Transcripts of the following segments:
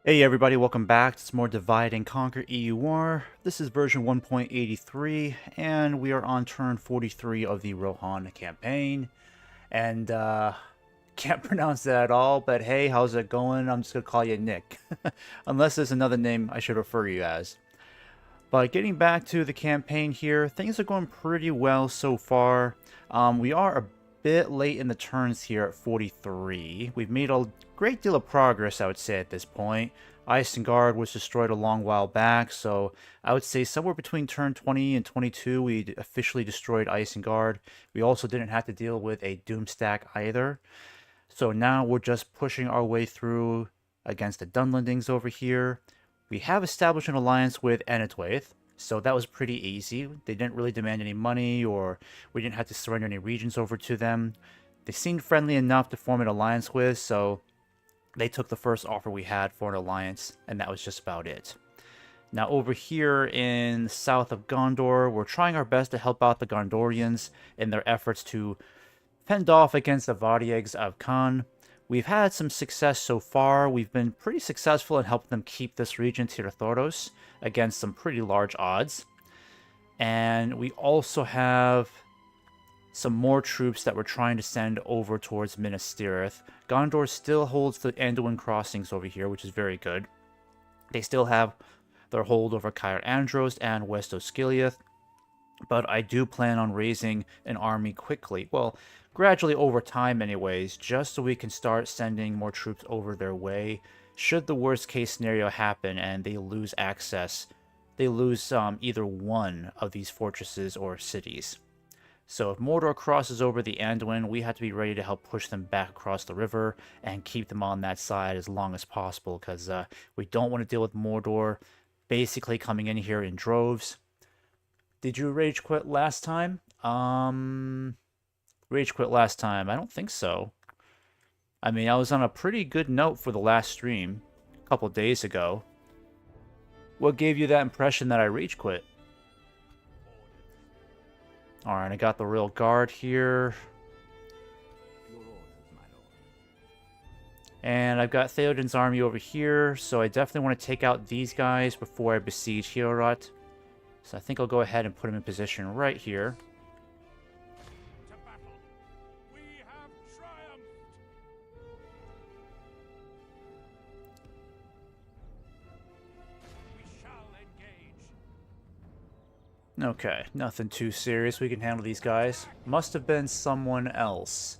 Hey everybody, welcome back. It's more Divide and Conquer EUR. This is version 1.83, and we are on turn 43 of the Rohan campaign. And, can't pronounce that at all, but hey, how's it going? I'm just gonna call you Nick. Unless there's another name I should refer you as. But getting back to the campaign here, things are going pretty well so far. We are a bit late in the turns here at 43. We've made a great deal of progress, I would say, at this point. Isengard was destroyed a long while back, so I would say somewhere between turn 20 and 22 we officially destroyed Isengard. We also didn't have to deal with a Doomstack either. So now we're just pushing our way through against the Dunlendings over here. We have established an alliance with Enetwaith, so that was pretty easy. They didn't really demand any money, or we didn't have to surrender any regions over to them. They seemed friendly enough to form an alliance with, so they took the first offer we had for an alliance, and that was just about it. Now over here in the south of Gondor, we're trying our best to help out the Gondorians in their efforts to fend off against the Variegs of Khan. We've had some success so far. We've been pretty successful in helping them keep this region, Tirthoros, against some pretty large odds. And we also have some more troops that we're trying to send over towards Minas Tirith. Gondor still holds the Anduin crossings over here, which is very good. They still have their hold over Caer Andros and West Osgiliath, but I do plan on raising an army quickly. Well, gradually over time anyways, just so we can start sending more troops over their way. Should the worst case scenario happen and they lose access, they lose either one of these fortresses or cities. So if Mordor crosses over the Anduin, we have to be ready to help push them back across the river and keep them on that side as long as possible, because we don't want to deal with Mordor basically coming in here in droves. Did you rage quit last time? Rage quit last time? I don't think so. I mean, I was on a pretty good note for the last stream a couple days ago. What gave you that impression that I rage quit? Alright, I got the real guard here. And I've got Theoden's army over here, so I definitely want to take out these guys before I besiege Heorot. So I think I'll go ahead and put him in position right here. Okay, nothing too serious. We can handle these guys. Must have been someone else.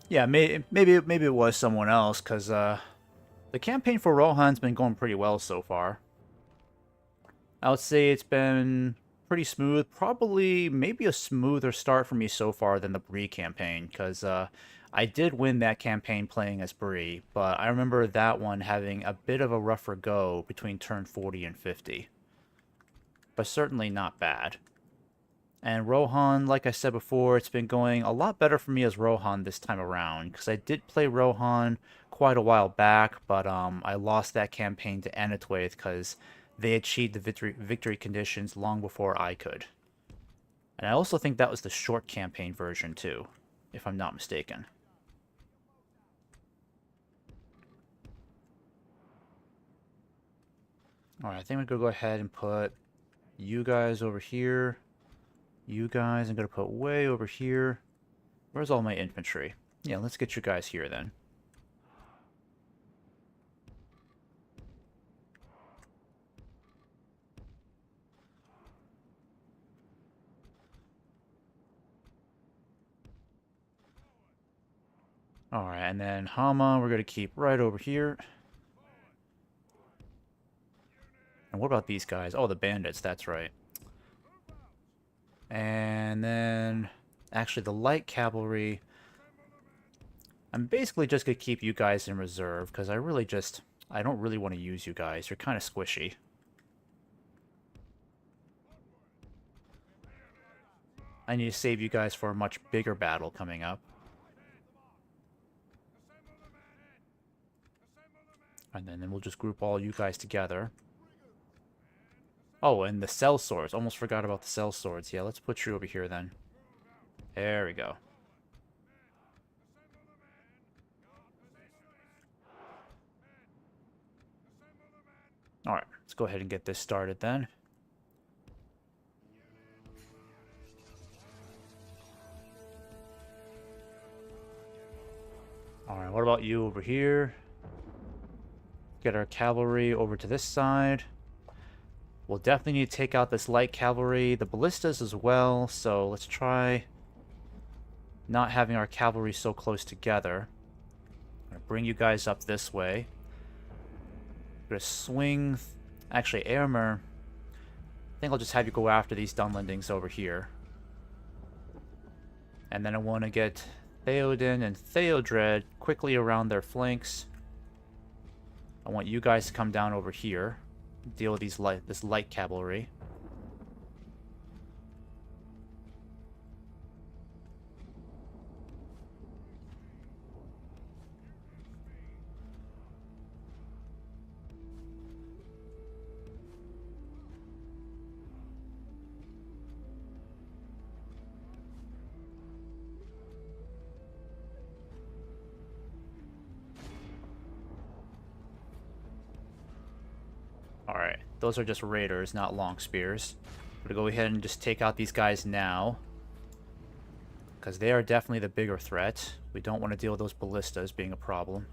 Yeah, maybe it was someone else, because the campaign for Rohan's been going pretty well so far. I would say it's been pretty smooth. Probably maybe a smoother start for me so far than the Bree campaign, because I did win that campaign playing as Bree, but I remember that one having a bit of a rougher go between turn 40 and 50. But certainly not bad. And Rohan, like I said before, it's been going a lot better for me as Rohan this time around, because I did play Rohan quite a while back, but I lost that campaign to Enetwaith because they achieved the victory conditions long before I could. And I also think that was the short campaign version too, if I'm not mistaken. Alright, I think we're going to go ahead and put you guys over here. You guys, I'm going to put way over here. Where's all my infantry? Yeah, let's get you guys here then. Alright, and then Hama, we're going to keep right over here. And what about these guys? Oh, the bandits, that's right. And then, actually, the light cavalry. I'm basically just going to keep you guys in reserve, because I don't really want to use you guys. You're kind of squishy. I need to save you guys for a much bigger battle coming up. And then we'll just group all you guys together. Oh, and the cell swords. Almost forgot about the cell swords. Yeah, let's put you over here then. There we go. Let's go ahead and get this started then. Alright, what about you over here? Get our cavalry over to this side. We'll definitely need to take out this light cavalry, the ballistas as well, so let's try not having our cavalry so close together. I'm going to bring you guys up this way. I'm going to swing... Actually, Aylmer, I think I'll just have you go after these Dunlendings over here. And then I want to get Theoden and Theodred quickly around their flanks. I want you guys to come down over here, deal with this light cavalry. Alright, those are just raiders, not long spears. I'm gonna go ahead and just take out these guys now, because they are definitely the bigger threat. We don't want to deal with those ballistas being a problem.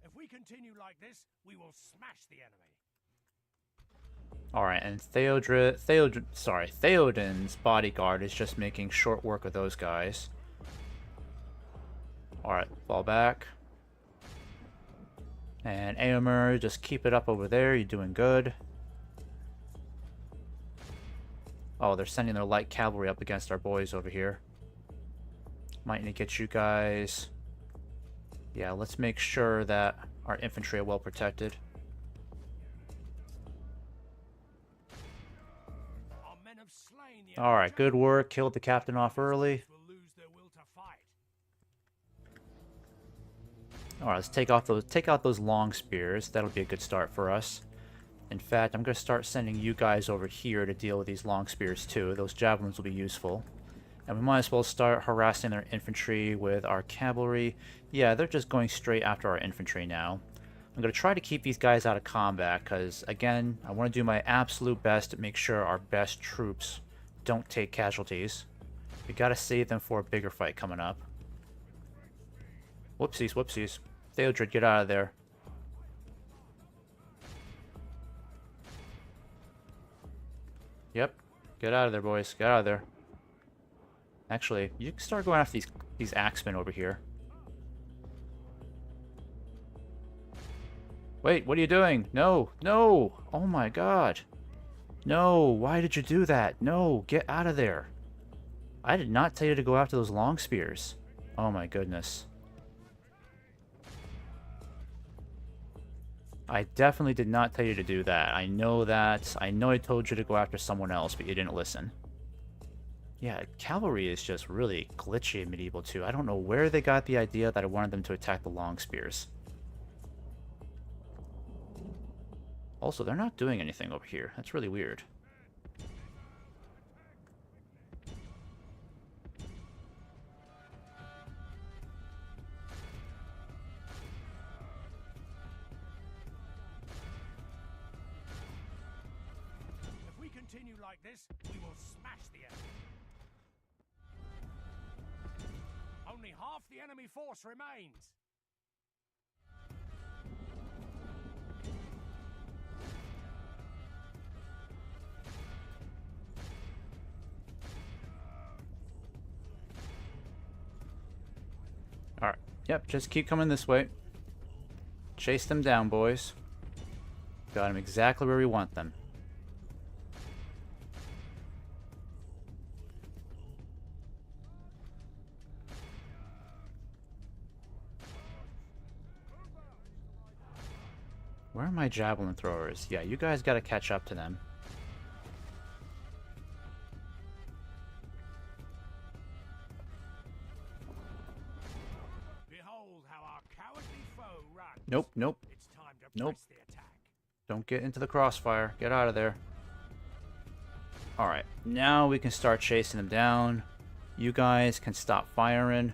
If we continue like this, we will smash the enemy. Alright, and Theoden's bodyguard is just making short work of those guys. Alright, fall back. And Aylmer, just keep it up over there. You're doing good. Oh, they're sending their light cavalry up against our boys over here. Might need to get you guys... Yeah, let's make sure that our infantry are well protected. Alright, good work. Killed the captain off early. Alright, let's take out those long spears. That'll be a good start for us. In fact, I'm going to start sending you guys over here to deal with these long spears too. Those javelins will be useful. And we might as well start harassing their infantry with our cavalry. Yeah, they're just going straight after our infantry now. I'm going to try to keep these guys out of combat because, again, I want to do my absolute best to make sure our best troops don't take casualties. We got to save them for a bigger fight coming up. Whoopsies, whoopsies. Theodred, get out of there. Yep. Get out of there, boys. Get out of there. Actually, you can start going after these axemen over here. Wait, what are you doing? No, no! Oh my god. No, why did you do that? No, get out of there. I did not tell you to go after those long spears. Oh my goodness. I definitely did not tell you to do that. I know that. I know I told you to go after someone else, but you didn't listen. Yeah, cavalry is just really glitchy in Medieval 2. I don't know where they got the idea that I wanted them to attack the long spears. Also, they're not doing anything over here. That's really weird. Continue like this, we will smash the enemy. Only half the enemy force remains. Alright, yep, just keep coming this way. Chase them down, boys. Got them exactly where we want them. Where are my javelin throwers? Yeah, you guys gotta catch up to them. Behold how our cowardly foe runs. Nope, nope. It's time to Nope. press the attack. Don't get into the crossfire. Get out of there. Alright, now we can start chasing them down. You guys can stop firing.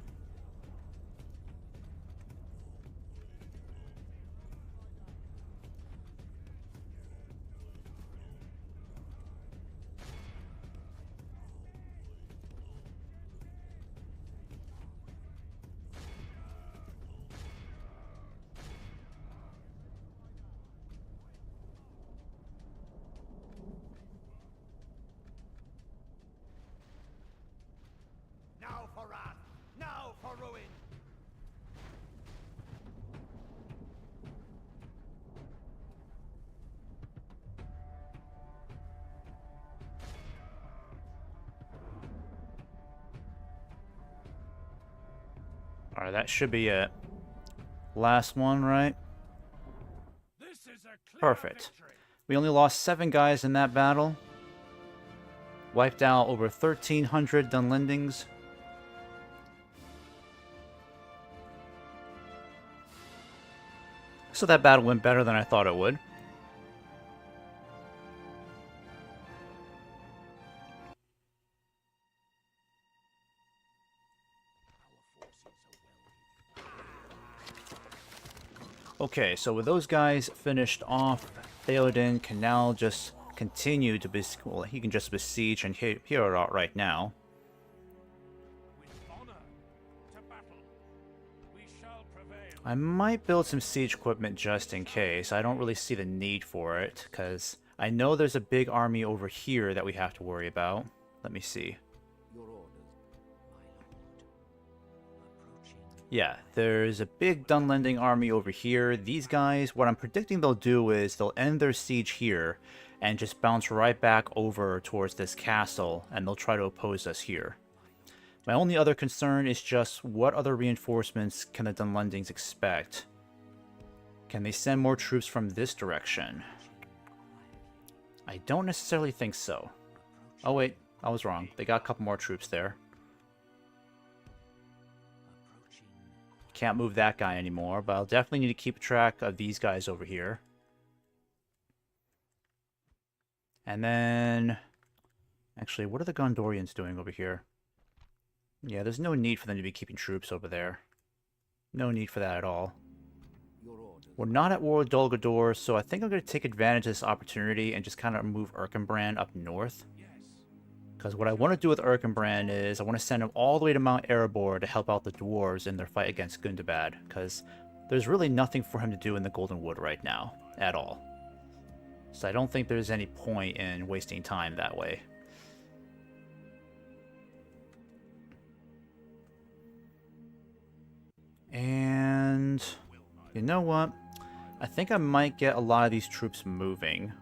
Alright, that should be it. Last one, right? This is a clear Perfect. victory. We only lost 7 guys in that battle. Wiped out over 1,300 Dunlendings. So that battle went better than I thought it would. Okay, so with those guys finished off, Theoden can now just continue to well, he can just besiege and hero out right now. With honor to battle, we shall prevail. I might build some siege equipment just in case. I don't really see the need for it, because I know there's a big army over here that we have to worry about. Let me see. Your orders, my lord. Approaching. Yeah, there's a big Dunlending army over here. These guys, what I'm predicting they'll do is they'll end their siege here and just bounce right back over towards this castle, and they'll try to oppose us here. My only other concern is just what other reinforcements can the Dunlendings expect? Can they send more troops from this direction? I don't necessarily think so. Oh wait, I was wrong. They got a couple more troops there. Approaching. Can't move that guy anymore, but I'll definitely need to keep track of these guys over here. And then... Actually, what are the Gondorians doing over here? Yeah, there's no need for them to be keeping troops over there. No need for that at all. Your orders. We're not at war with Dol Guldur, so I think I'm going to take advantage of this opportunity and just kind of move Erkenbrand up north. Yes. Because what I want to do with Erkenbrand is I want to send him all the way to Mount Erebor to help out the dwarves in their fight against Gundabad. Because there's really nothing for him to do in the Golden Wood right now, at all. So I don't think there's any point in wasting time that way. And you know what? I think I might get a lot of these troops moving.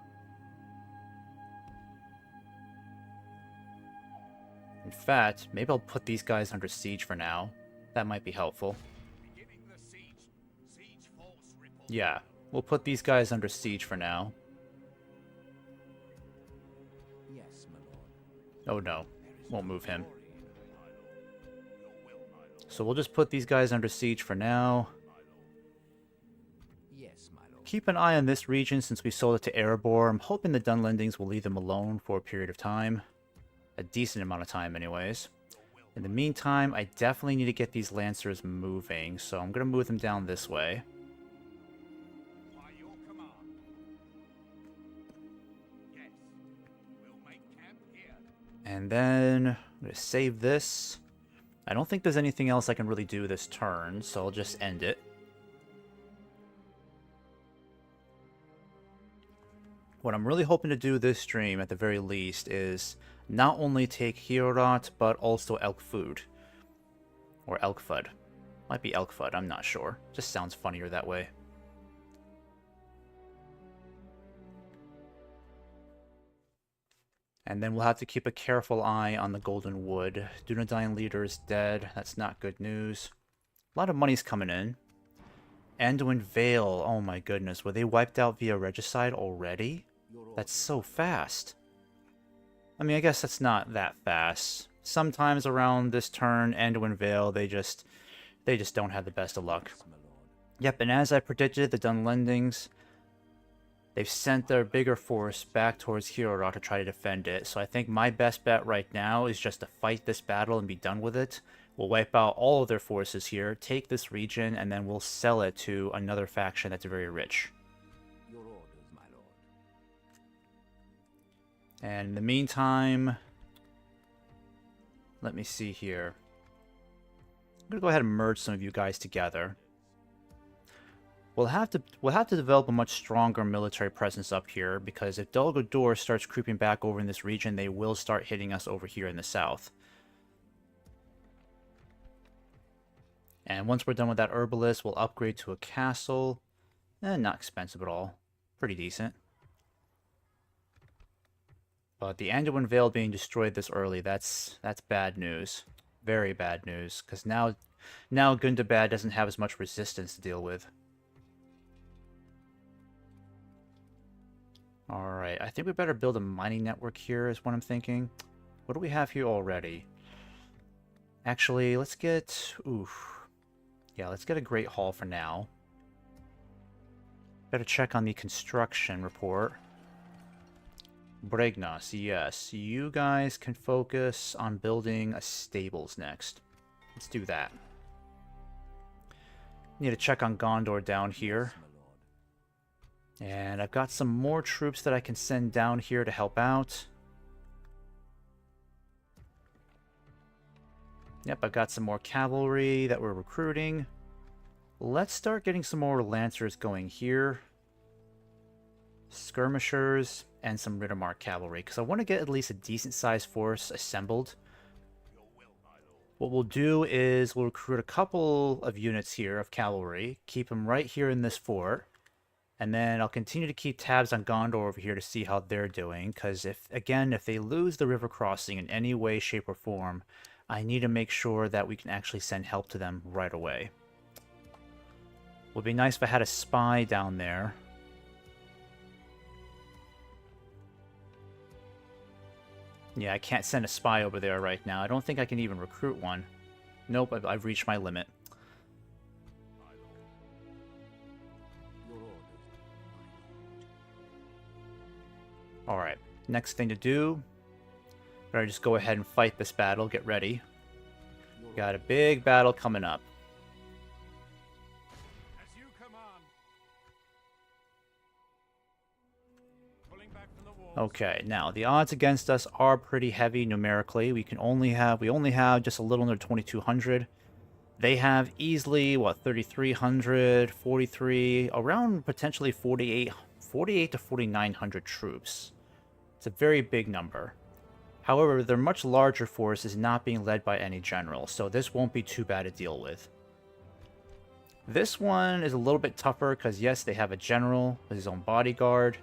In fact, maybe I'll put these guys under siege for now. That might be helpful. Beginning the siege. Siege force report. Yeah, we'll put these guys under siege for now. Yes, my lord. Oh no, won't move him. Glory in it, my lord. Your will, my lord. So we'll just put these guys under siege for now. Yes, my lord. Keep an eye on this region since we sold it to Erebor. I'm hoping the Dunlendings will leave them alone for a period of time. A decent amount of time anyways. In the meantime, I definitely need to get these Lancers moving, so I'm going to move them down this way. By your command. Yes. We'll make camp here. And then I'm going to save this. I don't think there's anything else I can really do this turn, so I'll just end it. What I'm really hoping to do this stream, at the very least, is not only take Hiorat, but also Elkfud. Or Elkfud. Might be Elkfud, I'm not sure. Just sounds funnier that way. And then we'll have to keep a careful eye on the Golden Wood. Dunedain leader is dead. That's not good news. A lot of money's coming in. Anduin Vale. Oh my goodness. Were they wiped out via regicide already? Your orders. That's so fast. I mean, I guess that's not that fast. Sometimes around this turn, Anduin Vale, they just don't have the best of luck. Yes, my lord. Yep, and as I predicted, the Dunlendings, they've sent their bigger force back towards Hiorat to try to defend it. So I think my best bet right now is just to fight this battle and be done with it. We'll wipe out all of their forces here, take this region, and then we'll sell it to another faction that's very rich. Your orders, my lord. And in the meantime, let me see here. I'm gonna go ahead and merge some of you guys together. We'll have to develop a much stronger military presence up here, because if Dol Guldur starts creeping back over in this region, they will start hitting us over here in the south. And once we're done with that herbalist, we'll upgrade to a castle. Not expensive at all. Pretty decent. But the Anduin Vale being destroyed this early, that's bad news. Very bad news, because now Gundabad doesn't have as much resistance to deal with. Alright, I think we better build a mining network here is what I'm thinking. What do we have here already? Actually, let's get... Oof. Yeah, let's get a Great Hall for now. Better check on the construction report. Bregnas, yes. You guys can focus on building a stables next. Let's do that. Need to check on Gondor down here. And I've got some more troops that I can send down here to help out. Yep, I've got some more cavalry that we're recruiting. Let's start getting some more lancers going here. Skirmishers and some Riddermark cavalry, because I want to get at least a decent sized force assembled. What we'll do is we'll recruit a couple of units here of cavalry, keep them right here in this fort, and then I'll continue to keep tabs on Gondor over here to see how they're doing, because if they lose the river crossing in any way, shape, or form, I need to make sure that we can actually send help to them right away. Would be nice if I had a spy down there. Yeah, I can't send a spy over there right now. I don't think I can even recruit one. Nope, I've reached my limit. Alright, next thing to do, better just go ahead and fight this battle, get ready. Got a big battle coming up. As you command. Pulling back from the walls. Okay, now the odds against us are pretty heavy numerically. We only have just a little under 2,200. They have easily, what, 3,300, 43, around potentially 48 to 4,900 troops. It's a very big number. However, their much larger force is not being led by any general, so this won't be too bad to deal with. This one is a little bit tougher because, yes, they have a general with his own bodyguard.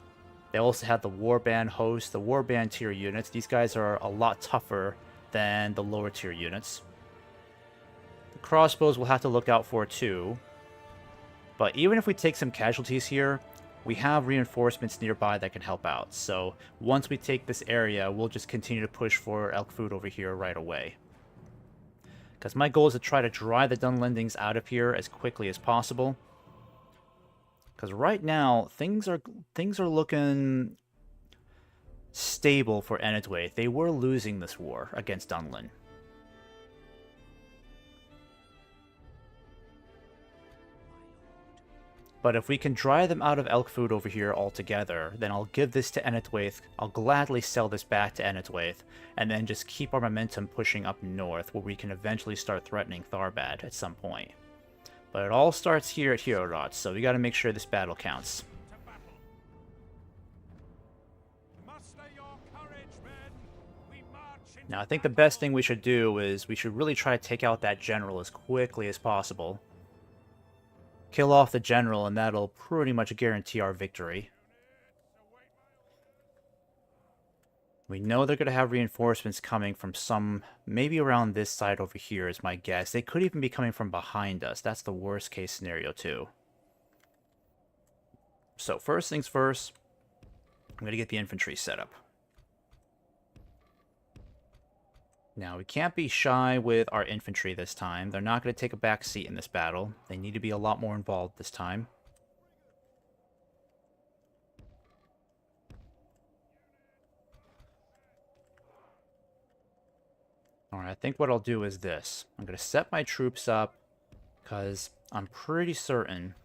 They also have the warband host, the warband tier units. These guys are a lot tougher than the lower tier units. The crossbows we'll have to look out for too. But even if we take some casualties here, we have reinforcements nearby that can help out. So once we take this area, we'll just continue to push for elk food over here right away. Because my goal is to try to drive the Dunlendings out of here as quickly as possible. Because right now, things are looking stable for Enedwaith. They were losing this war against Dunlin. But if we can drive them out of elk food over here altogether, then I'll give this to Enedwaith. I'll gladly sell this back to Enedwaith, and then just keep our momentum pushing up north, where we can eventually start threatening Tharbad at some point. But it all starts here at Heorot, so we gotta make sure this battle counts. Now, I think the best thing we should do is we should really try to take out that general as quickly as possible. Kill off the general, and that'll pretty much guarantee our victory. We know they're going to have reinforcements coming from maybe around this side over here is my guess. They could even be coming from behind us. That's the worst case scenario too. So first things first, I'm going to get the infantry set up. Now, we can't be shy with our infantry this time. They're not going to take a back seat in this battle. They need to be a lot more involved this time. Alright, I think what I'll do is this. I'm going to set my troops up, because I'm pretty certain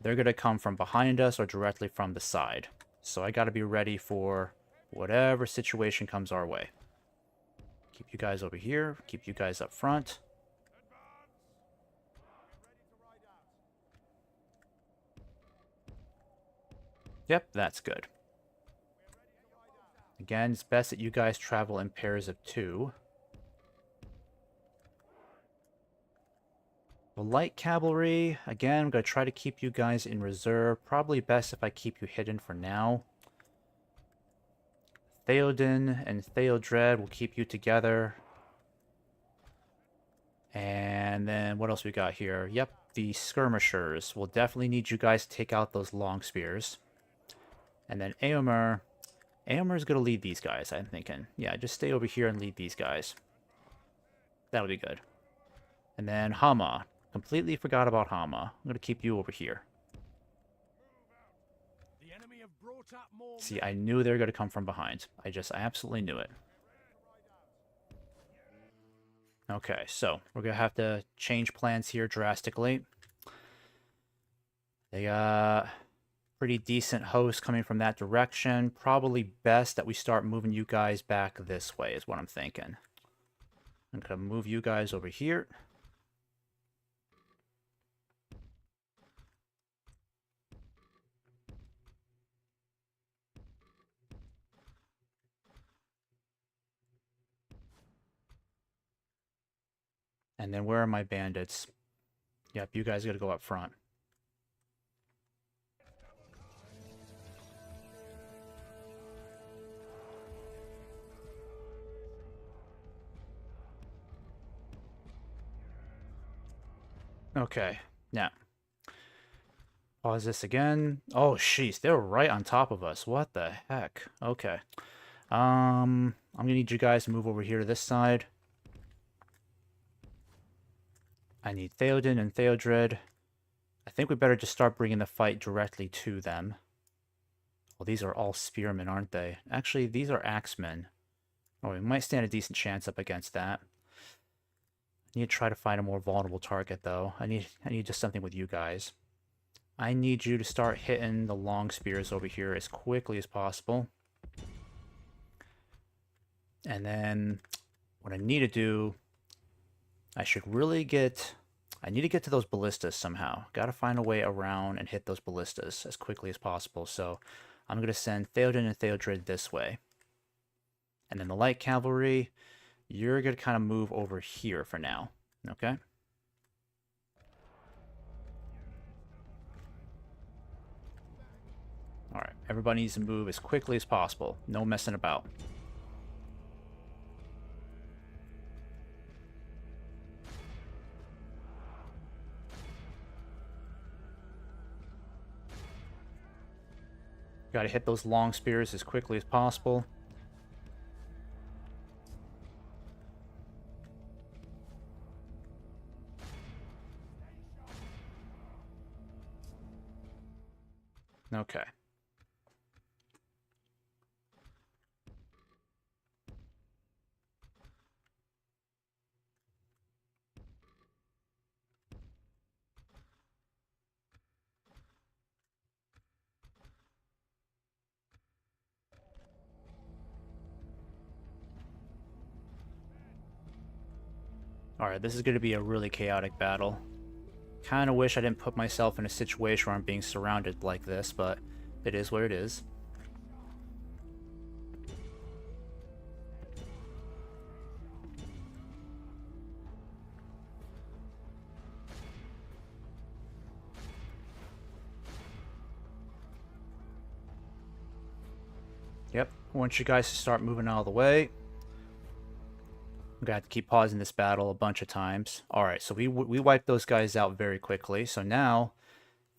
they're going to come from behind us or directly from the side. So I got to be ready for whatever situation comes our way. Keep you guys over here. Keep you guys up front. Yep, that's good. Again, it's best that you guys travel in pairs of 2. The light cavalry, again, I'm going to try to keep you guys in reserve. Probably best if I keep you hidden for now. Theoden and Theodred will keep you together. And then what else we got here? Yep, the skirmishers. We'll definitely need you guys to take out those long spears. And then Eomer. Eomer's going to lead these guys, I'm thinking. Yeah, just stay over here and lead these guys. That'll be good. And then Hama. Completely forgot about Hama. I'm going to keep you over here. The enemy have brought up more See, I knew they were going to come from behind. I absolutely knew it. Okay, so we're going to have to change plans here drastically. They got pretty decent hosts coming from that direction. Probably best that we start moving you guys back this way is what I'm thinking. I'm going to move you guys over here. And then where are my bandits? Yep, you guys got to go up front. Okay, now. Pause this again. Oh, jeez, they're right on top of us. What the heck? Okay. I'm gonna need you guys to move over here to this side. I need Theoden and Theodred. I think we better just start bringing the fight directly to them. Well, these are all spearmen, aren't they? Actually, these are axemen. Oh, we might stand a decent chance up against that. I need to try to find a more vulnerable target, though. I need just something with you guys. I need you to start hitting the long spears over here as quickly as possible. And then what I need to do, I need to get to those ballistas somehow. Got to find a way around and hit those ballistas as quickly as possible. So I'm going to send Theoden and Theodred this way. And then the light cavalry, you're going to kind of move over here for now. Okay? Alright, everybody needs to move as quickly as possible. No messing about. Gotta hit those long spears as quickly as possible. Okay. Alright, this is going to be a really chaotic battle. Kind of wish I didn't put myself in a situation where I'm being surrounded like this, but it is what it is. Yep, I want you guys to start moving out of the way. I'm gonna have to keep pausing this battle a bunch of times. Alright, so we wiped those guys out very quickly. So now,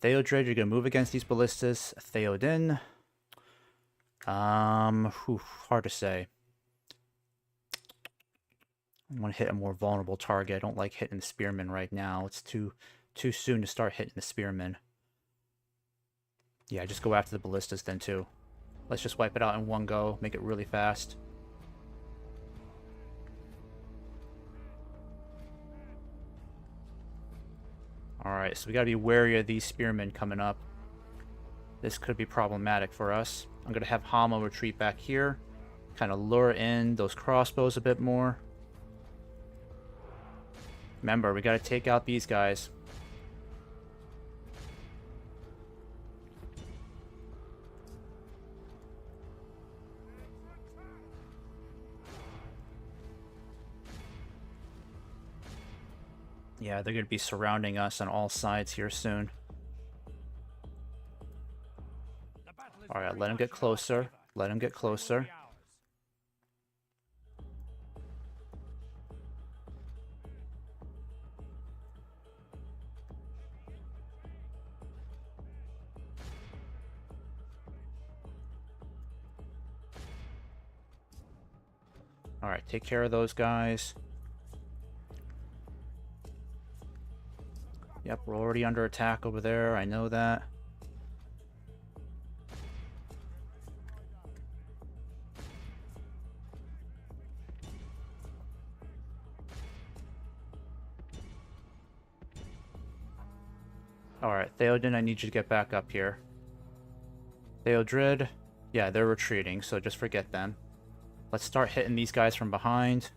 Theodred, you're gonna move against these ballistas. Theoden. Hard to say. I want to hit a more vulnerable target. I don't like hitting the spearmen right now. It's too soon to start hitting the spearmen. Yeah, just go after the ballistas then too. Let's just wipe it out in one go. Make it really fast. Alright, so we gotta be wary of these spearmen coming up. This could be problematic for us. I'm gonna have Hama retreat back here. Kind of lure in those crossbows a bit more. Remember, we gotta take out these guys. Yeah, they're going to be surrounding us on all sides here soon. Alright, let him get closer. Let him get closer. Alright, take care of those guys. Yep, we're already under attack over there. I know that. Alright, Theoden, I need you to get back up here. Theodred, yeah, they're retreating, so just forget them. Let's start hitting these guys from behind.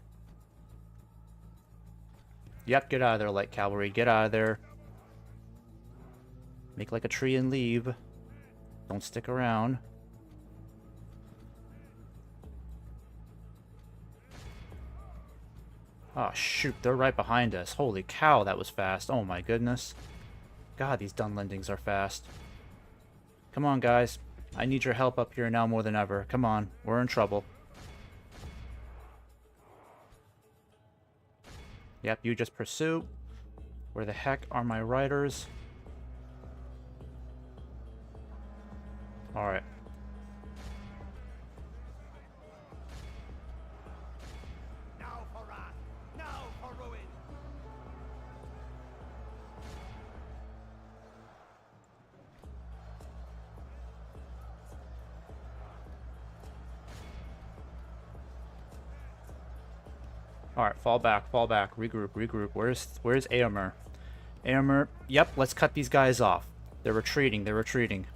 Yep, get out of there, light cavalry. Get out of there. Make like a tree and leave. Don't stick around. Oh, shoot, they're right behind us. Holy cow, that was fast. Oh my goodness. God, these Dunlendings are fast. Come on, guys. I need your help up here now more than ever. Come on, we're in trouble. Yep, you just pursue. Where the heck are my riders? Alright. Now for wrath! Now for ruin! Alright, fall back, regroup, regroup. Where's Eomer? Eomer, yep, let's cut these guys off. They're retreating, they're retreating.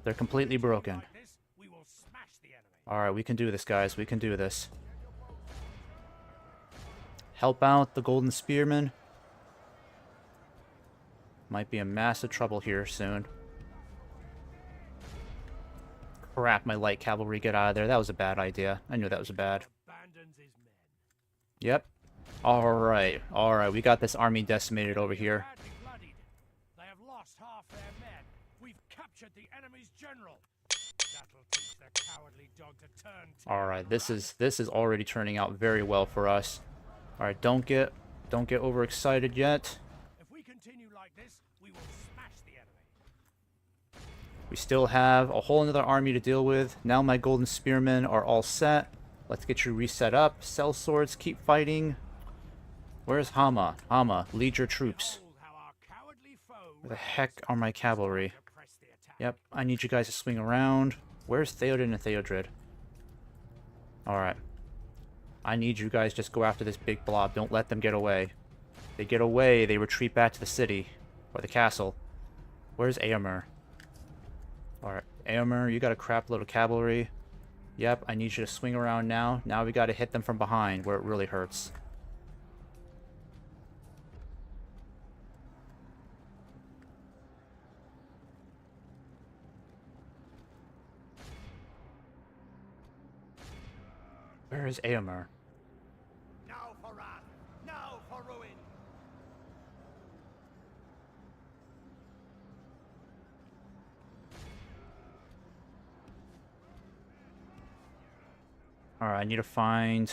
They're completely broken. Like this, we will smash the enemy. Alright, we can do this, guys. We can do this. Help out the Golden Spearmen. Might be in massive trouble here soon. Crap, my light cavalry, get out of there. That was a bad idea. I knew that was bad. Abandons his men. Yep. Alright, alright. We got this army decimated over here. Badly bloodied. They have lost half their men. We've captured the enemy's general. That'll teach their cowardly dog to turn tail. Alright, this is already turning out very well for us. Alright, don't get overexcited yet. If we continue like this, we will smash the enemy. We still have a whole another army to deal with. Now my golden spearmen are all set. Let's get you reset up. Sell swords, keep fighting. Where's Hama? Hama, lead your troops. Behold how our cowardly foe Where the heck are my cavalry? press the attack. Yep, I need you guys to swing around. Where's Theoden and Theodred? Alright. I need you guys just go after this big blob. Don't let them get away. They get away, they retreat back to the city. Or the castle. Where's Eomer? Alright, Eomer, you got a crap load of cavalry. Yep, I need you to swing around now. Now we gotta hit them from behind, where it really hurts. Where is Eomer? Now for wrath! Now for ruin! Alright, I need to find...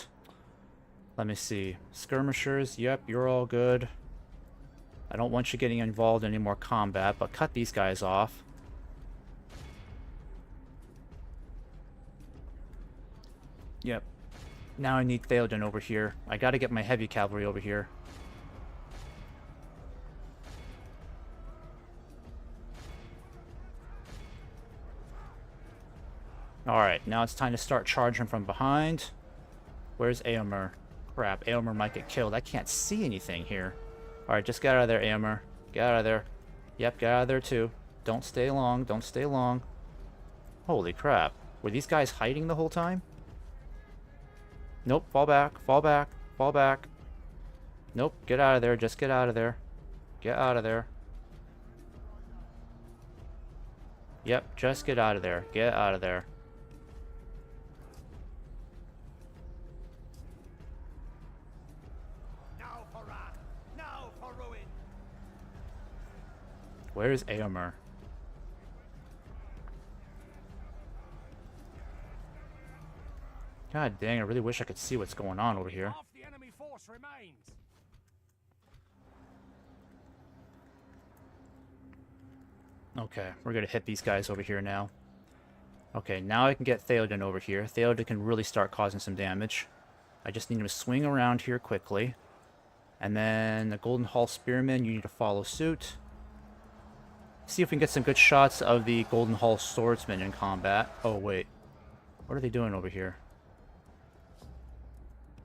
Let me see. Skirmishers, yep, you're all good. I don't want you getting involved in any more combat, but cut these guys off. Yep. Now I need Theoden over here. I gotta get my heavy cavalry over here. Alright, now it's time to start charging from behind. Where's Eomer? Crap, Eomer might get killed. I can't see anything here. Alright, just get out of there, Eomer. Get out of there. Yep, get out of there too. Don't stay long, don't stay long. Holy crap. Were these guys hiding the whole time? Nope, fall back, fall back, fall back. Nope, get out of there, just get out of there. Get out of there. Yep, just get out of there. Get out of there. Now for wrath! Now for ruin! Where's Eomer? God dang, I really wish I could see what's going on over here. Half the enemy force remains. Okay, we're gonna hit these guys over here now. Okay, now I can get Theoden over here. Theoden can really start causing some damage. I just need him to swing around here quickly. And then the Golden Hall Spearmen, you need to follow suit. See if we can get some good shots of the Golden Hall Swordsmen in combat. Oh, wait. What are they doing over here?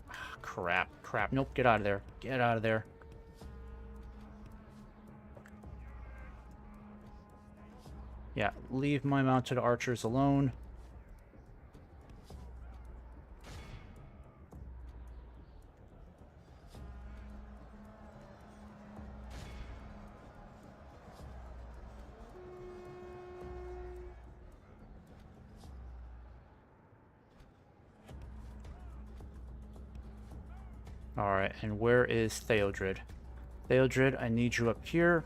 Ah, crap. Crap. Nope, get out of there. Get out of there. Yeah, leave my mounted archers alone. Alright, and where is Theodred? Theodred, I need you up here.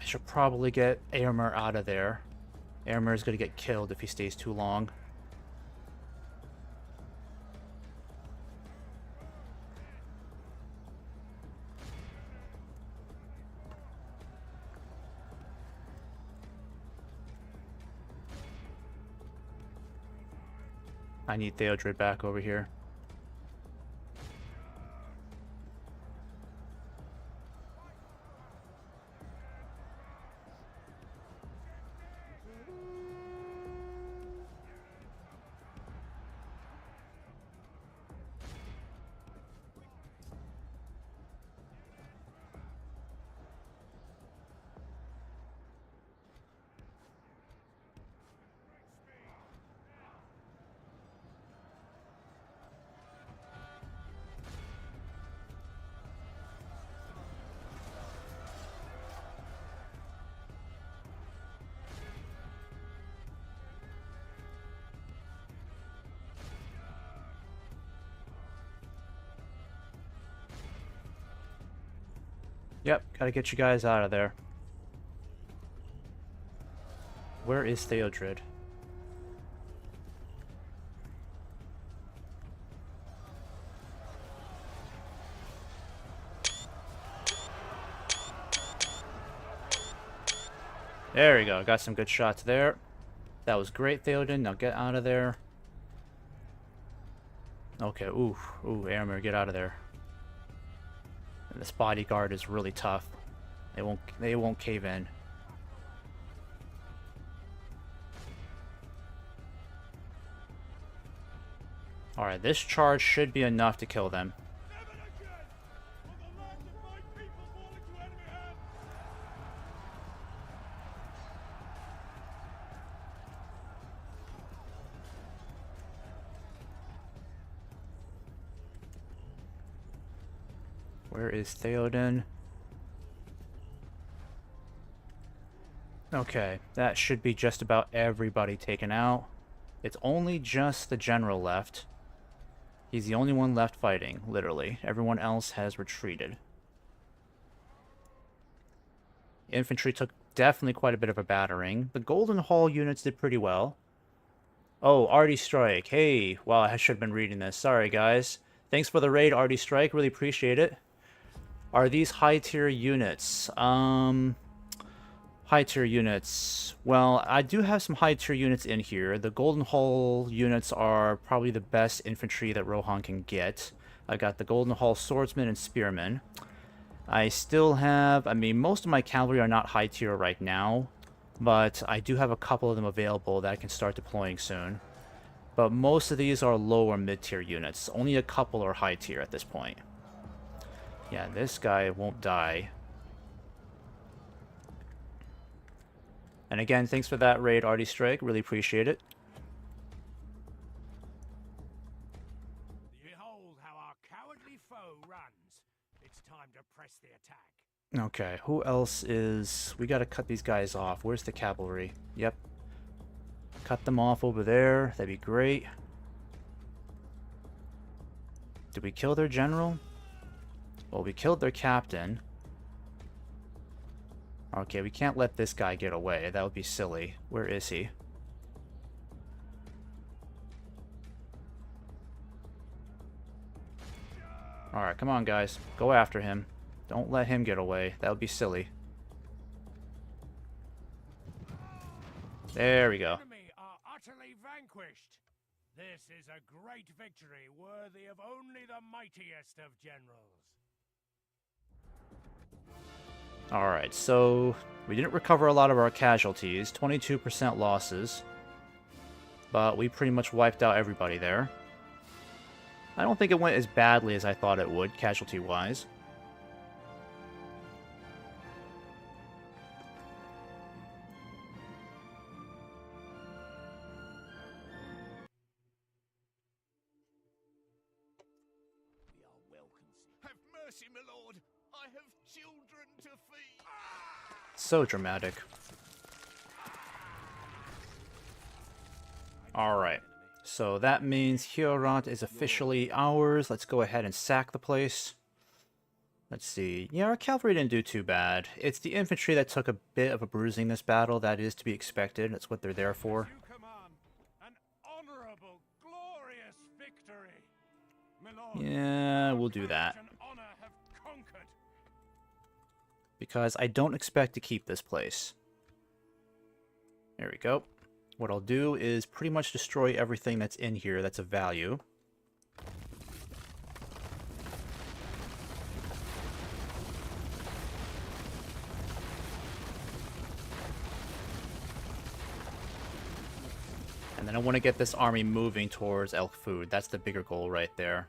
I should probably get Eomer out of there. Eomer is going to get killed if he stays too long. I need Theodred back over here. Yep, gotta get you guys out of there. Where is Theodred? There we go, got some good shots there. That was great, Theoden. Now get out of there. Okay, ooh, Eomer, get out of there. And this bodyguard is really tough. They won't cave in. Alright, this charge should be enough to kill them. Where is Theoden? Okay, that should be just about everybody taken out. It's only just the general left. He's the only one left fighting, literally. Everyone else has retreated. Infantry took definitely quite a bit of a battering. The Golden Hall units did pretty well. Oh, Artie Strike. Hey, wow, I should have been reading this. Sorry, guys. Thanks for the raid, Artie Strike. Really appreciate it. Are these high-tier units? High-tier units. Well, I do have some high-tier units in here. The Golden Hall units are probably the best infantry that Rohan can get. I got the Golden Hall Swordsmen and Spearmen. I still have... I mean, most of my cavalry are not high-tier right now, but I do have a couple of them available that I can start deploying soon. But most of these are low or mid-tier units. Only a couple are high-tier at this point. Yeah, this guy won't die. And again, thanks for that raid, Artie Strike. Really appreciate it. Behold how our cowardly foe runs. It's time to press the attack. Okay, who else is... We gotta cut these guys off. Where's the cavalry? Yep. Cut them off over there. That'd be great. Did we kill their general? Well, we killed their captain. Okay, we can't let this guy get away. That would be silly. Where is he? Alright, come on, guys. Go after him. Don't let him get away. That would be silly. There we go. Enemy are utterly vanquished. This is a great victory worthy of only the mightiest of generals. Alright, so we didn't recover a lot of our casualties, 22% losses, but we pretty much wiped out everybody there. I don't think it went as badly as I thought it would, casualty-wise. We are well conceived. Have mercy, my lord. I have children to feed. So dramatic. Alright, so that means Hiorat is officially ours. Let's go ahead and sack the place. Let's see. Yeah, our cavalry didn't do too bad. It's the infantry that took a bit of a bruising this battle. That is to be expected. That's what they're there for. You command an honorable, glorious victory. My lord, Yeah, we'll do that. courage and honor have conquered. Because I don't expect to keep this place. There we go. What I'll do is pretty much destroy everything that's in here that's of value. And then I want to get this army moving towards Elk Food. That's the bigger goal right there.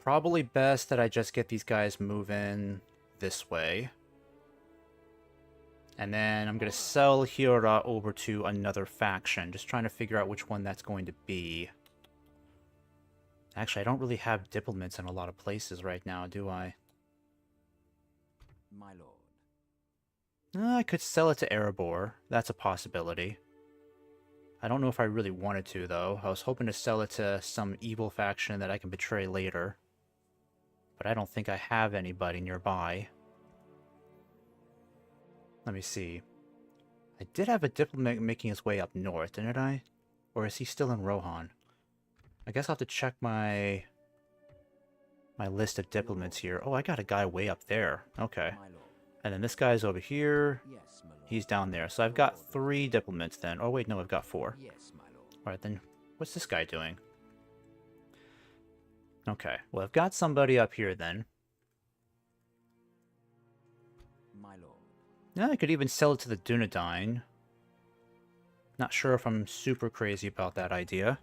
Probably best that I just get these guys moving this way. And then I'm going to sell Hiora over to another faction. Just trying to figure out which one that's going to be. Actually, I don't really have diplomats in a lot of places right now, do I? My lord. I could sell it to Erebor. That's a possibility. I don't know if I really wanted to, though. I was hoping to sell it to some evil faction that I can betray later. But I don't think I have anybody nearby. Let me see. I did have a diplomat making his way up north, didn't I? Or is he still in Rohan? I guess I'll have to check my list of diplomats here. Oh, I got a guy way up there. Okay. My lord. And then this guy's over here. Yes, my lord. He's down there. So I've got 3 diplomats then. Oh, wait, no, I've got 4. Yes, my lord. Alright, then what's this guy doing? Okay, well, I've got somebody up here then. My lord. Yeah, I could even sell it to the Dunedain. Not sure if I'm super crazy about that idea.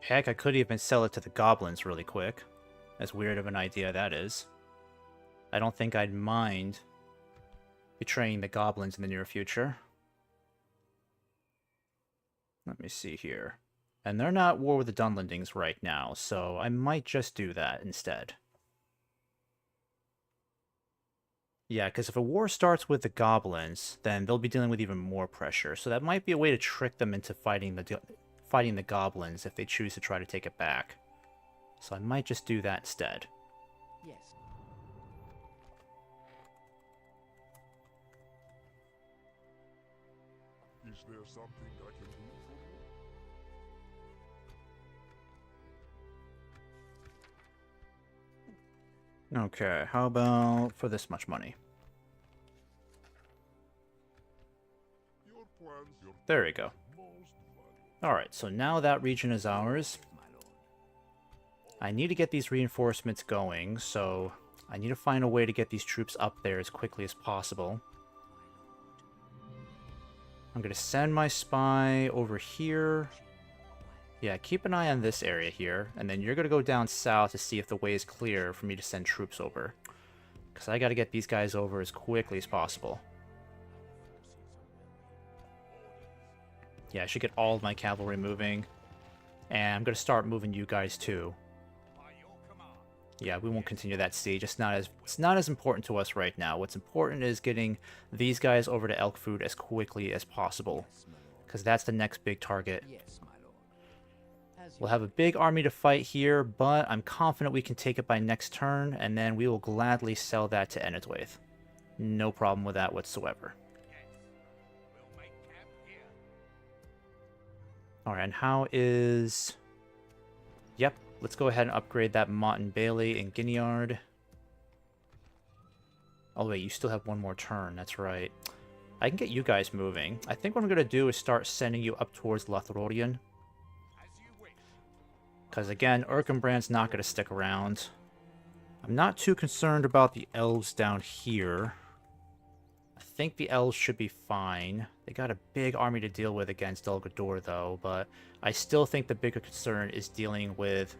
Heck, I could even sell it to the goblins really quick. As weird of an idea that is. I don't think I'd mind betraying the goblins in the near future. Let me see here. And they're not at war with the Dunlendings right now, so I might just do that instead. Yeah, because if a war starts with the goblins, then they'll be dealing with even more pressure. So that might be a way to trick them into fighting the goblins if they choose to try to take it back. So I might just do that instead. Yes. Is there something I can do for you? Okay, how about for this much money? Your plans, your There we go. most valuable. Alright, so now that region is ours. My lord. I need to get these reinforcements going, so I need to find a way to get these troops up there as quickly as possible. I'm going to send my spy over here. Yeah, keep an eye on this area here, and then you're going to go down south to see if the way is clear for me to send troops over. Because I got to get these guys over as quickly as possible. Yeah, I should get all of my cavalry moving. And I'm going to start moving you guys too. By your command. Yeah, we won't continue that siege. It's not as important to us right now. What's important is getting these guys over to Elk Food as quickly as possible. Yes, my lord. Because that's the next big target. Yes, my lord. As We'll you have a big army to fight here, but I'm confident we can take it by next turn, and then we will gladly sell that to Enidwaith. No problem with that whatsoever. Yes. We'll make camp here. Alright, and how is... Yep, let's go ahead and upgrade that Mott and Bailey and Ginyard. Oh wait, you still have one more turn, that's right. I can get you guys moving. I think what I'm going to do is start sending you up towards Lothlorien. Because again, Erkenbrand's not going to stick around. I'm not too concerned about the elves down here. I think the elves should be fine. They got a big army to deal with against Dol Guldur, though, but I still think the bigger concern is dealing with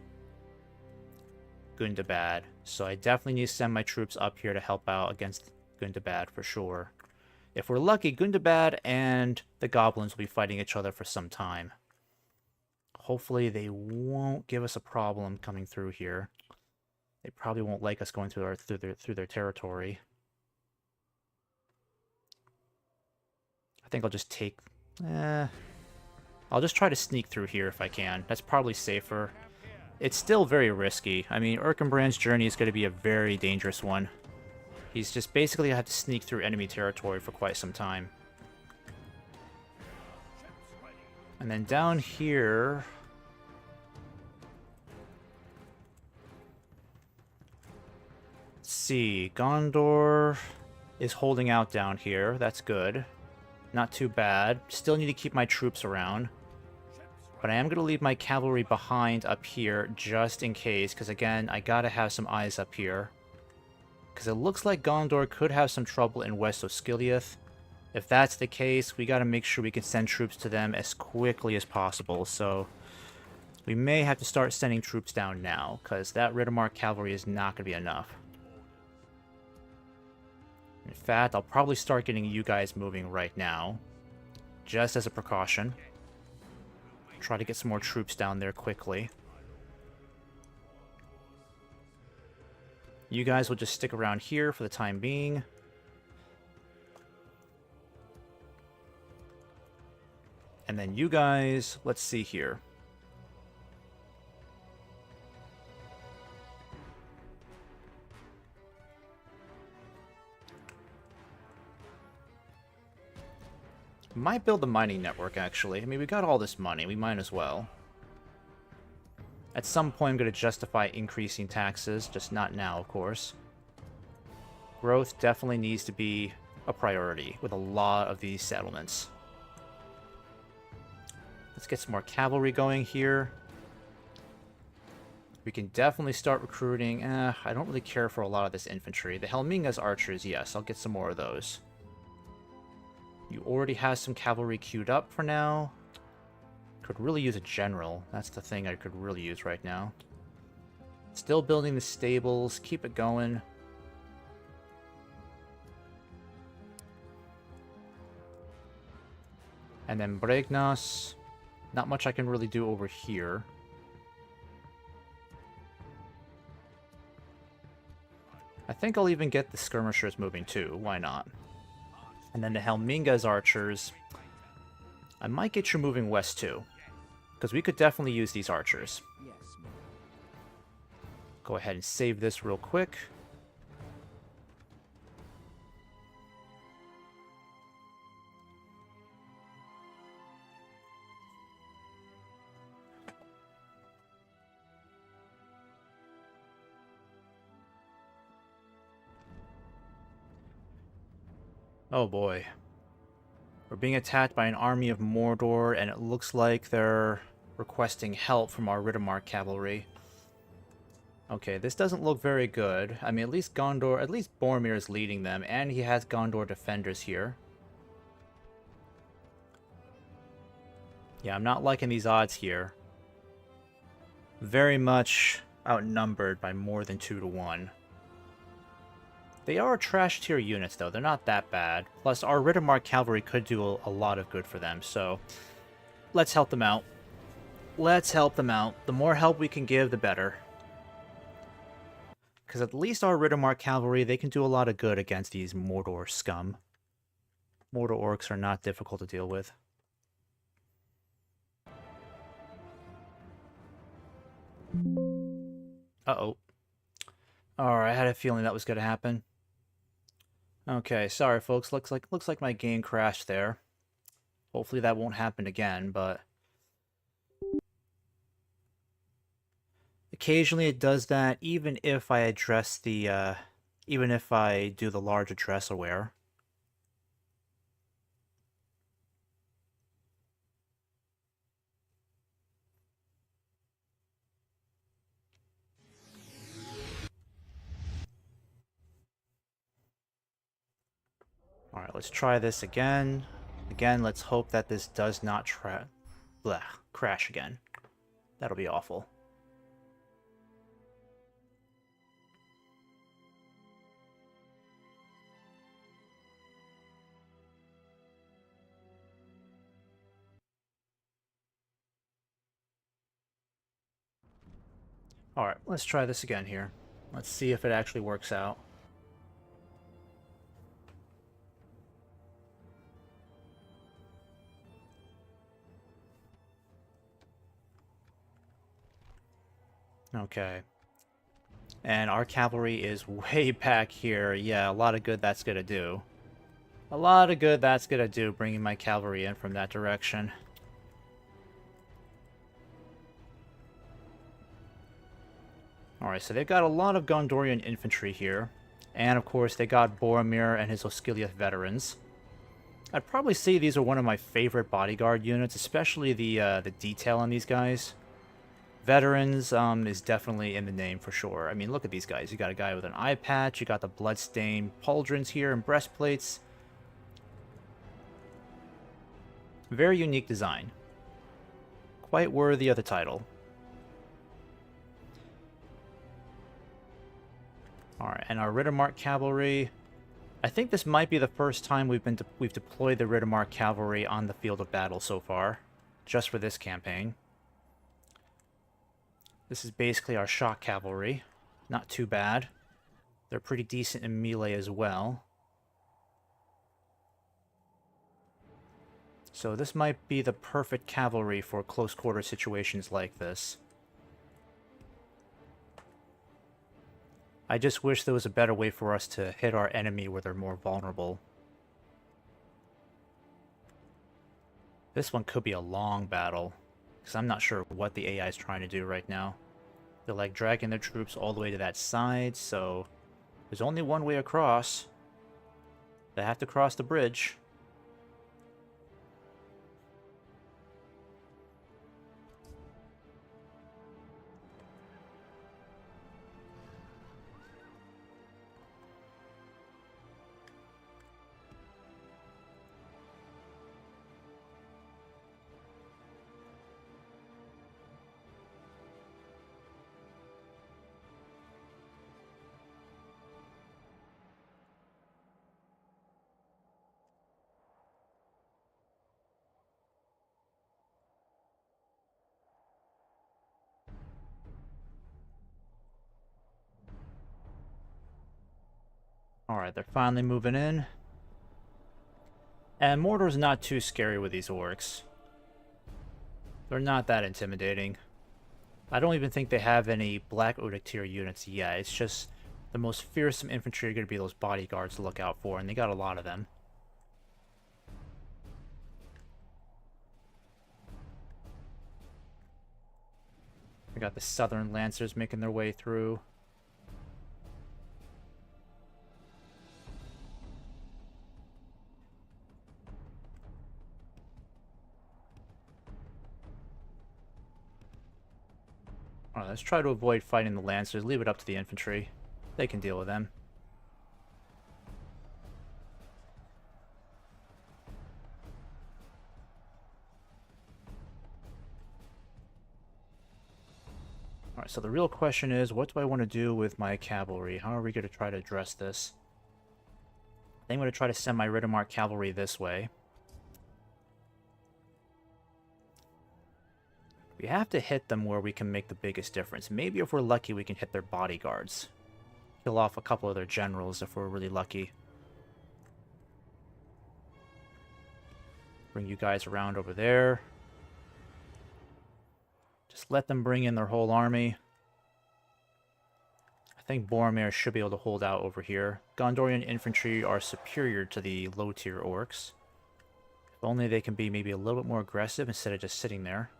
Gundabad. So I definitely need to send my troops up here to help out against Gundabad for sure. If we're lucky, Gundabad and the goblins will be fighting each other for some time. Hopefully they won't give us a problem coming through here. They probably won't like us going through their territory. I think I'll just take... I'll just try to sneak through here if I can. That's probably safer. It's still very risky. I mean, Erkenbrand's journey is going to be a very dangerous one. He's just basically have to sneak through enemy territory for quite some time. And then down here... Let's see, Gondor is holding out down here. That's good. Not too bad. Still need to keep my troops around. But I am going to leave my cavalry behind up here just in case, because again, I gotta have some eyes up here. Because it looks like Gondor could have some trouble in West Osgiliath. If that's the case, we gotta make sure we can send troops to them as quickly as possible. So we may have to start sending troops down now, because that Riddermark cavalry is not going to be enough. In fact, I'll probably start getting you guys moving right now, just as a precaution. Try to get some more troops down there quickly. You guys will just stick around here for the time being. And then you guys, let's see here. Might build the mining network, actually. I mean, we got all this money. We might as well. At some point, I'm going to justify increasing taxes. Just not now, of course. Growth definitely needs to be a priority with a lot of these settlements. Let's get some more cavalry going here. We can definitely start recruiting. I don't really care for a lot of this infantry. The Helminga's archers, yes, I'll get some more of those. You already have some cavalry queued up for now. Could really use a general. That's the thing I could really use right now. Still building the stables. Keep it going. And then Bregnas. Not much I can really do over here. I think I'll even get the skirmishers moving too. Why not? And then the Helminga's archers. I might get you moving west too. Because we could definitely use these archers. Yes, ma'am. Go ahead and save this real quick. Oh boy. We're being attacked by an army of Mordor, and it looks like they're requesting help from our Riddermark cavalry. Okay, this doesn't look very good. I mean, at least Boromir is leading them, and he has Gondor defenders here. Yeah, I'm not liking these odds here. Very much outnumbered by more than 2 to 1. They are trash tier units, though. They're not that bad. Plus, our Riddermark cavalry could do a lot of good for them, so let's help them out. Let's help them out. The more help we can give, the better. Because at least our Riddermark cavalry, they can do a lot of good against these Mordor scum. Mordor orcs are not difficult to deal with. Uh-oh. Alright, I had a feeling that was going to happen. Okay, sorry folks, looks like my game crashed there. Hopefully that won't happen again, but occasionally it does that, even if I address the even if I do the large address aware. Alright, let's try this again. Again, let's hope that this does not crash again. That'll be awful. Alright, let's try this again here. Let's see if it actually works out. Okay. And our cavalry is way back here. Yeah, a lot of good that's gonna do. A lot of good that's gonna do, bringing my cavalry in from that direction. Alright, so they've got a lot of Gondorian infantry here. And of course, they got Boromir and his Osgiliath veterans. I'd probably say these are one of my favorite bodyguard units, especially the detail on these guys. Veterans is definitely in the name for sure. I mean, look at these guys. You got a guy with an eye patch, you got the bloodstained pauldrons here and breastplates. Very unique design. Quite worthy of the title. Alright, and our Riddermark cavalry. I think this might be the first time we've deployed the Riddermark cavalry on the field of battle so far, just for this campaign. This is basically our shock cavalry. Not too bad. They're pretty decent in melee as well. So this might be the perfect cavalry for close quarter situations like this. I just wish there was a better way for us to hit our enemy where they're more vulnerable. This one could be a long battle, because I'm not sure what the AI is trying to do right now. They're like dragging their troops all the way to that side, so there's only one way across. They have to cross the bridge. Alright, they're finally moving in. And Mordor's not too scary with these orcs. They're not that intimidating. I don't even think they have any Black Odic tier units yet. It's just the most fearsome infantry are going to be those bodyguards to look out for, and they got a lot of them. We got the Southern Lancers making their way through. Alright, let's try to avoid fighting the Lancers. Leave it up to the infantry. They can deal with them. Alright, so the real question is, what do I want to do with my cavalry? How are we going to try to address this? I think I'm going to try to send my Riddermark cavalry this way. We have to hit them where we can make the biggest difference. Maybe if we're lucky, we can hit their bodyguards. Kill off a couple of their generals if we're really lucky. Bring you guys around over there. Just let them bring in their whole army. I think Boromir should be able to hold out over here. Gondorian infantry are superior to the low-tier orcs. If only they can be maybe a little bit more aggressive instead of just sitting there.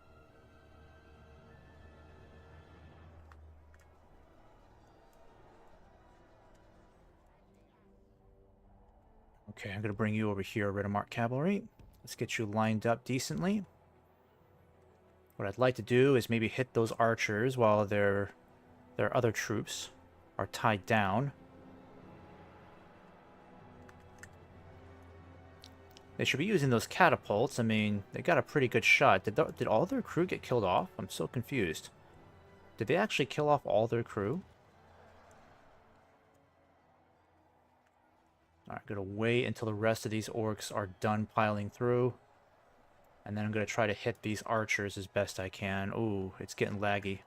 Okay, I'm going to bring you over here, Riddermark Cavalry. Let's get you lined up decently. What I'd like to do is maybe hit those archers while their other troops are tied down. They should be using those catapults. I mean, they got a pretty good shot. Did all their crew get killed off? I'm so confused. Did they actually kill off all their crew? Alright, I'm going to wait until the rest of these orcs are done piling through. And then I'm going to try to hit these archers as best I can. Ooh, it's getting laggy.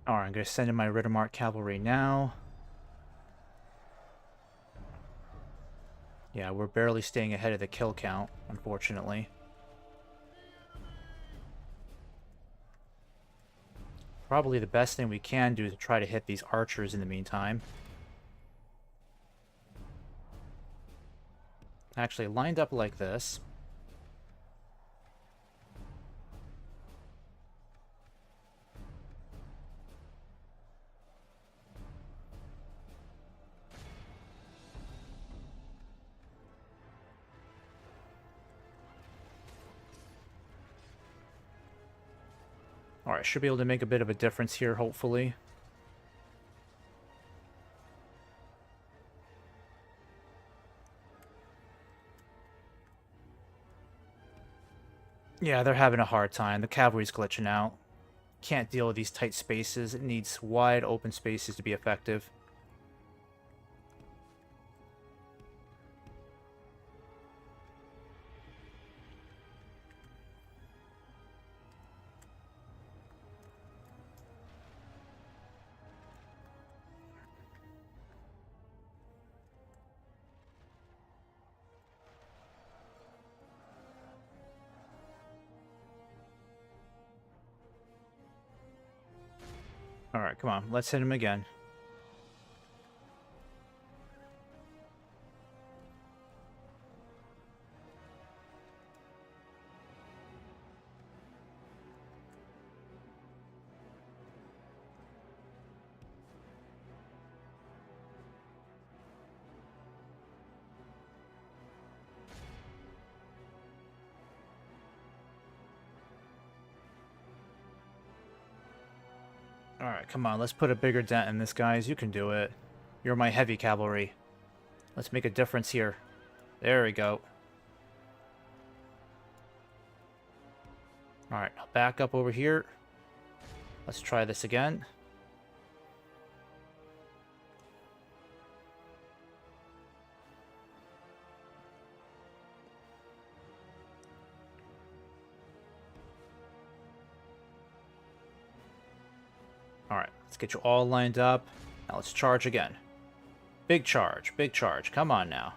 Alright, I'm going to send in my Riddermark Cavalry now. Yeah, we're barely staying ahead of the kill count, unfortunately. Probably the best thing we can do is try to hit these archers in the meantime. Actually, lined up like this. Alright, should be able to make a bit of a difference here, hopefully. Yeah, they're having a hard time. The cavalry's glitching out. Can't deal with these tight spaces. It needs wide open spaces to be effective. Alright, come on. Let's hit him again. Alright, come on. Let's put a bigger dent in this, guys. You can do it. You're my heavy cavalry. Let's make a difference here. There we go. Alright, I'll back up over here. Let's try this again. Alright, let's get you all lined up. Now let's charge again. Big charge, big charge. Come on now.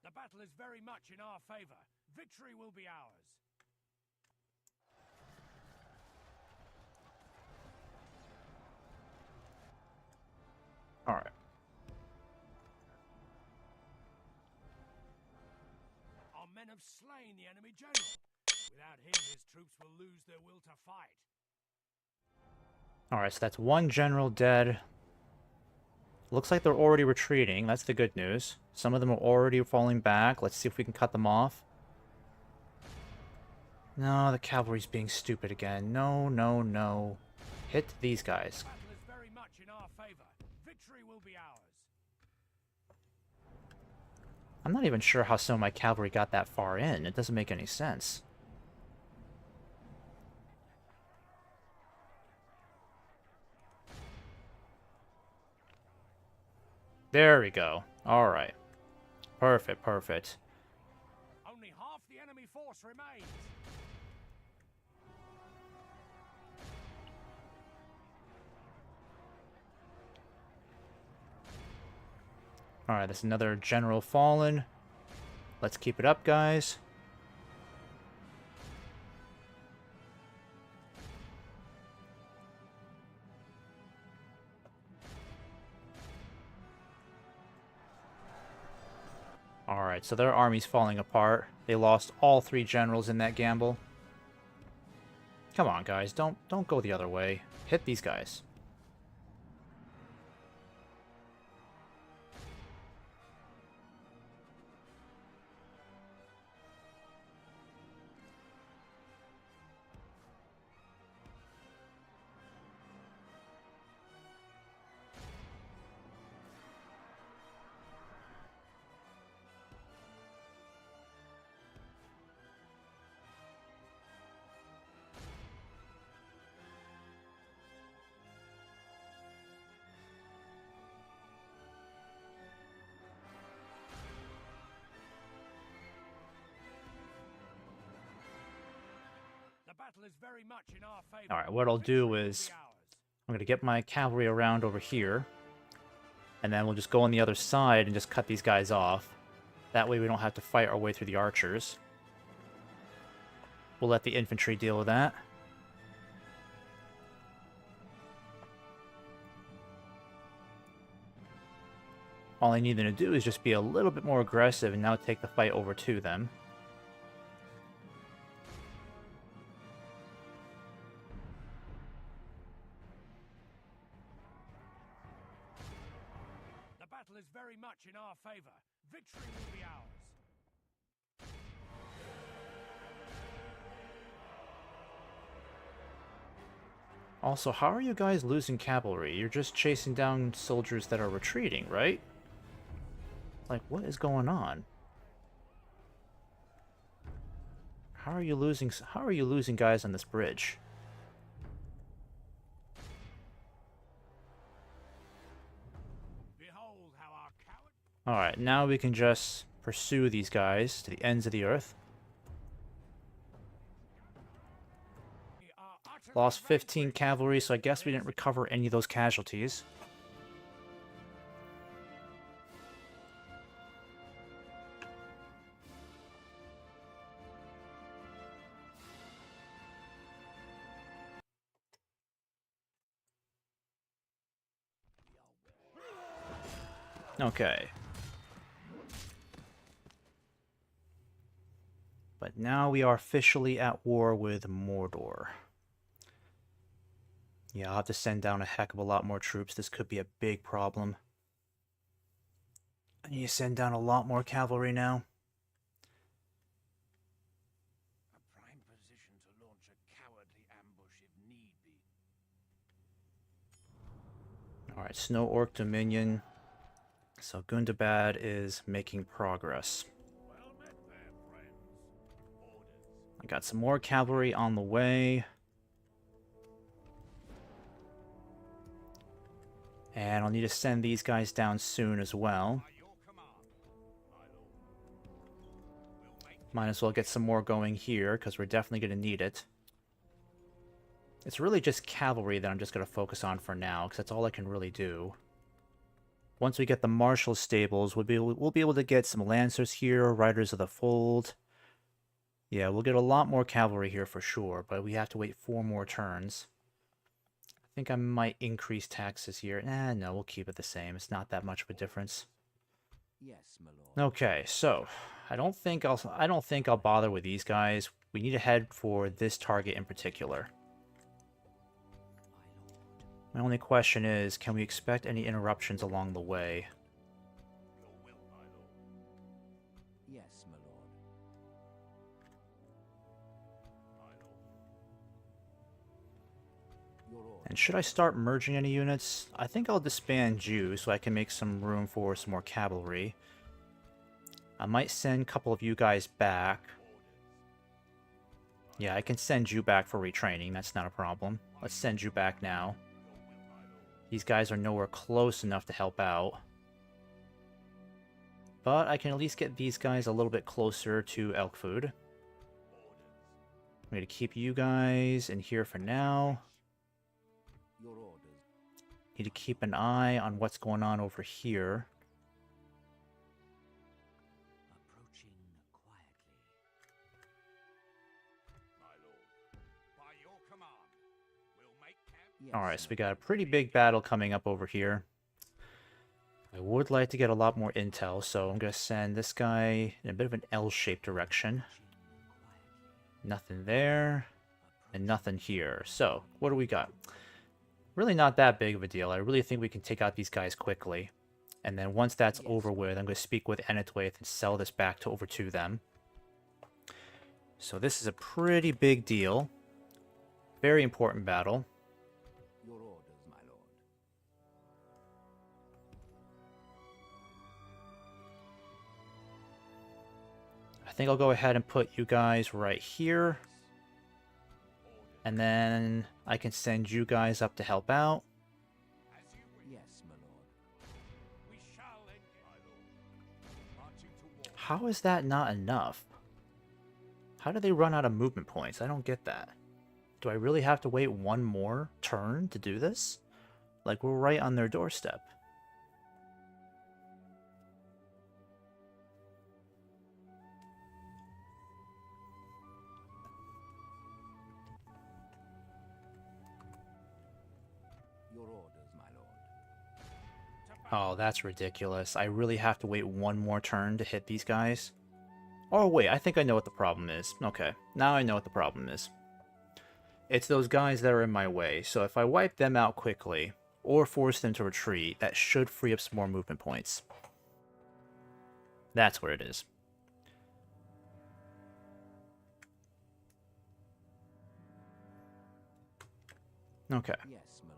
The battle is very much in our favor. Victory will be ours. Alright. Our men have slain the enemy general. Without him, his troops will lose their will to fight. Alright, so that's one general dead. Looks like they're already retreating. That's the good news. Some of them are already falling back. Let's see if we can cut them off. No, the cavalry's being stupid again. No, no, no. Hit these guys. The battle is very much in our favor. Victory will be ours. I'm not even sure how some of my cavalry got that far in. It doesn't make any sense. There we go. Alright. Perfect, perfect. Only half the enemy force remains. Alright, that's another general fallen. Let's keep it up, guys. Alright, so their army's falling apart. They lost all 3 generals in that gamble. Come on, guys, don't go the other way. Hit these guys. Alright, what I'll do is I'm going to get my cavalry around over here, and then we'll just go on the other side and just cut these guys off. That way we don't have to fight our way through the archers. We'll let the infantry deal with that. All I need them to do is just be a little bit more aggressive and now take the fight over to them. Is very much in our favor. Victory will be ours. Also, how are you guys losing cavalry? You're just chasing down soldiers that are retreating, right? Like, what is going on? How are you losing guys on this bridge? Alright, now we can just pursue these guys to the ends of the earth. Lost 15 cavalry, so I guess we didn't recover any of those casualties. Okay. But now we are officially at war with Mordor. Yeah, I'll have to send down a heck of a lot more troops. This could be a big problem. I need to send down a lot more cavalry now. A prime position to launch a cowardly ambush if need be. Alright, Snow Orc Dominion. So Gundabad is making progress. I got some more cavalry on the way. And I'll need to send these guys down soon as well. Might as well get some more going here, because we're definitely going to need it. It's really just cavalry that I'm just going to focus on for now, because that's all I can really do. Once we get the martial stables, we'll be able to get some lancers here, riders of the fold. Yeah, we'll get a lot more cavalry here for sure, but we have to wait 4 more turns. I think I might increase taxes here. No, we'll keep it the same. It's not that much of a difference. Yes, my lord. Okay, so I don't think I'll bother with these guys. We need to head for this target in particular. My only question is, can we expect any interruptions along the way? Yes, my lord. Your order. And should I start merging any units? I think I'll disband you so I can make some room for some more cavalry. I might send a couple of you guys back. Yeah, I can send you back for retraining. That's not a problem. Let's send you back now. These guys are nowhere close enough to help out. But I can at least get these guys a little bit closer to Elkfood. I'm going to keep you guys in here for now. Your orders. Need to keep an eye on what's going on over here. Yes, Alright, so my we got a pretty big battle coming up over here. I would like to get a lot more intel, so I'm going to send this guy in a bit of an L-shaped direction. Nothing there, and nothing here. So, what do we got? Really not that big of a deal. I really think we can take out these guys quickly. And then once that's over with, I'm going to speak with Enetwaith and sell this back to over to them. So this is a pretty big deal. Very important battle. Your orders, my lord. I think I'll go ahead and put you guys right here. And then I can send you guys up to help out. Yes, my lord. We shall engage. My lord. Marching to war. How is that not enough? How do they run out of movement points? I don't get that. Do I really have to wait one more turn to do this? Like, we're right on their doorstep. Your orders, my lord. Oh, that's ridiculous. I really have to wait one more turn to hit these guys? Oh, wait, I think I know what the problem is. Okay, now I know what the problem is. It's those guys that are in my way, so if I wipe them out quickly, or force them to retreat, that should free up some more movement points. That's what it is. Okay, Yes, my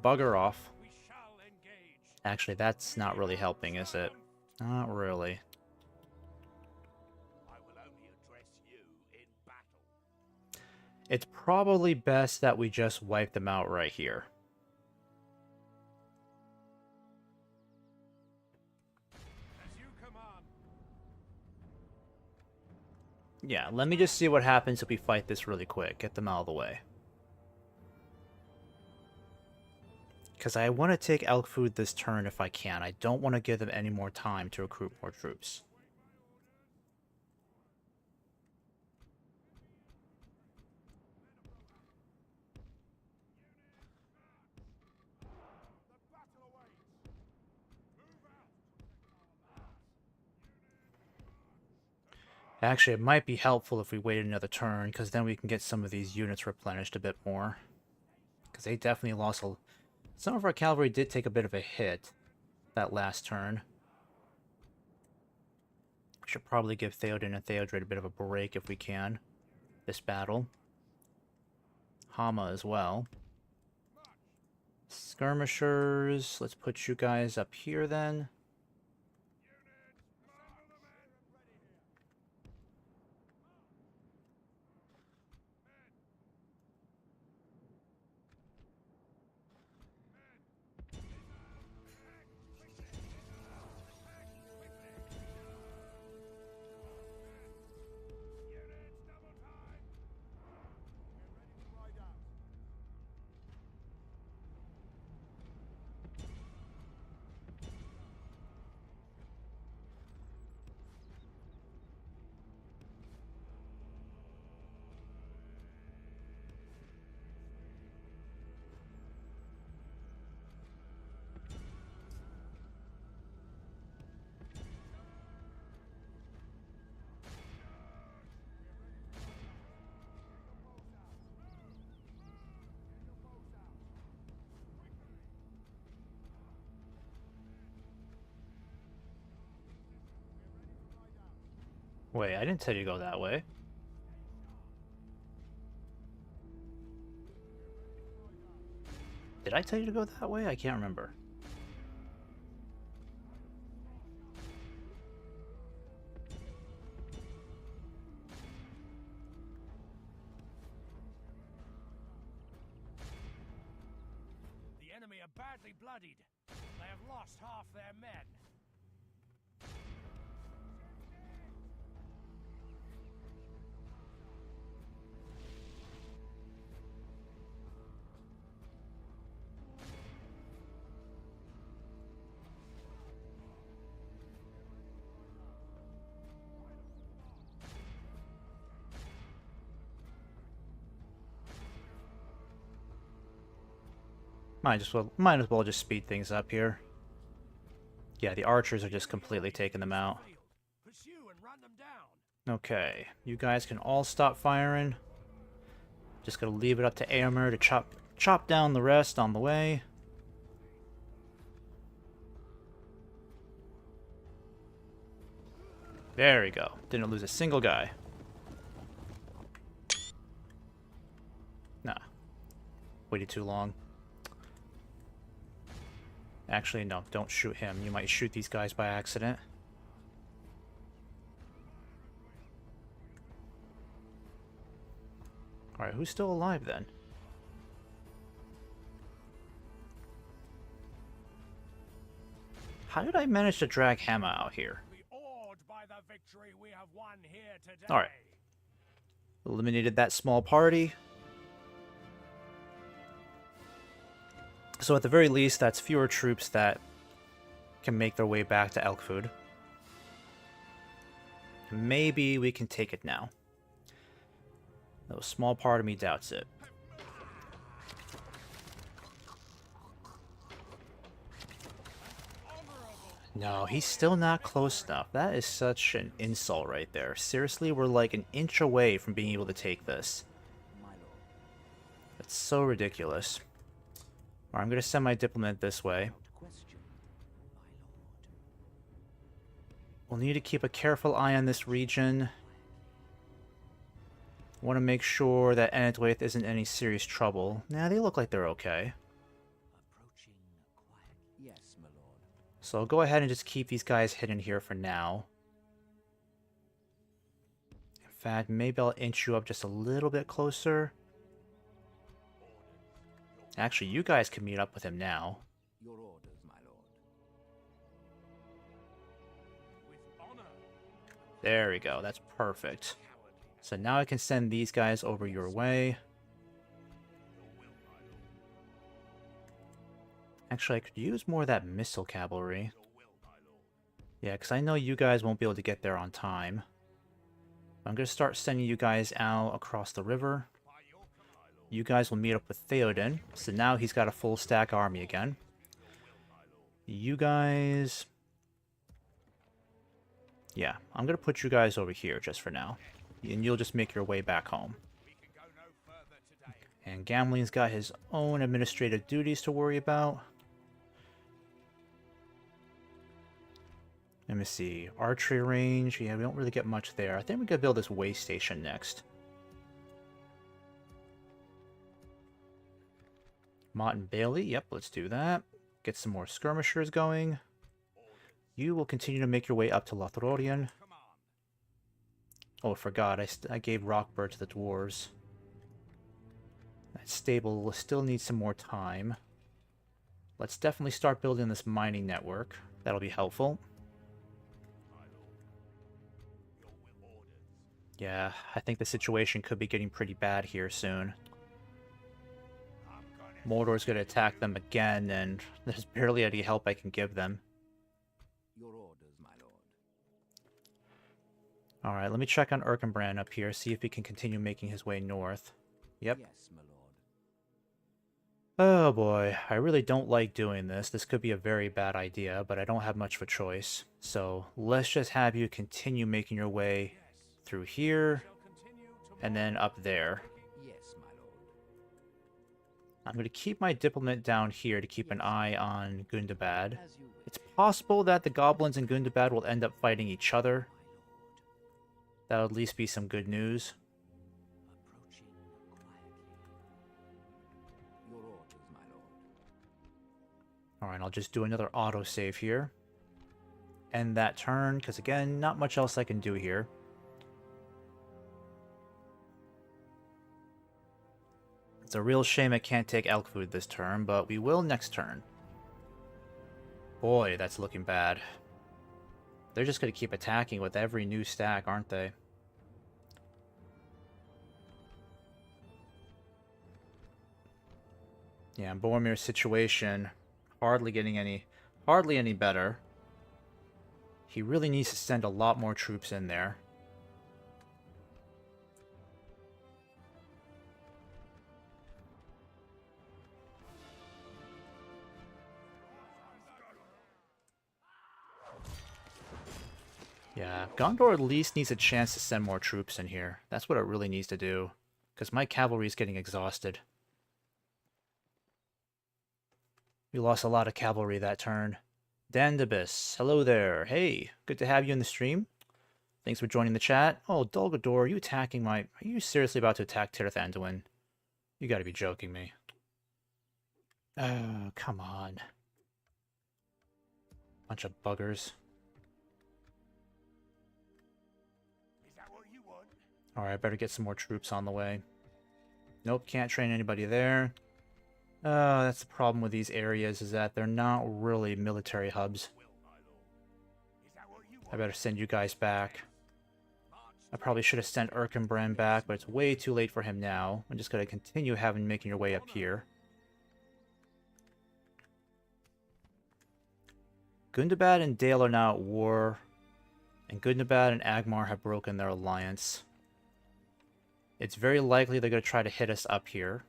lord. bugger off. We shall engage. Actually, that's not really helping, is it? Not really. I will only address you in battle. It's probably best that we just wipe them out right here. As you command. Yeah, let me just see what happens if we fight this really quick. Get them out of the way. Because I want to take elk food this turn if I can. I don't want to give them any more time to recruit more troops. Actually, it might be helpful if we waited another turn, because then we can get some of these units replenished a bit more. Because they definitely lost a... Some of our cavalry did take a bit of a hit that last turn. We should probably give Theoden and Theodred a bit of a break if we can. This battle. Hama as well. Skirmishers. Let's put you guys up here then. Wait, I didn't tell you to go that way. Did I tell you to go that way? I can't remember. The enemy are badly bloodied. They have lost half their men. Might as well just speed things up here. Yeah, the archers are just completely taking them out. Pursue and run them down. Okay, you guys can all stop firing. Just gonna leave it up to Eomer to chop down the rest on the way. There we go. Didn't lose a single guy. Nah. Waited too long. Actually, no. Don't shoot him. You might shoot these guys by accident. Alright, who's still alive then? How did I manage to drag Hammer out here? Be awed by the victory we have won here today. Alright. Eliminated that small party. So at the very least, that's fewer troops that can make their way back to Elkfood. Maybe we can take it now. Though a small part of me doubts it. No, he's still not close enough. That is such an insult right there. Seriously, we're like an inch away from being able to take this. My lord. That's so ridiculous. Alright, I'm going to send my diplomat this way. Question, my lord. We'll need to keep a careful eye on this region. Want to make sure that Enedwaith isn't in any serious trouble. Nah, they look like they're okay. Approaching quiet. Yes, my lord. So I'll go ahead and just keep these guys hidden here for now. In fact, maybe I'll inch you up just a little bit closer. Actually, you guys can meet up with him now. Your orders, my lord. With honor. There we go. That's perfect. So now I can send these guys over your way. Actually, I could use more of that missile cavalry. Yeah, because I know you guys won't be able to get there on time. I'm going to start sending you guys out across the river. You guys will meet up with Theoden. So now he's got a full stack army again. You guys... Yeah, I'm going to put you guys over here just for now. And you'll just make your way back home. And Gamling's got his own administrative duties to worry about. Let me see. Archery range. Yeah, we don't really get much there. I think we're going to build this way station next. Mott and Bailey. Yep, let's do that. Get some more skirmishers going. You will continue to make your way up to Lothlorien. Oh, I forgot. I gave Rockbird to the dwarves. That stable will still need some more time. Let's definitely start building this mining network. That'll be helpful. Yeah, I think the situation could be getting pretty bad here soon. Mordor's going to attack them again, and there's barely any help I can give them. Your orders, my lord. Alright, let me check on Erkenbrand up here, see if he can continue making his way north. Yep. Yes, my lord. Oh boy, I really don't like doing this. This could be a very bad idea, but I don't have much of a choice. So let's just have you continue making your way through here, and then up there. Yes, my lord. I'm going to keep my diplomat down here to keep an eye on Gundabad. As you wish. It's possible that the goblins and Gundabad will end up fighting each other. That'll at least be some good news. Approaching quietly. Your orders, my lord. Alright, I'll just do another autosave here. End that turn, because again, not much else I can do here. It's a real shame I can't take Elkfood this turn, but we will next turn. Boy, that's looking bad. They're just going to keep attacking with every new stack, aren't they? Yeah, Boromir's situation hardly any better. He really needs to send a lot more troops in there. Yeah, Gondor at least needs a chance to send more troops in here. That's what it really needs to do. Because my cavalry is getting exhausted. We lost a lot of cavalry that turn. Dandibus, hello there. Hey, good to have you in the stream. Thanks for joining the chat. Oh, Dulgador, are you attacking my... Are you seriously about to attack Tirith Anduin? You gotta be joking me. Oh, come on. Bunch of buggers. Is that what you want? Alright, I better get some more troops on the way. Nope, can't train anybody there. That's the problem with these areas, is that they're not really military hubs. Is that what you I want? better send you guys back. I probably should have sent Erkenbrand back, but it's way too late for him now. I'm just going to continue making your way up here. Gundabad and Dale are now at war, and Gundabad and Agmar have broken their alliance. It's very likely they're going to try to hit us up here,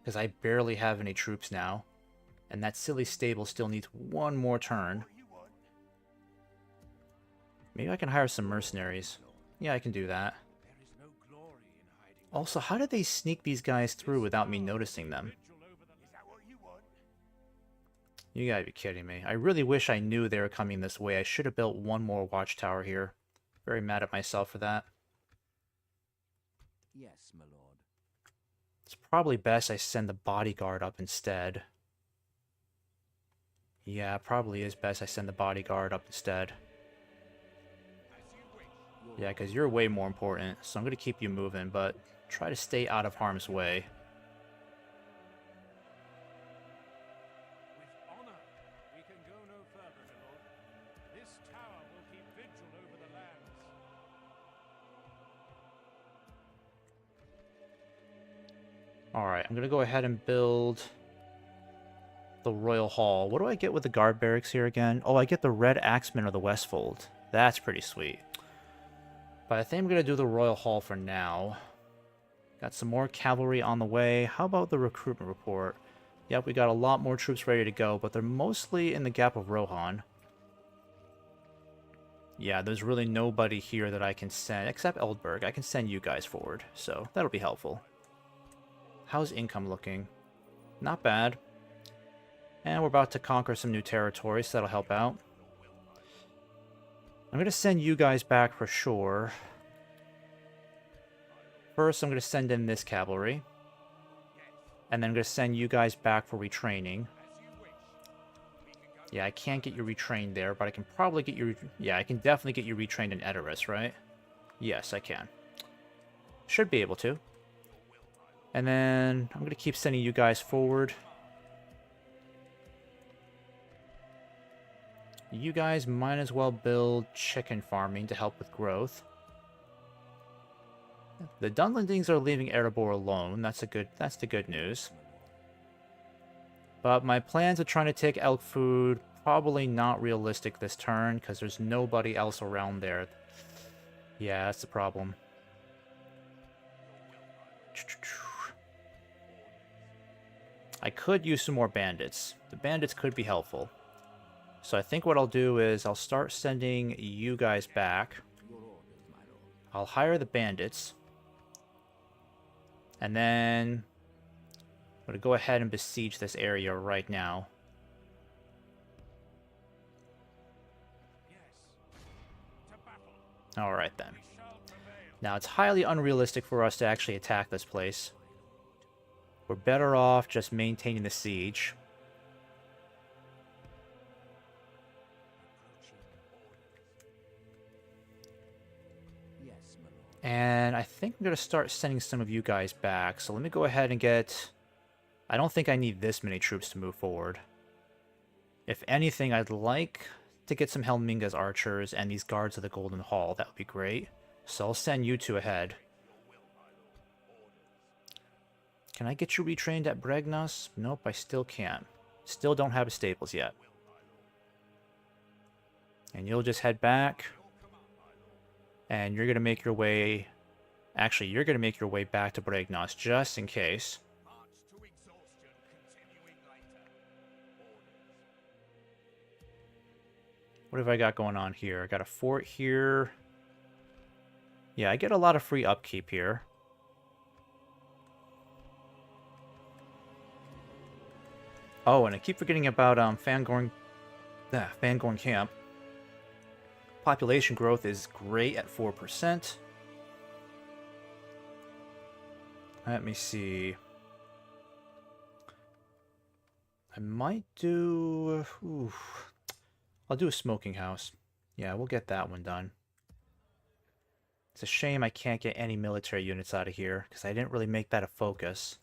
because I barely have any troops now, and that silly stable still needs one more turn. Maybe I can hire some mercenaries. Yeah, I can do that. There is no glory in hiding. Also, how did they sneak these guys through without me noticing them? Is that what you want? You gotta be kidding me. I really wish I knew they were coming this way. I should have built one more watchtower here. Very mad at myself for that. Yes, my lord. It's probably best I send the bodyguard up instead. Yeah, it probably is best I send the bodyguard up instead. Yeah, because you're way more important, so I'm going to keep you moving, but try to stay out of harm's way. With honor, we can go no further, my lord. This tower will keep vigil over the lands. Alright, I'm going to go ahead and build the Royal Hall. What do I get with the guard barracks here again? Oh, I get the Red Axemen or the Westfold. That's pretty sweet. But I think I'm going to do the Royal Hall for now. Got some more cavalry on the way. How about the recruitment report? Yep, we got a lot more troops ready to go, but they're mostly in the Gap of Rohan. Yeah, there's really nobody here that I can send, except Eldberg. I can send you guys forward, so that'll be helpful. How's income looking? Not bad. And we're about to conquer some new territory, so that'll help out. I'm going to send you guys back for sure. First, I'm going to send in this cavalry. And then I'm going to send you guys back for retraining. Yeah, I can't get you retrained there, but I can probably get you... Yeah, I can definitely get you retrained in Edoras, right? Yes, I can. Should be able to. And then I'm going to keep sending you guys forward. You guys might as well build chicken farming to help with growth. The Dunlendings are leaving Erebor alone. That's the good news. But my plans of trying to take elk food, probably not realistic this turn, because there's nobody else around there. Yeah, that's the problem. I could use some more bandits. The bandits could be helpful. So I think what I'll do is I'll start sending you guys back. I'll hire the bandits. And then I'm going to go ahead and besiege this area right now. Alright then. Now it's highly unrealistic for us to actually attack this place. We're better off just maintaining the siege. And I think I'm going to start sending some of you guys back. So let me go ahead and get... I don't think I need this many troops to move forward. If anything, I'd like to get some Helminga's archers and these guards of the Golden Hall. That would be great. So I'll send you two ahead. Can I get you retrained at Bregnas? Nope, I still can't. Still don't have a stables yet. And you'll just head back. And you're going to make your way... Actually, you're going to make your way back to Bregnas, just in case. What What have I got going on here? I got a fort here. Yeah, I get a lot of free upkeep here. Oh, and I keep forgetting about Fangorn Camp. Population growth is great at 4%. Let me see. I might do... I'll do a smoking house. Yeah, we'll get that one done. It's a shame I can't get any military units out of here, because I didn't really make that a focus.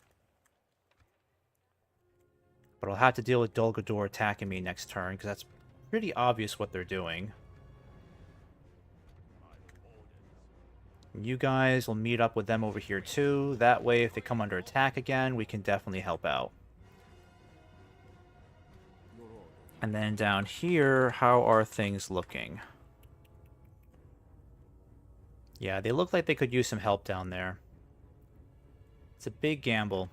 But I'll have to deal with Dol Guldur attacking me next turn, because that's pretty obvious what they're doing. You guys will meet up with them over here too. That way, if they come under attack again, we can definitely help out. And then down here, how are things looking? Yeah, they look like they could use some help down there. It's a big gamble.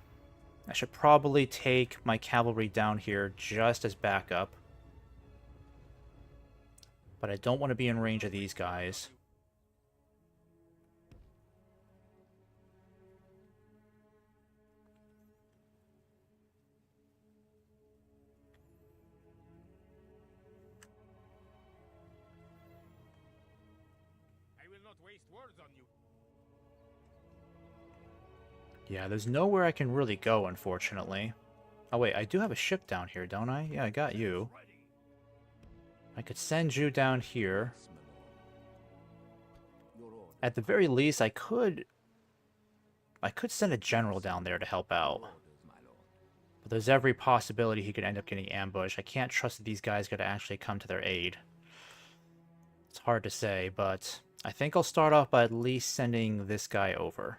I should probably take my cavalry down here just as backup. But I don't want to be in range of these guys. I will not waste words on you. Yeah, there's nowhere I can really go, unfortunately. Oh wait, I do have a ship down here, don't I? Yeah, I got you. I could send you down here. At the very least, I could send a general down there to help out. But there's every possibility he could end up getting ambushed. I can't trust that these guys are going to actually come to their aid. It's hard to say, but I think I'll start off by at least sending this guy over.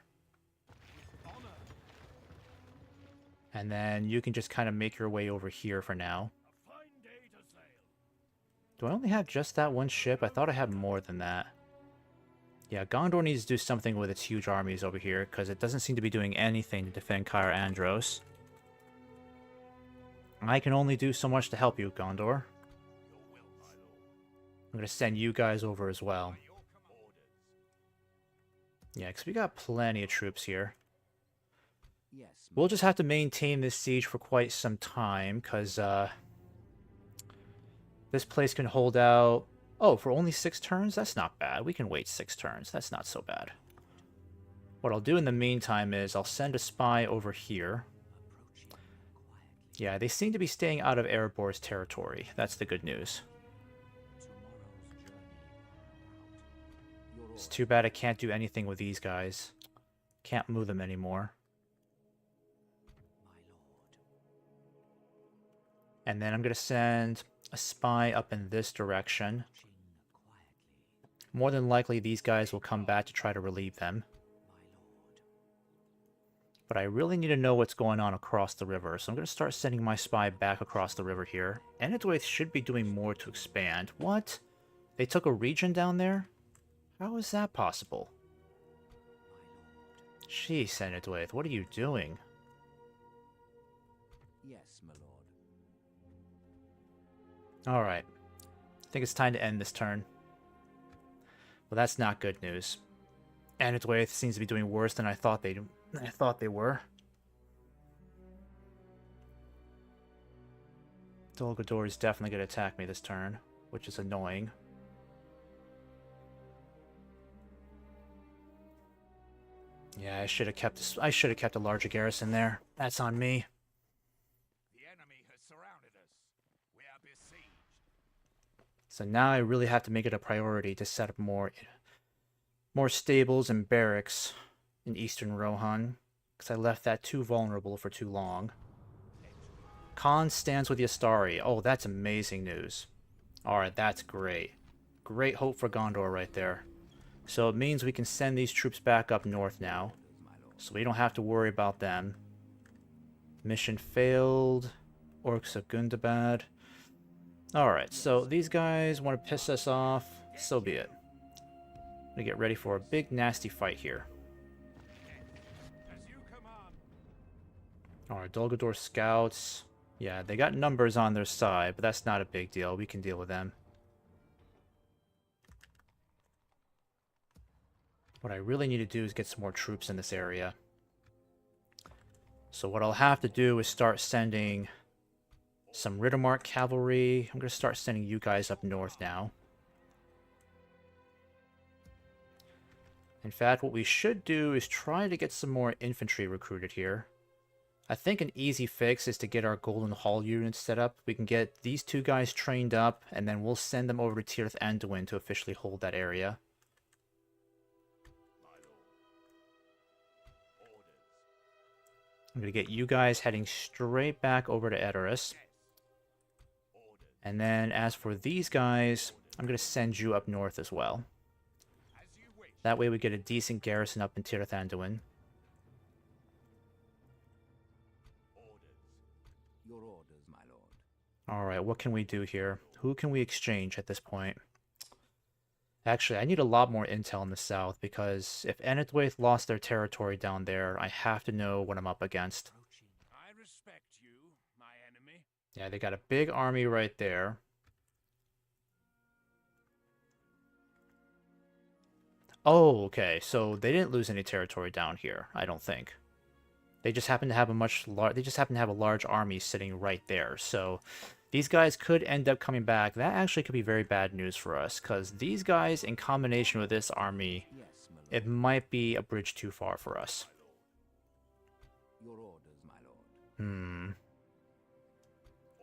And then you can just kind of make your way over here for now. Do I only have just that one ship? I thought I had more than that. Yeah, Gondor needs to do something with its huge armies over here, because it doesn't seem to be doing anything to defend Caer Andros. I can only do so much to help you, Gondor. I'm going to send you guys over as well. Yeah, because we got plenty of troops here. We'll just have to maintain this siege for quite some time, because this place can hold out... Oh, for only 6 turns? That's not bad. We can wait 6 turns. That's not so bad. What I'll do in the meantime is I'll send a spy over here. Yeah, they seem to be staying out of Erebor's territory. That's the good news. It's too bad I can't do anything with these guys. Can't move them anymore. And then I'm going to send a spy up in this direction. More than likely, these guys will come back to try to relieve them. But I really need to know what's going on across the river, so I'm going to start sending my spy back across the river here. Enedwaith should be doing more to expand. What? They took a region down there? How is that possible? Jeez, Enedwaith, what are you doing? Yes, my lord. Alright. I think it's time to end this turn. Well, that's not good news. Enedwaith seems to be doing worse than I thought they were. Dol Guldur is definitely going to attack me this turn, which is annoying. Yeah, I should have kept a larger garrison there. That's on me. The enemy has surrounded us. We are besieged. So now I really have to make it a priority to set up more stables and barracks in Eastern Rohan, because I left that too vulnerable for too long. Khan stands with the Astari. Oh, that's amazing news. Alright, that's great. Great hope for Gondor right there. So it means we can send these troops back up north now, so we don't have to worry about them. Mission failed. Orcs of Gundabad. Alright, so these guys want to piss us off. So be it. I'm gonna get ready for a big nasty fight here. As you command. Alright, Dol Guldur scouts. Yeah, they got numbers on their side, but that's not a big deal. We can deal with them. What I really need to do is get some more troops in this area. So what I'll have to do is start sending some Riddermark cavalry. I'm going to start sending you guys up north now. In fact, what we should do is try to get some more infantry recruited here. I think an easy fix is to get our Golden Hall units set up. We can get these two guys trained up, and then we'll send them over to Tirith Anduin to officially hold that area. I'm going to get you guys heading straight back over to Edoras. And then as for these guys, I'm going to send you up north as well. That way we get a decent garrison up in Tirith Anduin. Your orders, my lord. Alright, what can we do here? Who can we exchange at this point? Actually, I need a lot more intel in the south, because if Enedwaith lost their territory down there, I have to know what I'm up against. I respect you, my enemy. Yeah, they got a big army right there. Oh, okay, so they didn't lose any territory down here, I don't think. They just happen to have a large army sitting right there. So these guys could end up coming back. That actually could be very bad news for us, because these guys in combination with this army, Yes, my lord. it might be a bridge too far for us. Your orders, my lord.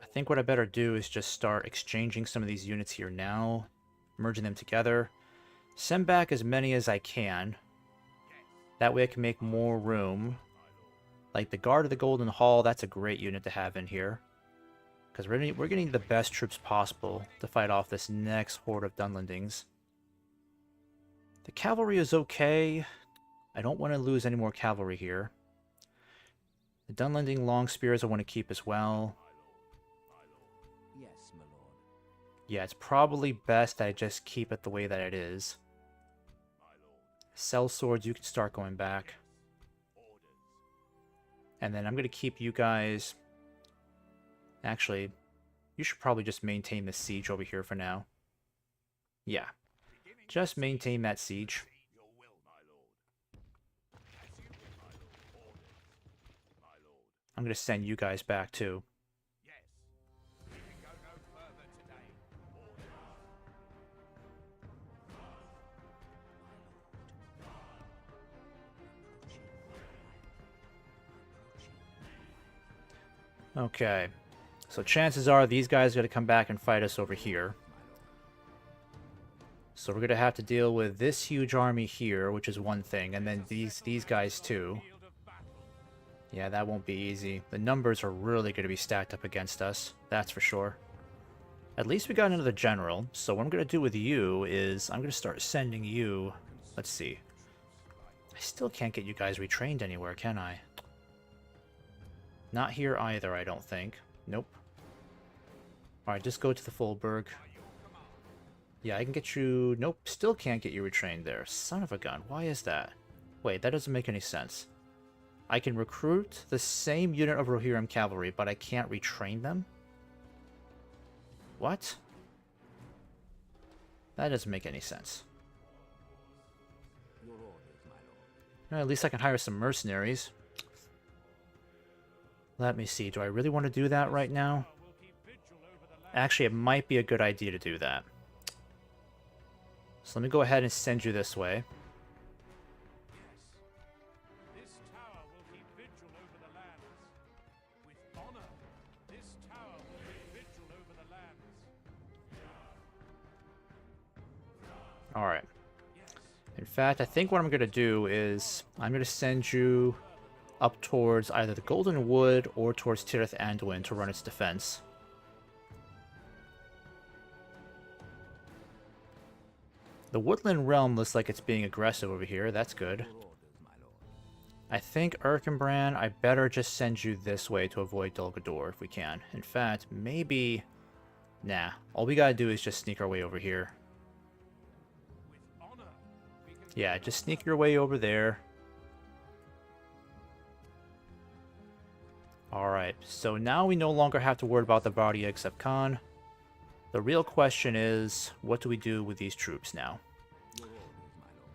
I think what I better do is just start exchanging some of these units here now, merging them together, send back as many as I can. That way I can make more room. Like the Guard of the Golden Hall, that's a great unit to have in here. Because we're going to need the best troops possible to fight off this next horde of Dunlendings. The cavalry is okay. I don't want to lose any more cavalry here. The Dunlending long spears I want to keep as well. Yes, my lord. Yeah, it's probably best that I just keep it the way that it is. Cell swords, you can start going back. And then I'm going to keep you guys... Actually, you should probably just maintain the siege over here for now. Yeah. Just maintain that siege. I'm going to send you guys back too. Okay. So chances are these guys are going to come back and fight us over here. So we're going to have to deal with this huge army here, which is one thing, and then these guys too. Yeah, that won't be easy. The numbers are really going to be stacked up against us, that's for sure. At least we got another general, so what I'm going to do with you is I'm going to start sending you... Let's see. I still can't get you guys retrained anywhere, can I? Not here either, I don't think. Nope. Alright, just go to the Fulberg. Yeah, I can get you... Nope, still can't get you retrained there. Son of a gun, why is that? Wait, that doesn't make any sense. I can recruit the same unit of Rohirrim cavalry, but I can't retrain them? What? That doesn't make any sense. Your orders, my lord. Well, at least I can hire some mercenaries. Let me see, do I really want to do that right now? Actually, it might be a good idea to do that. So let me go ahead and send you this way. This tower will keep vigil over the lands. With honor, this tower will keep vigil over the lands. Alright. In fact, I think what I'm going to do is I'm going to send you up towards either the Golden Wood or towards Tirith Anduin to run its defense. The Woodland Realm looks like it's being aggressive over here. That's good. Your orders, my lord. I think, Erkenbrand, I better just send you this way to avoid Dol Guldur if we can. In fact, maybe... Nah. All we gotta do is just sneak our way over here. With honor, we can Yeah, just sneak your way over there. Alright, so now we no longer have to worry about the Bardia except Khan. The real question is, what do we do with these troops now? Your orders, my lord.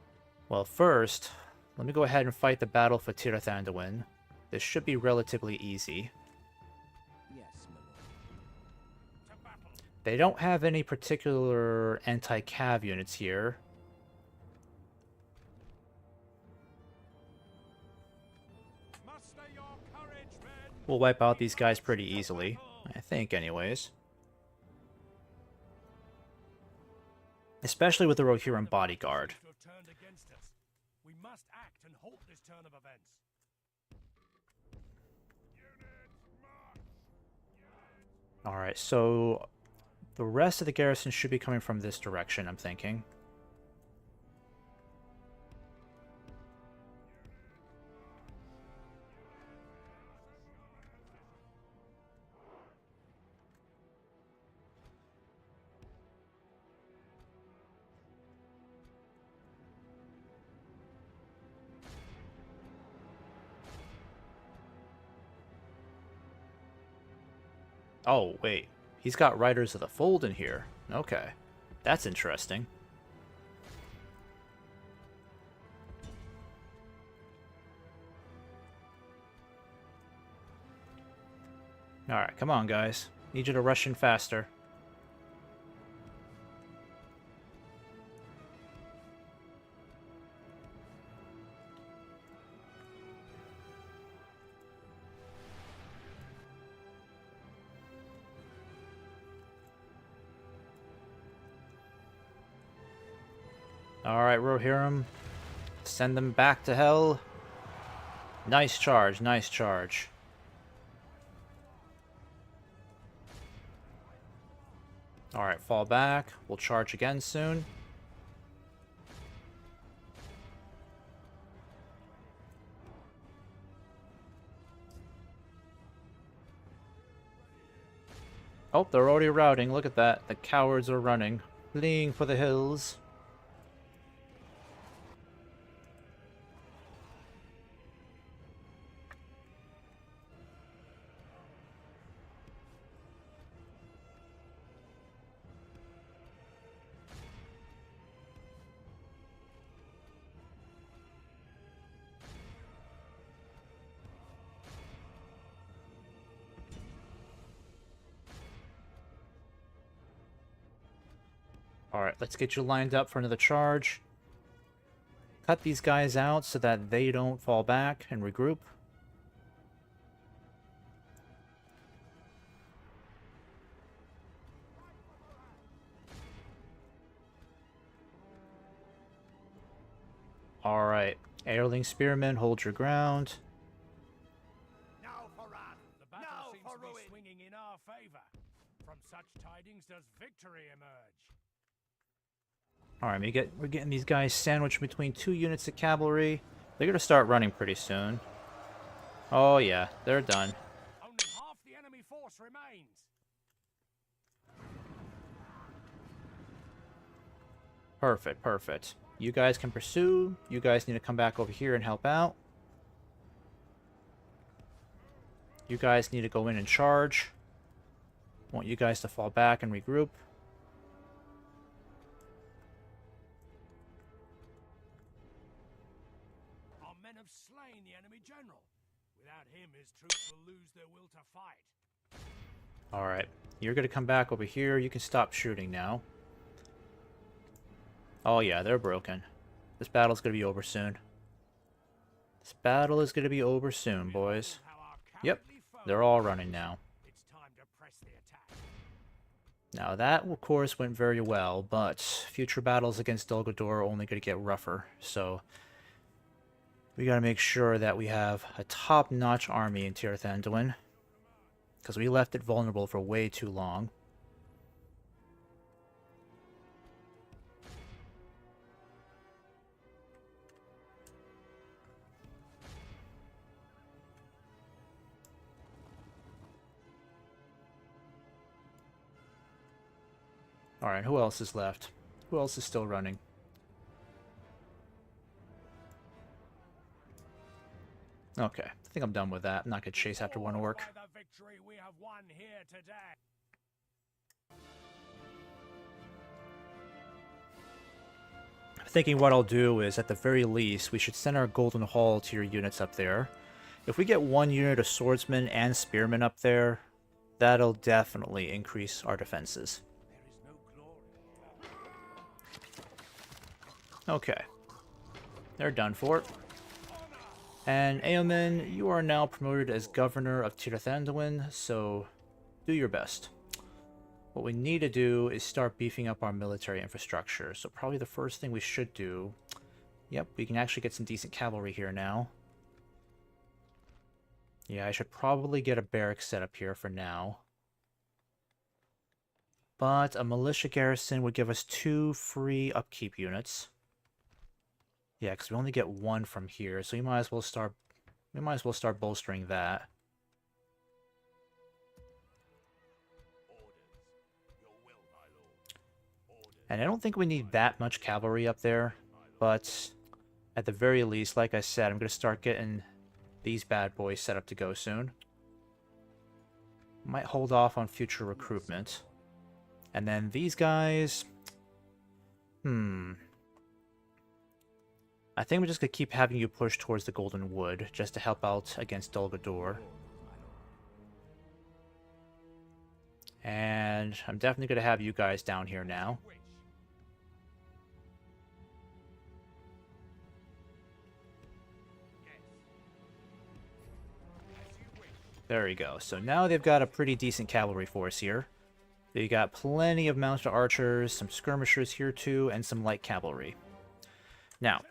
Well, first, let me go ahead and fight the battle for Tir Thanduin. This should be relatively easy. Yes, my lord. To battle. They don't have any particular anti-cav units here. Muster your courage, men. We'll wipe out these guys pretty easily. I think, anyways. Especially with the Rohirrim bodyguard. Seems to have turned against us. We must act and halt this turn of events. Alright, so the rest of the garrison should be coming from this direction, I'm thinking. Oh, wait. He's got Riders of the Fold in here. Okay. That's interesting. Alright, come on, guys. Need you to rush in faster. Alright, Rohirrim. Send them back to hell. Nice charge, nice charge. Alright, fall back. We'll charge again soon. Oh, they're already routing. Look at that. The cowards are running. Fleeing for the hills. Alright, let's get you lined up for another charge. Cut these guys out so that they don't fall back and regroup. Alright, Airling Spearmen, hold your ground. Now for wrath. The battle seems to be swinging in our favor. From such tidings does victory emerge. Alright, we're getting these guys sandwiched between two units of cavalry. They're gonna start running pretty soon. Oh yeah, they're done. Only half the enemy force remains. Perfect, perfect. You guys can pursue. You guys need to come back over here and help out. You guys need to go in and charge. Want you guys to fall back and regroup. Our men have slain the enemy general. Without him, his troops will lose their will to fight. Alright, you're gonna come back over here. You can stop shooting now. Oh yeah, they're broken. This battle's gonna be over soon. This battle is gonna be over soon, boys. How our Yep, cowardly foe- they're all running now. It's time to press the attack. Now that, of course, went very well, but future battles against Dol Guldur are only gonna get rougher, so we gotta make sure that we have a top-notch army in Tir Thanduin, because we left it vulnerable for way too long. Alright, who else is left? Who else is still running? Okay, I think I'm done with that. I'm not gonna chase after one orc. By the victory we have won here today. thinking what I'll do is, at the very least, we should send our Golden Hall tier units up there. If we get one unit of swordsmen and spearmen up there, that'll definitely increase our defenses. Okay. They're done for. And Eomen, you are now promoted as Governor of Tirthanduin, so do your best. What we need to do is start beefing up our military infrastructure. So probably the first thing we should do... Yep, we can actually get some decent cavalry here now. Yeah, I should probably get a barracks set up here for now. But a militia garrison would give us 2 free upkeep units. Yeah, because we only get 1 from here, so we might as well start bolstering that. And I don't think we need that much cavalry up there, but at the very least, like I said, I'm going to start getting these bad boys set up to go soon. Might hold off on future recruitment. And then these guys... I think we're just going to keep having you push towards the Golden Wood, just to help out against Dol Guldur. And I'm definitely going to have you guys down here now. There we go. So now they've got a pretty decent cavalry force here. They got plenty of mounted archers, some skirmishers here too, and some light cavalry. Now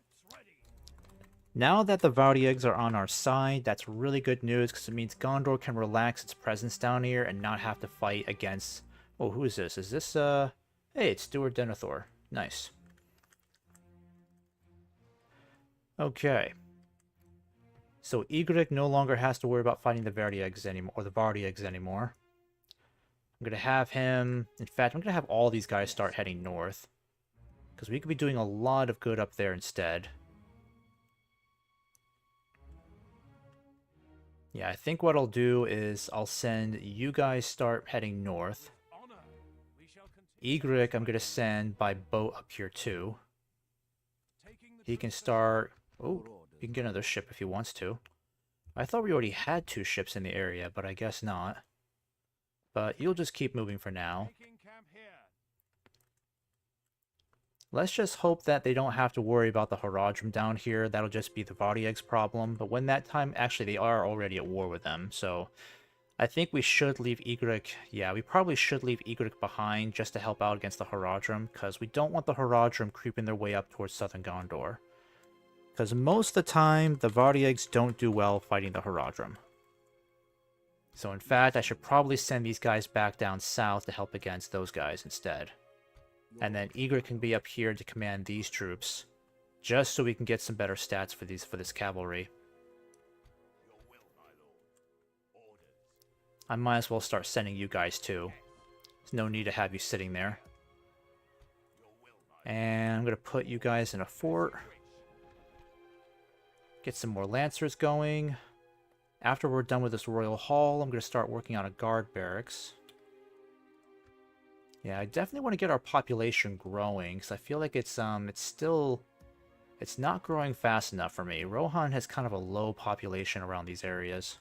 that the Vardiags are on our side, that's really good news because it means Gondor can relax its presence down here and not have to fight against... Oh, who is this? Is this, Hey, it's Stuart Denethor. Nice. Okay. So Ygritte no longer has to worry about fighting the Vardiags anymore, or the Vardiags anymore. I'm going to have him... In fact, I'm going to have all these guys start heading north. Because we could be doing a lot of good up there instead. Yeah, I think what I'll do is I'll send you guys start heading north. Ygritte I'm going to send by boat up here too. He can start... Oh, he can get another ship if he wants to. I thought we already had 2 ships in the area, but I guess not. But you'll just keep moving for now. Let's just hope that they don't have to worry about the Haradrim down here. That'll just be the Vardiag's problem. But when that time... Actually, they are already at war with them, so... I think we should leave Ygritte... Yeah, we probably should leave Ygritte behind just to help out against the Haradrim, because we don't want the Haradrim creeping their way up towards southern Gondor. Because most of the time, the Vardiags don't do well fighting the Haradrim. So in fact, I should probably send these guys back down south to help against those guys instead. And then Ygritte can be up here to command these troops, just so we can get some better stats for this cavalry. I might as well start sending you guys too. There's no need to have you sitting there. And I'm going to put you guys in a fort. Get some more lancers going. After we're done with this royal hall, I'm going to start working on a guard barracks. Yeah, I definitely want to get our population growing, because I feel like it's not growing fast enough for me. Rohan has kind of a low population around these areas.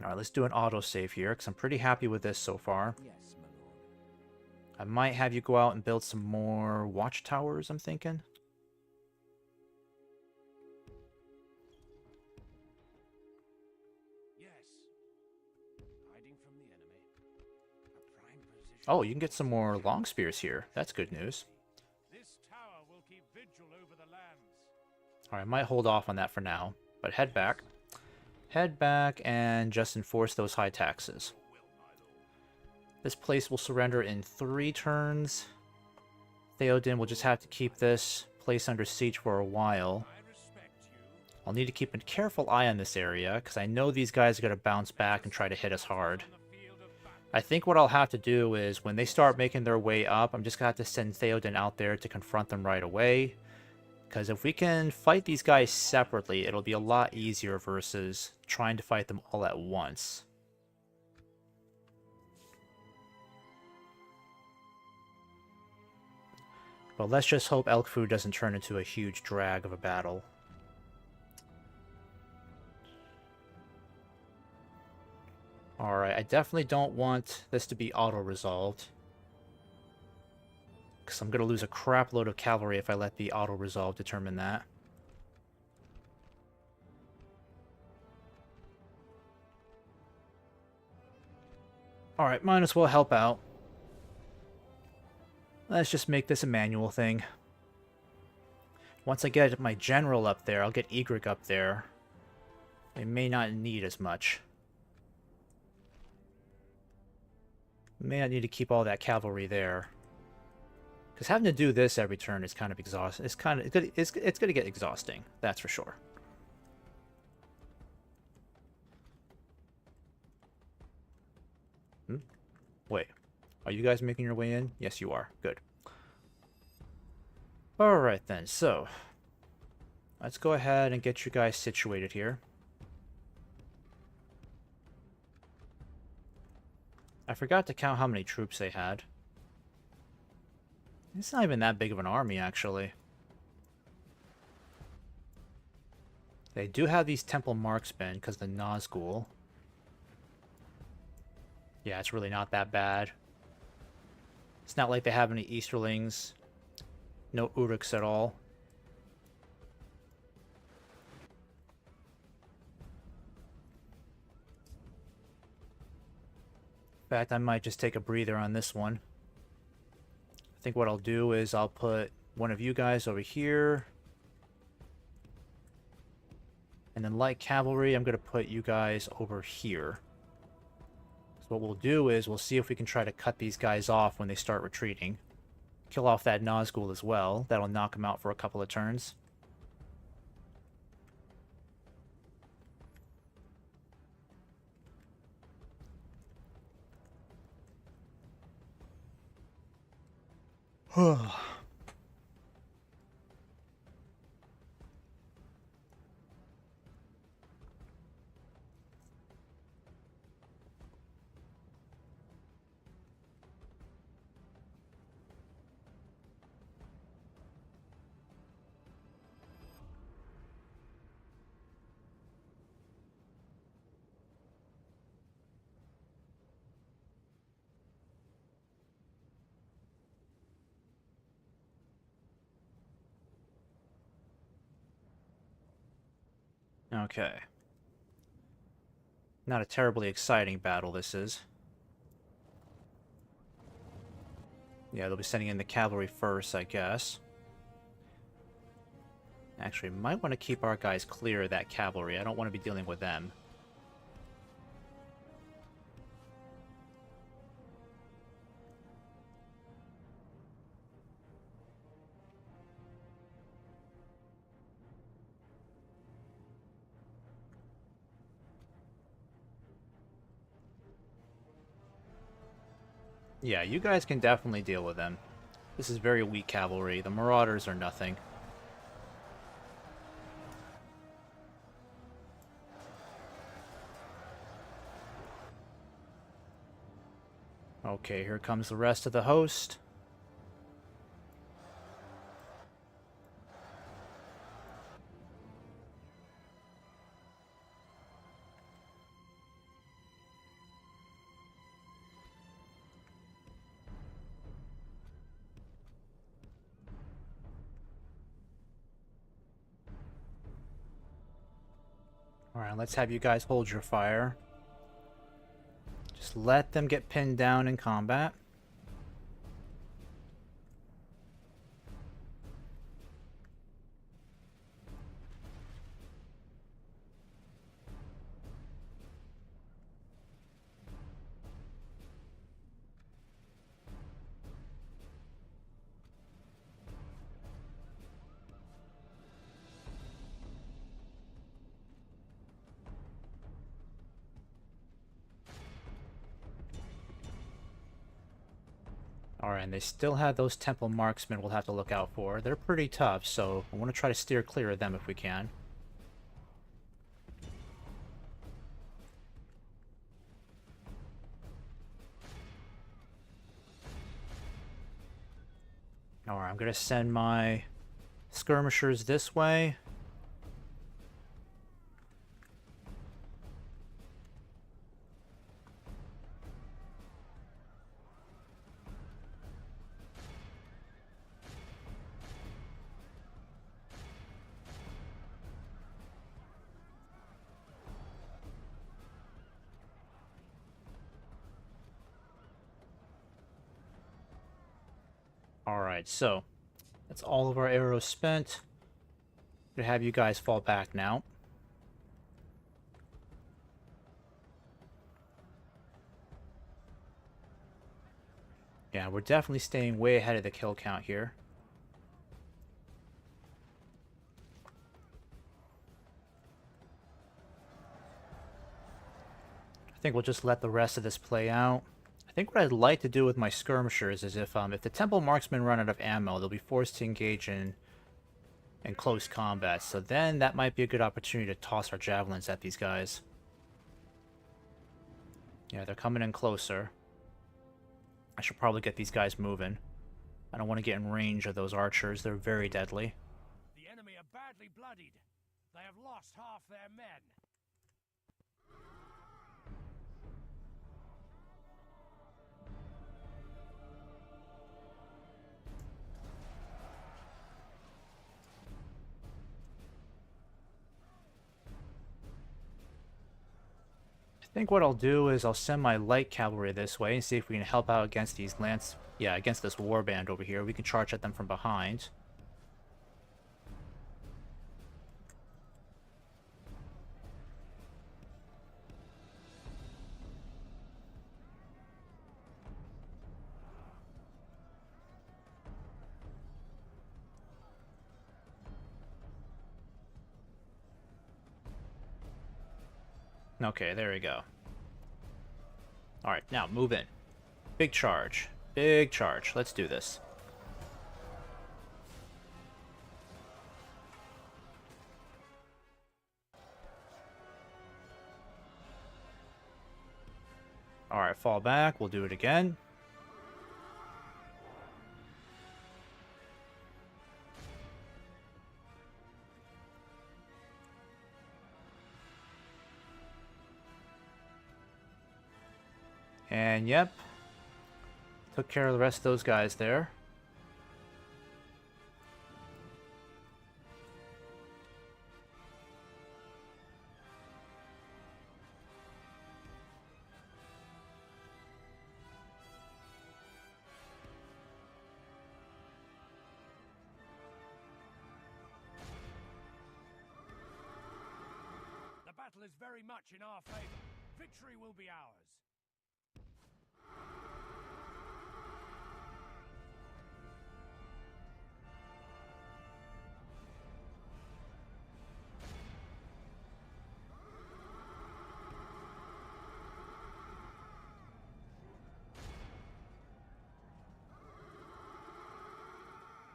Alright, let's do an autosave here, because I'm pretty happy with this so far. Yes, my lord. I might have you go out and build some more watchtowers, I'm thinking. Oh, you can get some more long spears here. That's good news. This tower will keep vigil over the lands. Alright, I might hold off on that for now, but head back. Head back and just enforce those high taxes. This place will surrender in 3 turns. Theoden will just have to keep this place under siege for a while. I'll need to keep a careful eye on this area, because I know these guys are going to bounce back and try to hit us hard. I think what I'll have to do is, when they start making their way up, I'm just going to have to send Theoden out there to confront them right away. Because if we can fight these guys separately, it'll be a lot easier versus trying to fight them all at once. But let's just hope Elk Food doesn't turn into a huge drag of a battle. Alright, I definitely don't want this to be auto-resolved. Because I'm going to lose a crap load of cavalry if I let the auto-resolve determine that. Alright, might as well help out. Let's just make this a manual thing. Once I get my general up there, I'll get Egric up there. They may not need as much. May not need to keep all that cavalry there. Because having to do this every turn is kind of exhausting. It's going to get exhausting, that's for sure. Wait, are you guys making your way in? Yes, you are. Good. Alright then, so let's go ahead and get you guys situated here. I forgot to count how many troops they had. It's not even that big of an army, actually. They do have these temple marksmen because the Nazgul. Yeah, it's really not that bad. It's not like they have any Easterlings. No Uruks at all. In fact, I might just take a breather on this one. I think what I'll do is I'll put one of you guys over here. And then light cavalry, I'm going to put you guys over here. So what we'll do is we'll see if we can try to cut these guys off when they start retreating. Kill off that Nazgul as well. That'll knock them out for a couple of turns. Okay. Not a terribly exciting battle, this is. Yeah, they'll be sending in the cavalry first, I guess. Actually, might want to keep our guys clear of that cavalry. I don't want to be dealing with them. Yeah, you guys can definitely deal with them. This is very weak cavalry. The Marauders are nothing. Okay, here comes the rest of the host. Alright, let's have you guys hold your fire. Just let them get pinned down in combat. Alright, and they still have those temple marksmen we'll have to look out for. They're pretty tough, so I want to try to steer clear of them if we can. Alright, I'm going to send my skirmishers this way. Alright, so that's all of our arrows spent. Gonna have you guys fall back now. Yeah, we're definitely staying way ahead of the kill count here. I think we'll just let the rest of this play out. I think what I'd like to do with my skirmishers is if the temple marksmen run out of ammo, they'll be forced to engage in close combat. So then that might be a good opportunity to toss our javelins at these guys. Yeah, they're coming in closer. I should probably get these guys moving. I don't want to get in range of those archers. They're very deadly. The enemy are badly bloodied. They have lost half their men. I think what I'll do is I'll send my light cavalry this way and see if we can help out against these against this warband over here. We can charge at them from behind. Okay, there we go. Alright, now move in. Big charge. Big charge. Let's do this. Alright, fall back. We'll do it again. And yep, took care of the rest of those guys there. The battle is very much in our favor. Victory will be ours.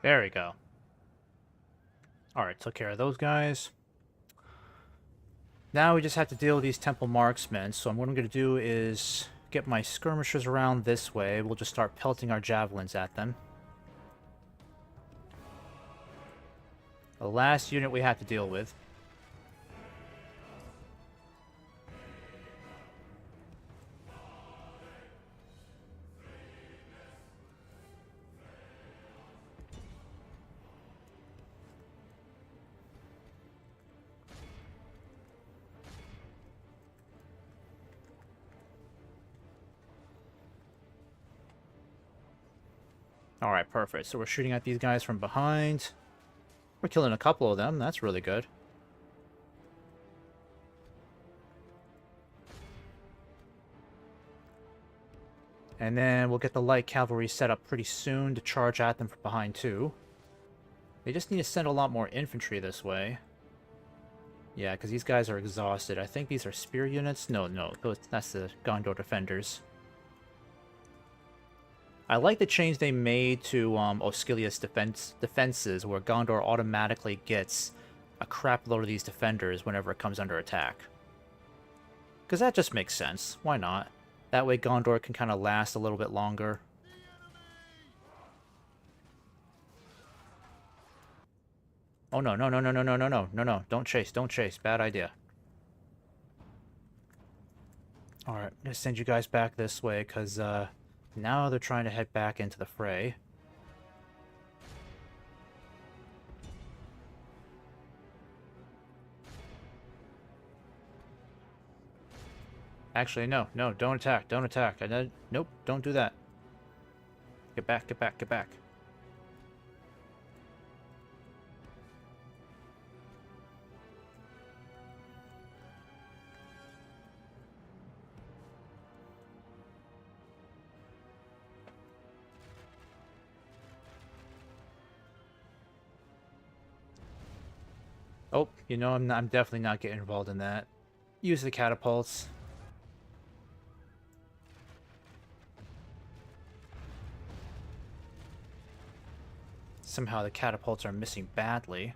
There we go. Alright, took care of those guys. Now we just have to deal with these temple marksmen. So what I'm going to do is get my skirmishers around this way. We'll just start pelting our javelins at them. The last unit we have to deal with. Alright, perfect. So we're shooting at these guys from behind. We're killing a couple of them. That's really good. And then we'll get the light cavalry set up pretty soon to charge at them from behind too. They just need to send a lot more infantry this way. Yeah, because these guys are exhausted. I think these are spear units. No, that's the Gondor defenders. I like the change they made to Osgiliath's defenses, where Gondor automatically gets a crap load of these defenders whenever it comes under attack. Because that just makes sense. Why not? That way Gondor can kind of last a little bit longer. Oh no, no, no, no, no, no, no, no, no, no. Don't chase, don't chase. Bad idea. Alright, I'm gonna send you guys back this way, because, now they're trying to head back into the fray. Actually, no, no, don't attack, don't attack. Nope, don't do that. Get back, get back, get back. Oh, you know, I'm definitely not getting involved in that. Use the catapults. Somehow the catapults are missing badly.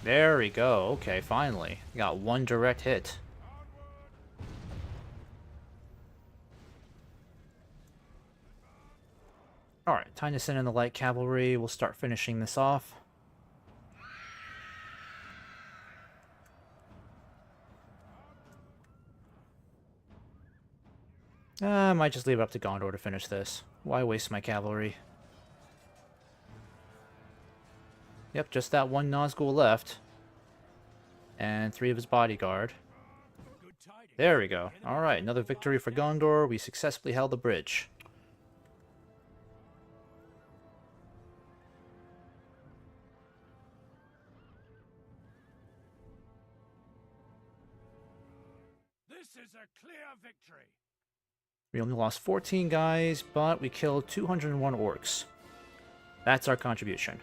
There we go. Okay, finally. Got one direct hit. Alright, time to send in the light cavalry. We'll start finishing this off. I might just leave it up to Gondor to finish this. Why waste my cavalry? Yep, just that one Nazgul left. And 3 of his bodyguard. There we go. Alright, another victory for Gondor. We successfully held the bridge. This is a clear victory. We only lost 14 guys, but we killed 201 orcs. That's our contribution.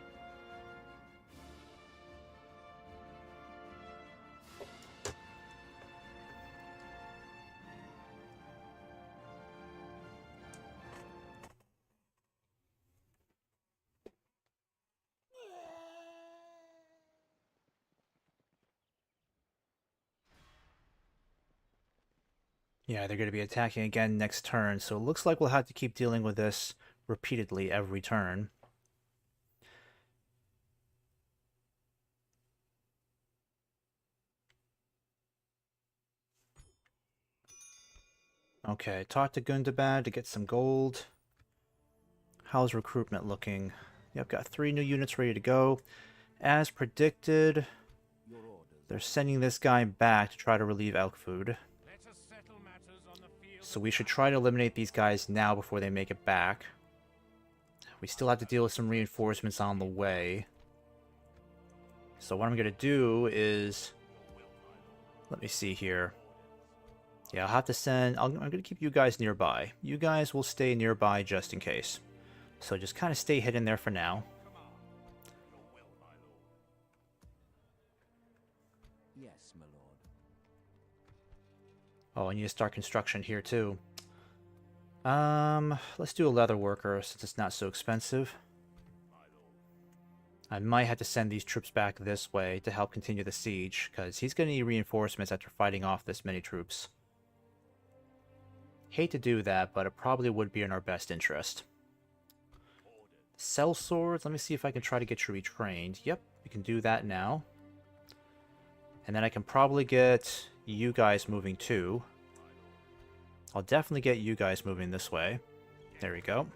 Yeah, they're going to be attacking again next turn, so it looks like we'll have to keep dealing with this repeatedly every turn. Okay, talk to Gundabad to get some gold. How's recruitment looking? Yep, got 3 new units ready to go. As predicted, they're sending this guy back to try to relieve Elkfood. So we should try to eliminate these guys now before they make it back. We still have to deal with some reinforcements on the way. So what I'm going to do is... Let me see here. Yeah, I'll have to send... I'm going to keep you guys nearby. You guys will stay nearby just in case. So just kind of stay hidden there for now. Yes, my lord. Oh, I need to start construction here too. Let's do a leather worker since it's not so expensive. I might have to send these troops back this way to help continue the siege, because he's going to need reinforcements after fighting off this many troops. Hate to do that, but it probably would be in our best interest. Cell swords, let me see if I can try to get you retrained. Yep, we can do that now. And then I can probably get you guys moving too. I'll definitely get you guys moving this way. There we go.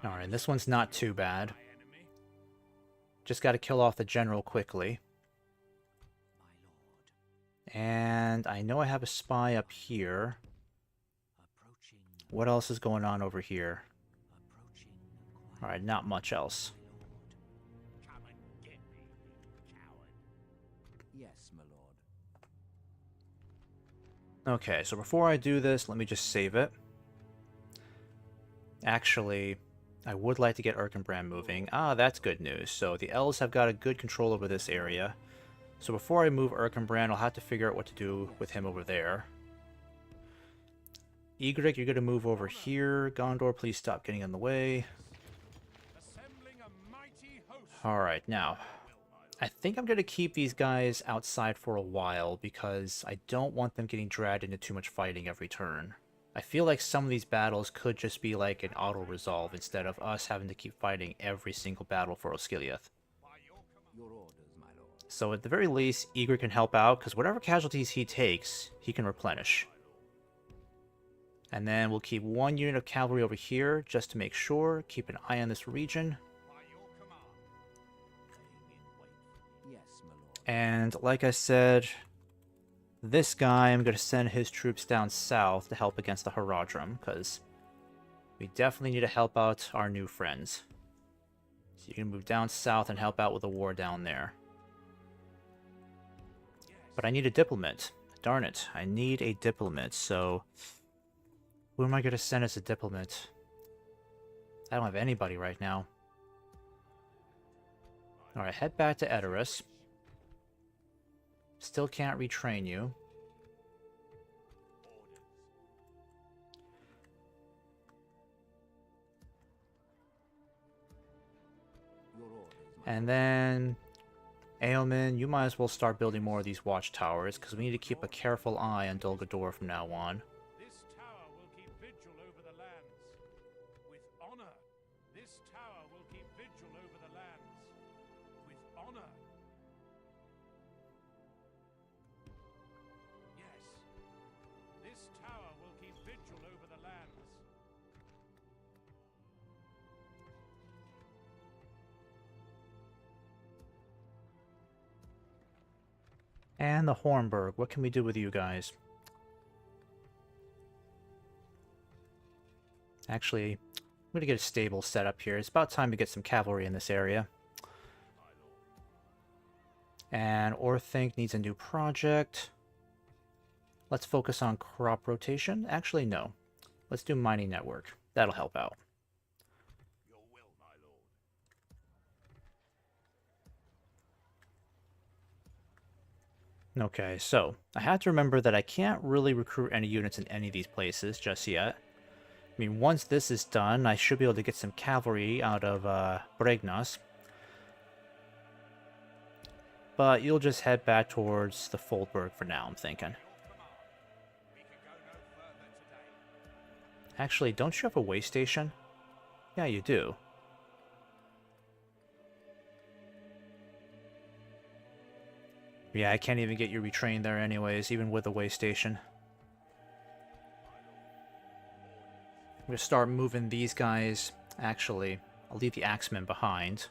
Alright, this one's not too bad. Just got to kill off the general quickly. And I know I have a spy up here. What else is going on over here? Alright, not much else. Yes, my lord. Okay, so before I do this, let me just save it. Actually, I would like to get Erkenbrand moving. Ah, that's good news. So the elves have got a good control over this area. So before I move Erkenbrand, I'll have to figure out what to do with him over there. Egric, you're going to move over here. Gondor, please stop getting in the way. Alright, now, I think I'm going to keep these guys outside for a while because I don't want them getting dragged into too much fighting every turn. I feel like some of these battles could just be like an auto-resolve instead of us having to keep fighting every single battle for Osgiliath. Your orders, my lord. So at the very least, Eager can help out, because whatever casualties he takes, he can replenish. And then we'll keep one unit of cavalry over here, just to make sure. Keep an eye on this region. Yes, my lord. And like I said, this guy, I'm going to send his troops down south to help against the Haradrim, because we definitely need to help out our new friends. So you can move down south and help out with the war down there. But I need a diplomat. Darn it, I need a diplomat, so who am I going to send as a diplomat? I don't have anybody right now. Alright, head back to Edoras. Still can't retrain you. Your orders, my And then, Aelmin, you might as well start building more of these watchtowers, because we need to keep a careful eye on Dol Guldur from now on. This tower will keep vigil over the lands. With honor. This tower will keep vigil over the lands. With honor. Yes. This tower will keep vigil over the lands. And the Hornburg, what can we do with you guys? Actually, I'm going to get a stable set up here. It's about time to get some cavalry in this area. And Orthanc needs a new project. Let's focus on crop rotation. Actually, no. Let's do mining network. That'll help out. Your will, my lord. Okay, so I have to remember that I can't really recruit any units in any of these places just yet. I mean, once this is done, I should be able to get some cavalry out of Bregnas. But you'll just head back towards the Foldburg for now, I'm thinking. We can go no further today. Actually, don't you have a way station? Yeah, you do. Yeah, I can't even get you retrained there anyways, even with a way station. I'm gonna start moving these guys. Actually, I'll leave the Axemen behind.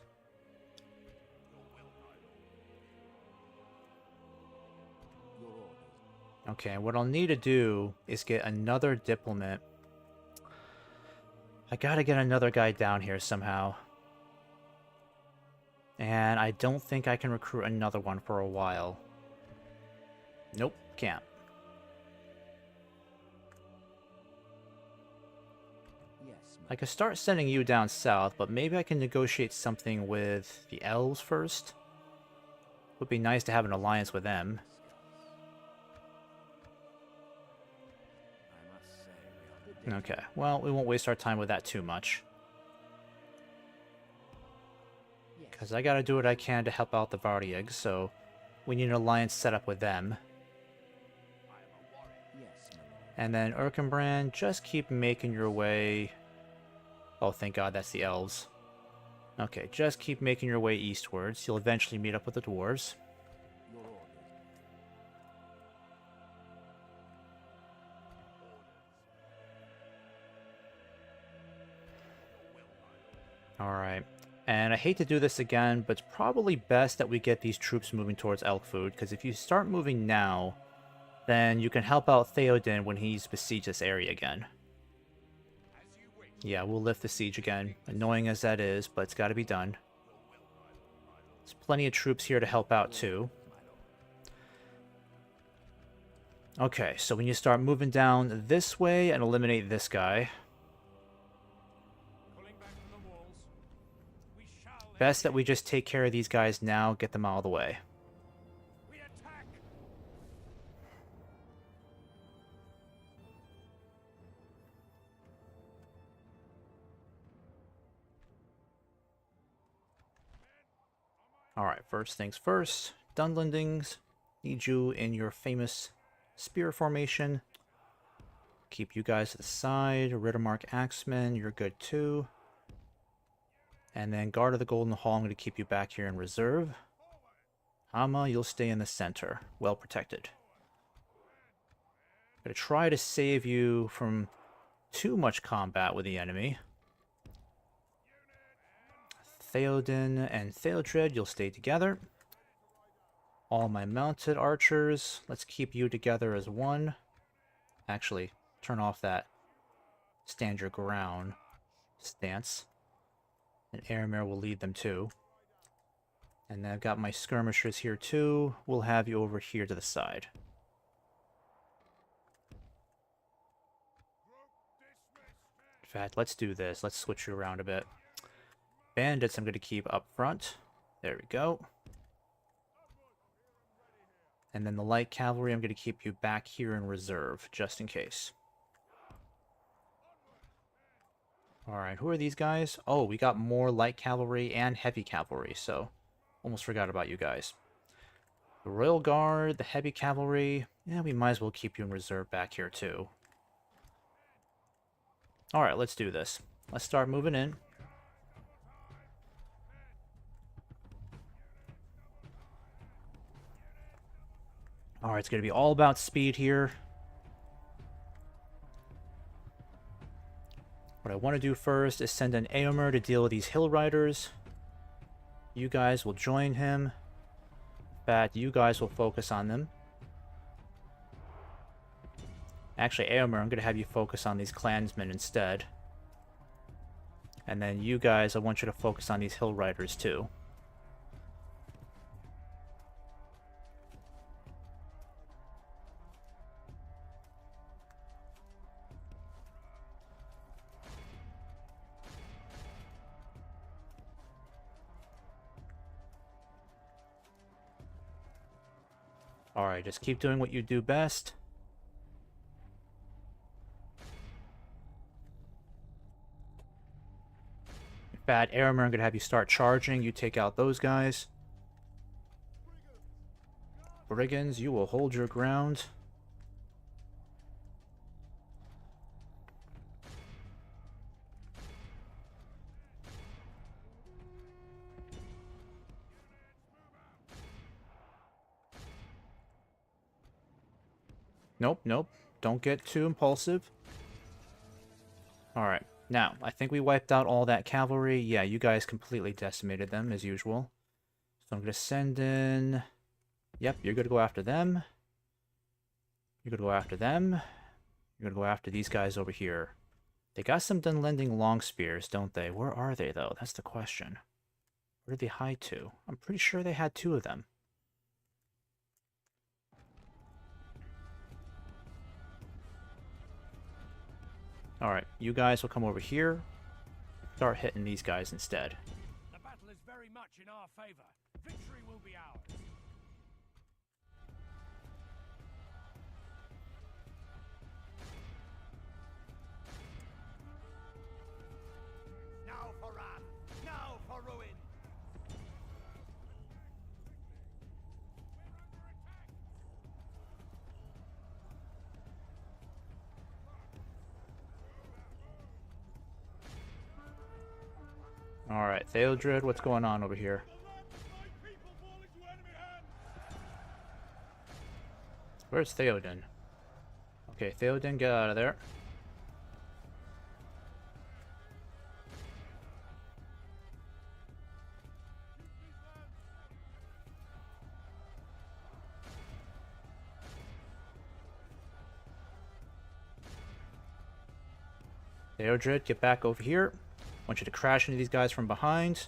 Your orders. Okay, what I'll need to do is get another diplomat. I gotta get another guy down here somehow. And I don't think I can recruit another one for a while. Nope, can't. Yes, I could start sending you down south, but maybe I can negotiate something with the elves first. Would be nice to have an alliance with them. I must say we are good. Okay, well, we won't waste our time with that too much. Yes. Because I gotta do what I can to help out the Vardieg, so we need an alliance set up with them. Yes, my lord. And then Erkenbrand, just keep making your way... Oh, thank God, that's the elves. Okay, just keep making your way eastwards. You'll eventually meet up with the dwarves. Your orders. Alright. And I hate to do this again, but it's probably best that we get these troops moving towards Elkfood, because if you start moving now, then you can help out Theoden when he's besieged this area again. Yeah, we'll lift the siege again, annoying as that is, but it's got to be done. There's plenty of troops here to help out too. Okay, so we need to start moving down this way and eliminate this guy. Pulling back from the walls. We shall Best that we just take care of these guys now, get them out of the way. We attack. Alright, first things first. Dunlendings, need you in your famous spear formation. Keep you guys to the side. Riddermark Axemen, you're good too. And then Guard of the Golden Hall, I'm going to keep you back here in reserve. Hama, you'll stay in the center, well protected. I'm going to try to save you from too much combat with the enemy. Theoden and Theodred, you'll stay together. All my mounted archers, let's keep you together as one. Actually, turn off that stand your ground stance. And Aramir will lead them too. And then I've got my skirmishers here too. We'll have you over here to the side. In fact, let's do this. Let's switch you around a bit. Bandits I'm going to keep up front. There we go. And then the light cavalry I'm going to keep you back here in reserve, just in case. Alright, who are these guys? Oh, we got more light cavalry and heavy cavalry, so almost forgot about you guys. The Royal Guard, the heavy cavalry, yeah, we might as well keep you in reserve back here too. Alright, let's do this. Let's start moving in. Alright, it's going to be all about speed here. What I want to do first is send an EUR to deal with these hill riders. You guys will join him. In fact, you guys will focus on them. Actually, EUR, I'm going to have you focus on these clansmen instead. And then you guys, I want you to focus on these hill riders too. Alright, just keep doing what you do best. Bad Aramir, I'm going to have you start charging. You take out those guys. Brigands, you will hold your ground. Nope, nope. Don't get too impulsive. Alright, now, I think we wiped out all that cavalry. Yeah, you guys completely decimated them, as usual. So I'm going to send in... Yep, you're going to go after them. You're going to go after them. You're going to go after these guys over here. They got some Dunlending long spears, don't they? Where are they, though? That's the question. Where did they hide to? I'm pretty sure they had 2 of them. Alright, you guys will come over here. Start hitting these guys instead. The battle is very much in our favor. Victory will be ours. Now for wrath! Now for ruin! Alright, Theodred, what's going on over here? Where's Theoden? Okay, Theoden, get out of there. Theodred, get back over here. I want you to crash into these guys from behind.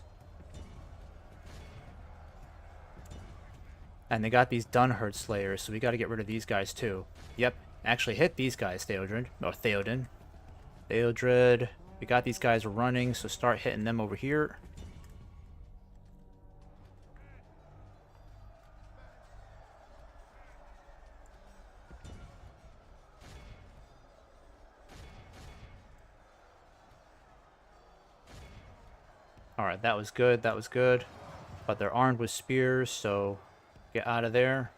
And they got these Dunherd Slayers, so we got to get rid of these guys too. Yep, actually hit these guys, Theodred. Or Theoden. Theodred. We got these guys running, so start hitting them over here. Alright, that was good, that was good. But they're armed with spears, so get out of there.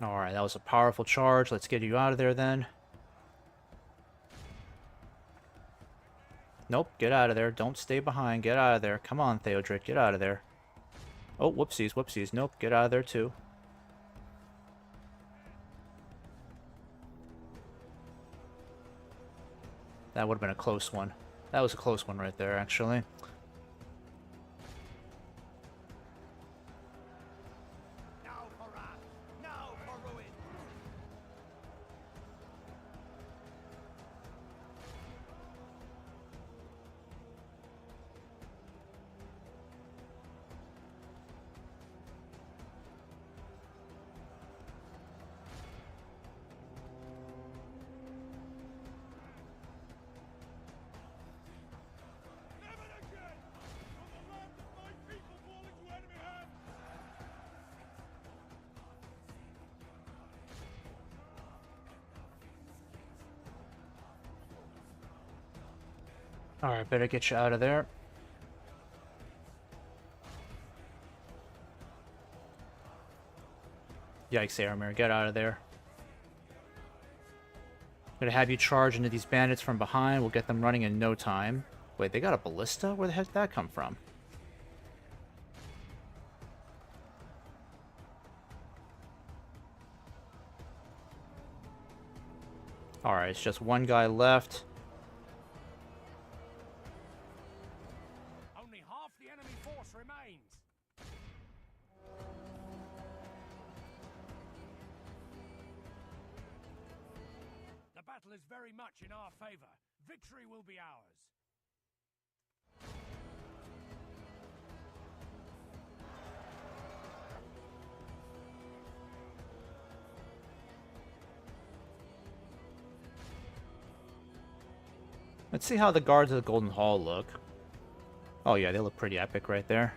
Alright, that was a powerful charge. Let's get you out of there then. Nope, get out of there. Don't stay behind. Get out of there. Come on, Theodred, get out of there. Oh, whoopsies, whoopsies. Nope, get out of there too. That would have been a close one. That was a close one right there, actually. Now for wrath, now for ruin. Never again! Will the land of my people fall into enemy hands! Alright, better get you out of there. Yikes, Aramir, get out of there. Gonna have you charge into these bandits from behind. We'll get them running in no time. Wait, they got a ballista? Where the heck did that come from? Alright, it's just one guy left. Only half the enemy force remains. The battle is very much in our favor. Victory will be ours. Let's see how the guards of the Golden Hall look. Oh yeah, they look pretty epic right there.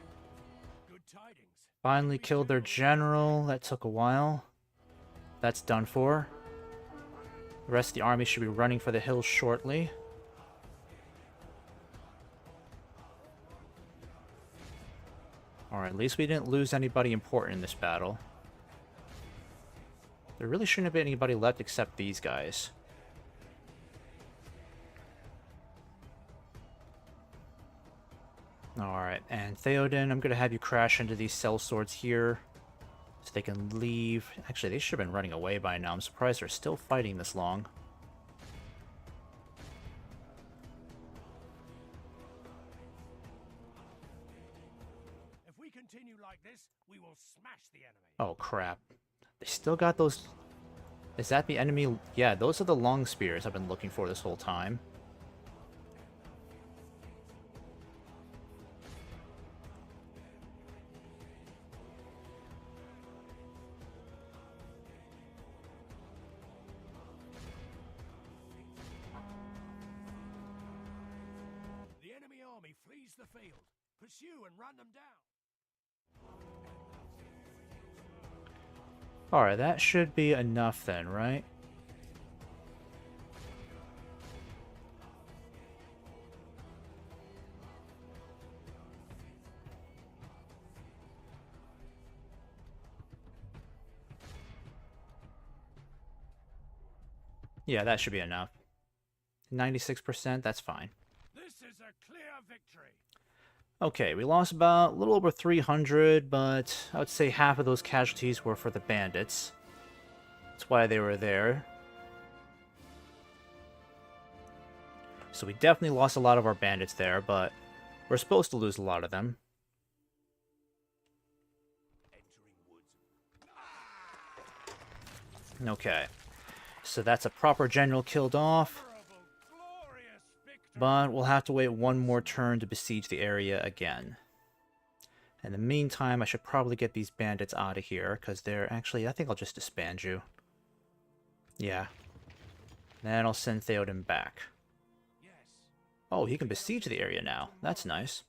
Good tidings. Finally killed their general. That took a while. That's done for. The rest of the army should be running for the hills shortly. Alright, at least we didn't lose anybody important in this battle. There really shouldn't have been anybody left except these guys. Alright, and Theoden, I'm going to have you crash into these cell swords here so they can leave. Actually, they should have been running away by now. I'm surprised they're still fighting this long. If we continue like this, we will smash the enemy. Oh, crap. They still got those... Is that the enemy? Yeah, those are the long spears I've been looking for this whole time. The enemy army flees the field. Pursue and run them down. Alright, that should be enough then, right? Yeah, that should be enough. 96%, that's fine. This is a clear victory. Okay, we lost about a little over 300, but I would say half of those casualties were for the bandits. That's why they were there. So we definitely lost a lot of our bandits there, but we're supposed to lose a lot of them. Okay, so that's a proper general killed off. Glorious victory. But we'll have to wait one more turn to besiege the area again. In the meantime, I should probably get these bandits out of here, because they're actually... I think I'll just disband you. Yeah. Then I'll send Theoden back. Yes. Oh, he can besiege the area now. That's nice.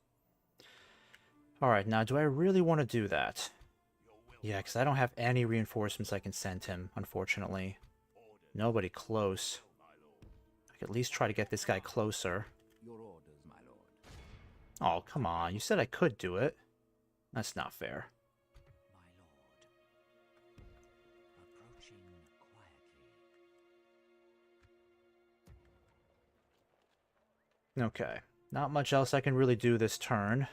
Alright, now do I really want to do that? Yeah, because I don't have any reinforcements I can send him, unfortunately. Nobody close. I could at least try to get this guy closer. Your orders, my lord. Oh, come on. You said I could do it. That's not fair. My lord. Approaching quietly. Okay. Not much else I can really do this turn.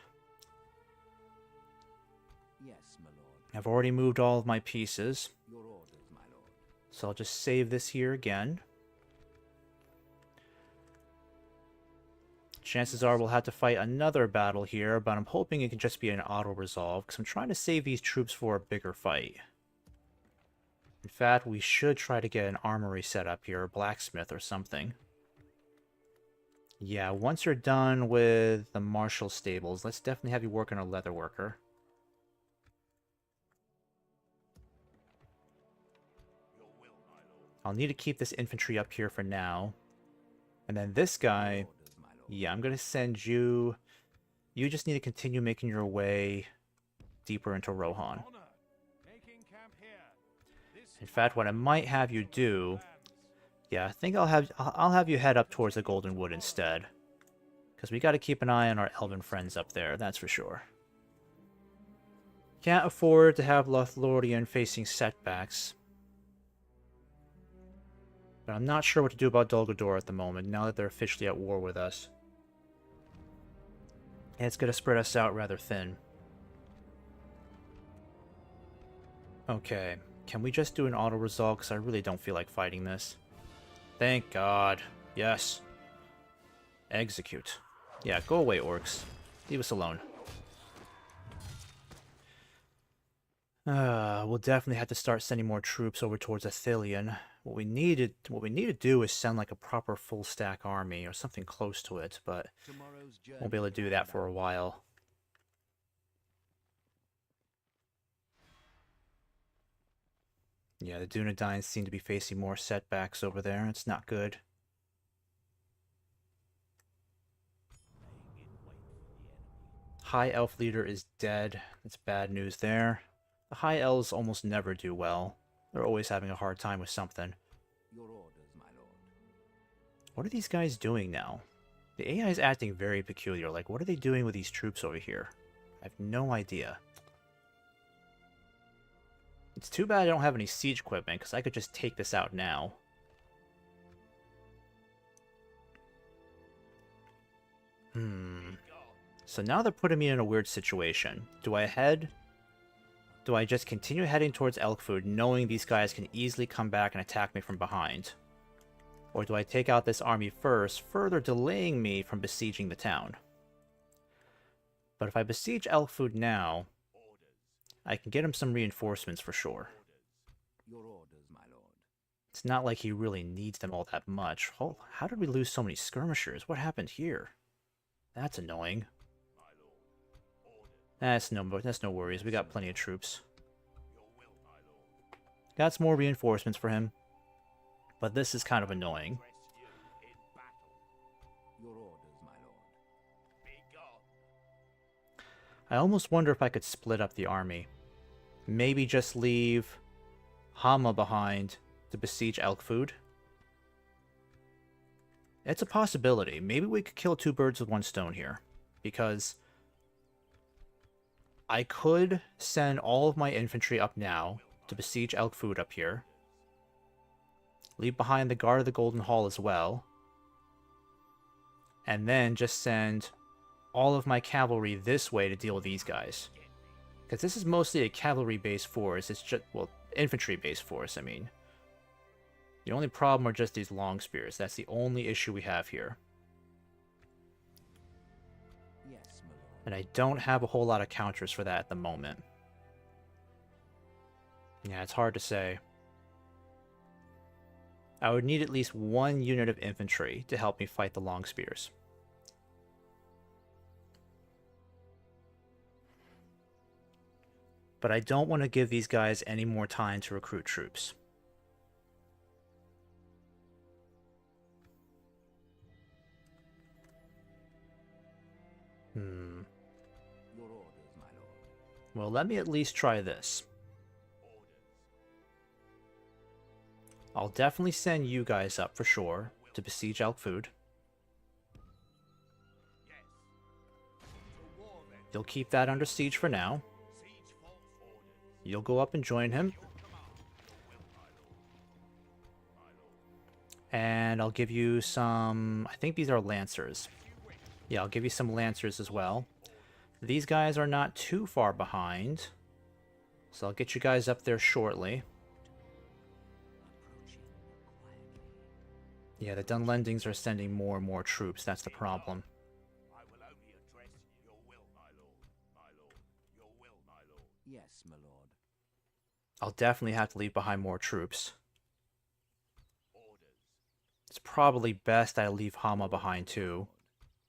Yes, my lord. I've already moved all of my pieces. Your orders, my lord. So I'll just save this here again. Chances are we'll have to fight another battle here, but I'm hoping it can just be an auto-resolve, because I'm trying to save these troops for a bigger fight. In fact, we should try to get an armory set up here, a blacksmith or something. Yeah, once you're done with the martial stables, let's definitely have you work on a leather worker. I'll need to keep this infantry up here for now. And then this guy, yeah, I'm going to send you... You just need to continue making your way deeper into Rohan. In fact, what I might have you do... Yeah, I think I'll have you head up towards the Golden Wood instead. Because we got to keep an eye on our elven friends up there, that's for sure. Can't afford to have Lothlorien facing setbacks. But I'm not sure what to do about Dol Guldur at the moment, now that they're officially at war with us. And it's going to spread us out rather thin. Okay, can we just do an auto-resolve, because I really don't feel like fighting this. Thank God. Yes. Execute. Yeah, go away, orcs. Leave us alone. We'll definitely have to start sending more troops over towards Athelion. What we need to do is send like a proper full stack army or something close to it, but won't be able to do that for a while. Yeah, the Dunedain seem to be facing more setbacks over there. It's not good. High Elf leader is dead. That's bad news there. The High Elves almost never do well. They're always having a hard time with something. Your orders, my lord. What are these guys doing now? The AI is acting very peculiar. Like, what are they doing with these troops over here? I have no idea. It's too bad I don't have any siege equipment, because I could just take this out now. So now they're putting me in a weird situation. Do I head? Do I just continue heading towards Elkfood, knowing these guys can easily come back and attack me from behind? Or do I take out this army first, further delaying me from besieging the town? But if I besiege Elkfood now, I can get him some reinforcements for sure. Your orders, my lord. It's not like he really needs them all that much. Oh, how did we lose so many skirmishers? What happened here? That's annoying. That's no worries. We got plenty of troops. Got some more reinforcements for him. But this is kind of annoying. Your orders, my lord. I almost wonder if I could split up the army. Maybe just leave Hama behind to besiege Elkfood. It's a possibility. Maybe we could kill two birds with one stone here. Because I could send all of my infantry up now to besiege Elkfood up here. Leave behind the guard of the Golden Hall as well. And then just send all of my cavalry this way to deal with these guys. Because this is mostly a cavalry-based force. It's just, well, infantry-based force, I mean. The only problem are just these long spears. That's the only issue we have here. Yes, my lord. And I don't have a whole lot of counters for that at the moment. Yeah, it's hard to say. I would need at least one unit of infantry to help me fight the long spears. But I don't want to give these guys any more time to recruit troops. Your orders, my lord. Well, let me at least try this. I'll definitely send you guys up for sure. to besiege Al-Food. Yes. To war then. You'll keep that under siege for now. Siege false orders. You'll go up and join him. Your command. Your will, my lord. My lord. And I'll give you some... I think these are Lancers. As you wish. Yeah, I'll give you some Lancers as well. These guys are not too far behind. So I'll get you guys up there shortly. Approaching quietly. Yeah, the Dunlendings are sending more and more troops. That's the problem. I will only address your will, my lord. My lord. Your will, my lord. Yes, my lord. I'll definitely have to leave behind more troops. Orders. It's probably best I leave Hama behind too.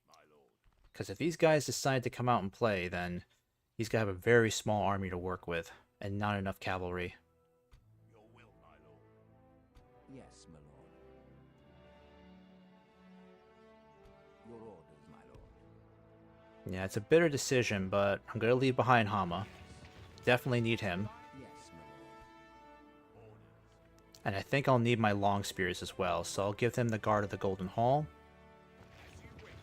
My lord. Because if these guys decide to come out and play, then he's going to have a very small army to work with, and not enough cavalry. Your will, my lord. Yes, my lord. Your orders, my lord. Yeah, it's a bitter decision, but I'm going to leave behind Hama. Definitely need him. Yes, my lord. Orders. And I think I'll need my long spears as well, so I'll give them the Guard of the Golden Hall. As you wish.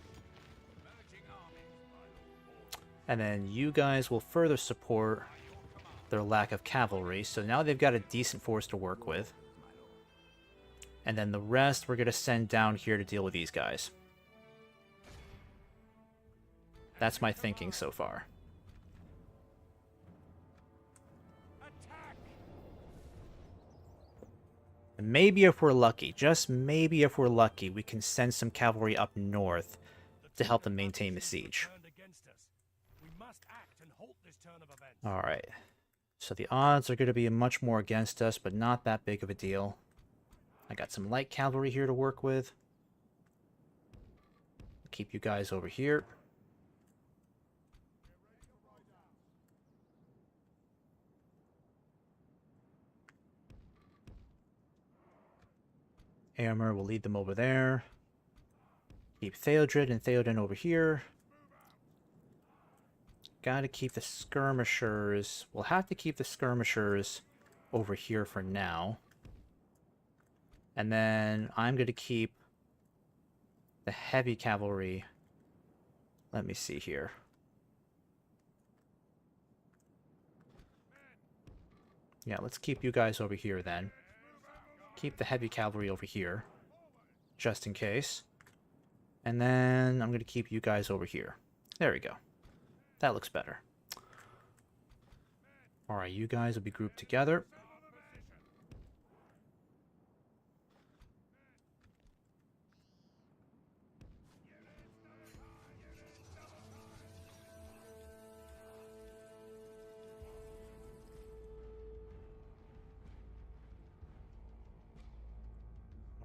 Merging armies, my lord. Orders. And then you guys will further support their lack of cavalry, so now they've got a decent force to work with. My lord. And then the rest we're going to send down here to deal with these guys. That's my thinking so far. Attack! And maybe if we're lucky, just maybe if we're lucky, we can send some cavalry up north to help them maintain the siege. Turned against us. We must act and halt this turn of events. Alright. So the odds are going to be much more against us, but not that big of a deal. I got some light cavalry here to work with. Keep you guys over here. Aomer will lead them over there. Keep Theodred and Theoden over here. Gotta keep the skirmishers. We'll have to keep the skirmishers over here for now. And then I'm gonna keep the heavy cavalry. Let me see here. Yeah, let's keep you guys over here then. Keep the heavy cavalry over here, just in case. And then I'm going to keep you guys over here. There we go. That looks better. Alright, you guys will be grouped together.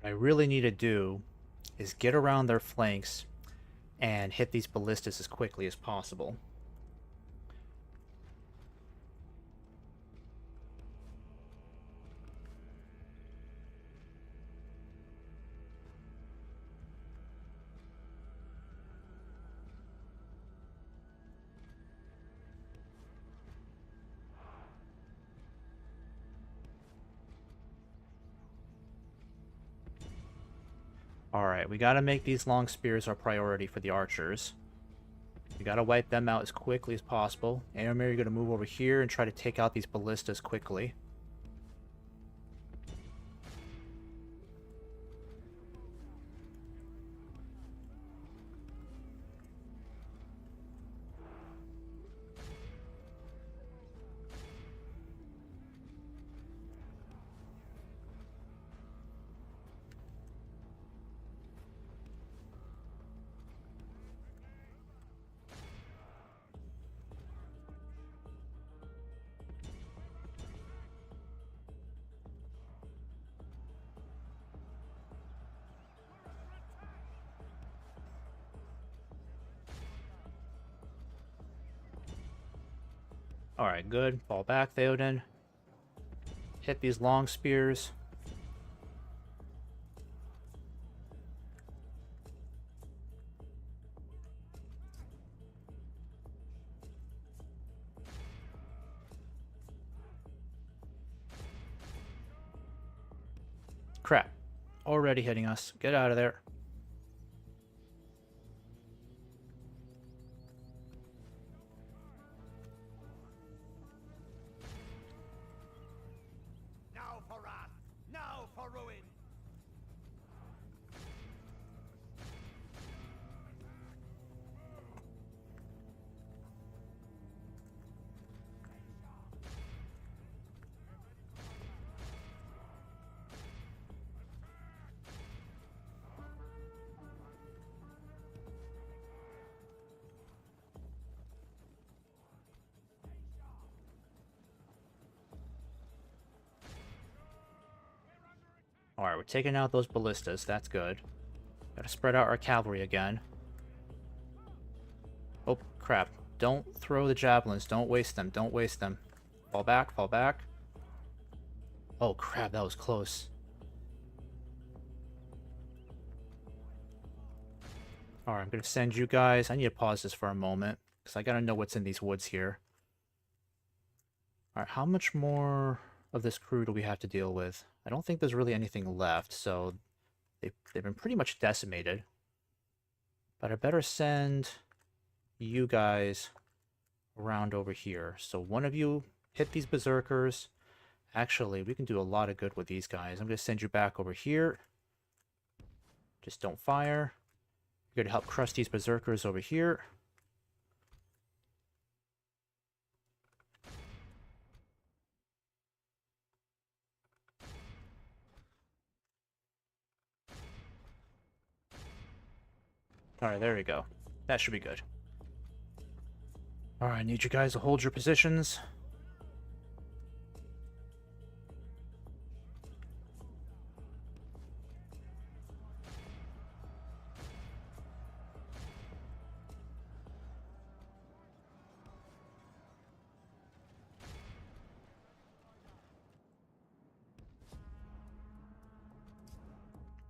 What I really need to do is get around their flanks and hit these ballistas as quickly as possible. Alright, we gotta make these long spears our priority for the archers. We gotta wipe them out as quickly as possible. Aomer, you're gonna move over here and try to take out these ballistas quickly. Alright, good. Fall back, Theoden. Hit these long spears. Crap. already hitting us. Get out of there. Now for wrath! Now for ruin! Alright, we're taking out those ballistas. That's good. Gotta spread out our cavalry again. Oh, crap. Don't throw the javelins. Don't waste them. Don't waste them. Fall back, fall back. Oh, crap, that was close. Alright, I'm gonna send you guys... I need to pause this for a moment, because I gotta know what's in these woods here. Alright, how much more of this crew do we have to deal with? I don't think there's really anything left, so they've been pretty much decimated. But I better send you guys around over here. So one of you hit these berserkers. Actually, we can do a lot of good with these guys. I'm going to send you back over here. Just don't fire. You're going to help crush these berserkers over here. Alright, there we go. That should be good. Alright, I need you guys to hold your positions.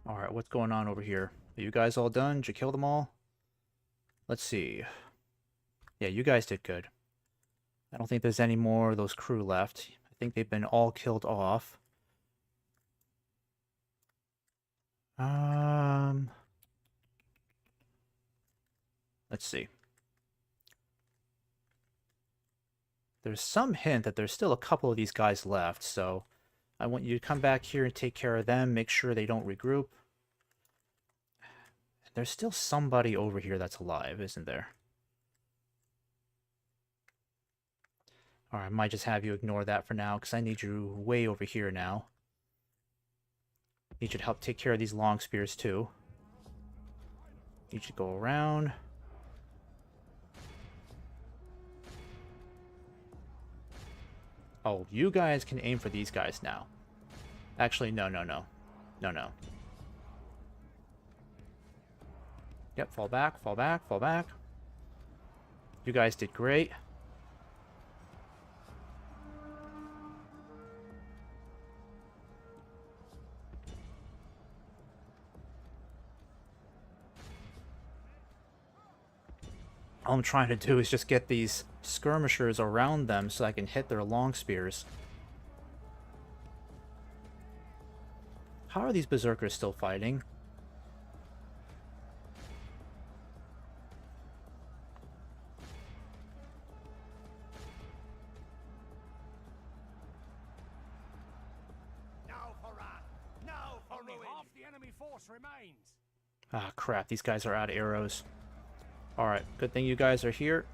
Alright, what's going on over here? Are you guys all done? Did you kill them all? Let's see. Yeah, you guys did good. I don't think there's any more of those crew left. I think they've been all killed off. Let's see. There's some hint that there's still a couple of these guys left, so I want you to come back here and take care of them, make sure they don't regroup. There's still somebody over here that's alive, isn't there? Alright, I might just have you ignore that for now, because I need you way over here now. Need you to help take care of these long spears too. Need you to go around. Oh, you guys can aim for these guys now. Actually, no. Yep, fall back, fall back, fall back. You guys did great. All I'm trying to do is just get these skirmishers around them so I can hit their long spears. How are these berserkers still fighting? Now for wrath! Now for Only ruin! half the enemy force remains. Ah, crap. These guys are out of arrows. Alright, good thing you guys are here.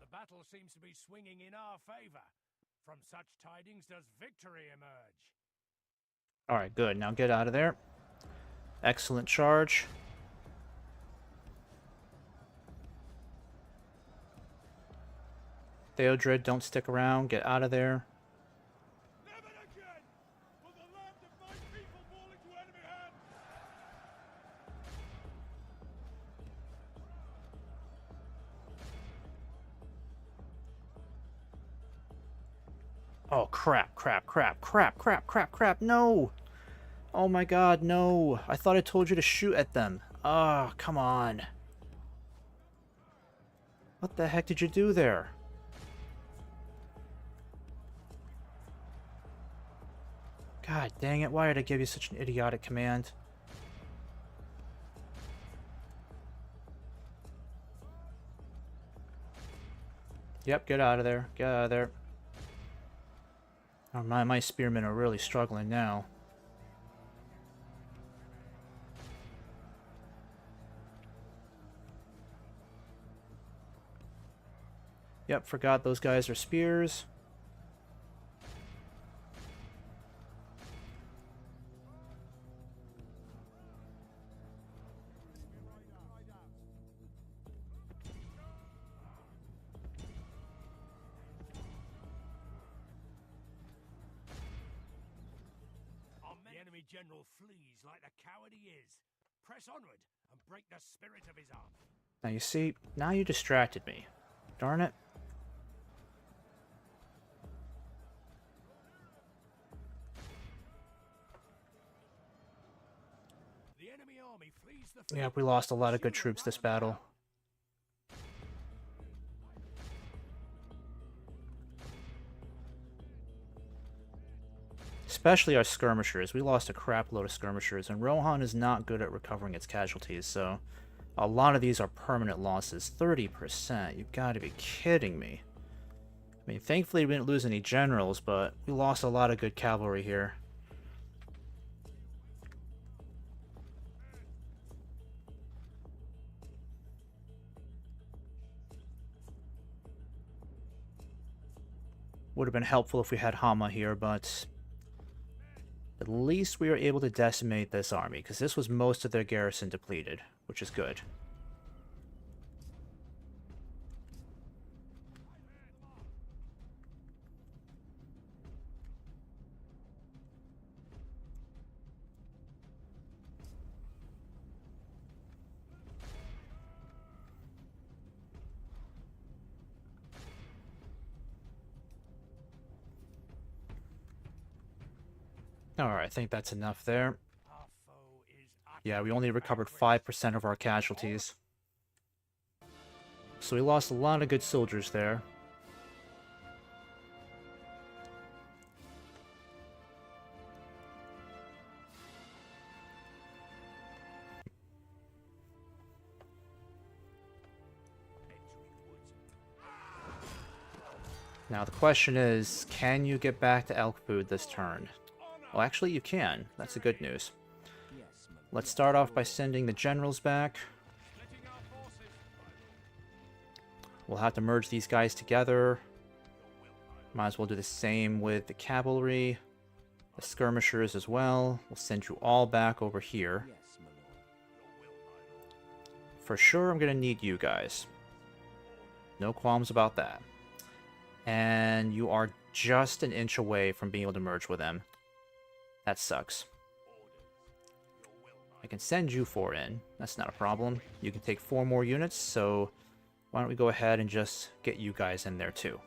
The battle seems to be swinging in our favor. From such tidings does victory emerge. Alright, good. Now get out of there. Excellent charge. Theodred, don't stick around. Get out of there. Never again will the land of my people fall into enemy hands. Oh, crap, crap, crap, crap, crap, crap, crap. No! Oh my god, no! I thought I told you to shoot at them. Ah, oh, come on. What the heck did you do there? God dang it, why did I give you such an idiotic command? Yep, get out of there. Get out of there. Oh, my spearmen are really struggling now. Yep, forgot those guys are spears. The enemy general flees like the coward he is. Press onward and break the spirit of his army. Now you see, now you distracted me. Darn it. The enemy army flees the field. Yeah, we lost a lot of good troops this battle. Especially our skirmishers. We lost a crap load of skirmishers, and Rohan is not good at recovering its casualties, so a lot of these are permanent losses. 30%? You've got to be kidding me. I mean, thankfully we didn't lose any generals, but we lost a lot of good cavalry here. Would have been helpful if we had Hama here, but at least we were able to decimate this army, because this was most of their garrison depleted, which is good. Alright, I think that's enough there. Our foe is Yeah, we only recovered 5% of our casualties. So we lost a lot of good soldiers there. Now the question is, can you get back to elk food this turn? Well, actually you can. That's the good news. Let's start off by sending the generals back. We'll have to merge these guys together. Might as well do the same with the cavalry, the skirmishers as well. We'll send you all back over here. For sure, I'm going to need you guys. No qualms about that. And you are just an inch away from being able to merge with them. That sucks. I can send you 4 in. That's not a problem. You can take 4 more units, so why don't we go ahead and just get you guys in there too.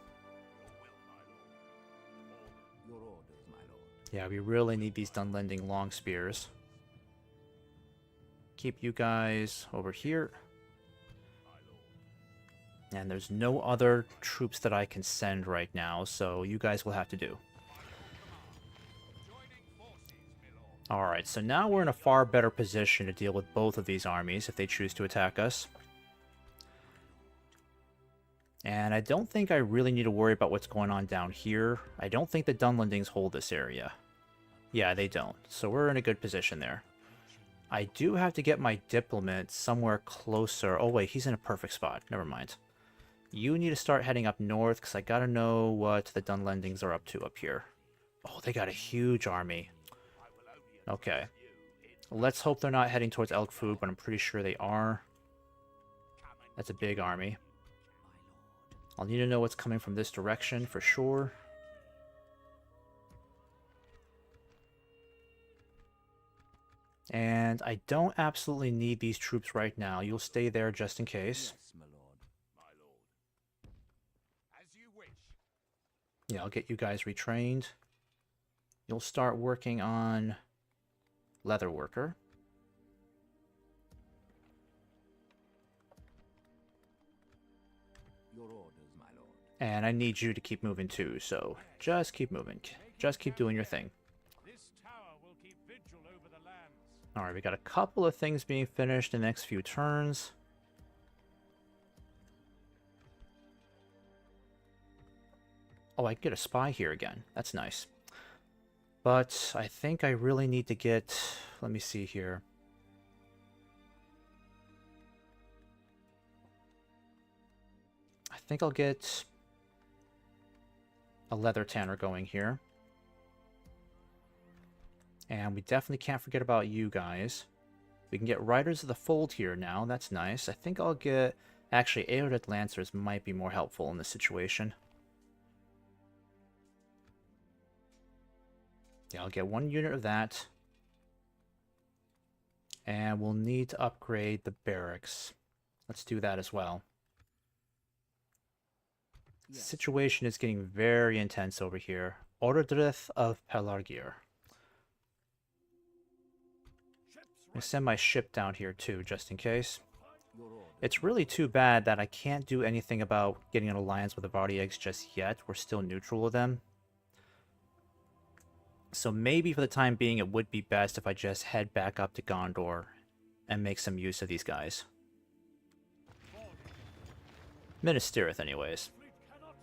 Your orders, my lord. Yeah, we really need these Dunlending long spears. Keep you guys over here. And there's no other troops that I can send right now, so you guys will have to do. Alright, so now we're in a far better position to deal with both of these armies if they choose to attack us. And I don't think I really need to worry about what's going on down here. I don't think the Dunlendings hold this area. Yeah, they don't. So we're in a good position there. I do have to get my diplomat somewhere closer. Oh wait, he's in a perfect spot. Never mind. You need to start heading up north, because I gotta know what the Dunlendings are up to up here. Oh, they got a huge army. Okay. Let's hope they're not heading towards elk food, but I'm pretty sure they are. That's a big army. I'll need to know what's coming from this direction for sure. And I don't absolutely need these troops right now. You'll stay there just in case. Yes, my lord. My lord. As you wish. Yeah, I'll get you guys retrained. You'll start working on leather worker. Your orders, my lord. And I need you to keep moving too, so just keep moving. Just keep doing your thing. This tower will keep vigil over the lands. Alright, we got a couple of things being finished in the next few turns. Oh, I can get a spy here again. That's nice. But I think I really need to get... Let me see here. I think I'll get a leather tanner going here. And we definitely can't forget about you guys. We can get Riders of the Fold here now. That's nice. I think I'll get... Actually, Aeroded Lancers might be more helpful in this situation. Yeah, I'll get 1 unit of that. And we'll need to upgrade the barracks. Let's do that as well. Yes. Situation is getting very intense over here. Ordredrith of Pelargir. I'll send my ship down here too, just in case. Your orders. It's really too bad that I can't do anything about getting an alliance with the Vardiags just yet. We're still neutral with them. So maybe for the time being, it would be best if I just head back up to Gondor and make some use of these guys. Minas Tirith, anyways.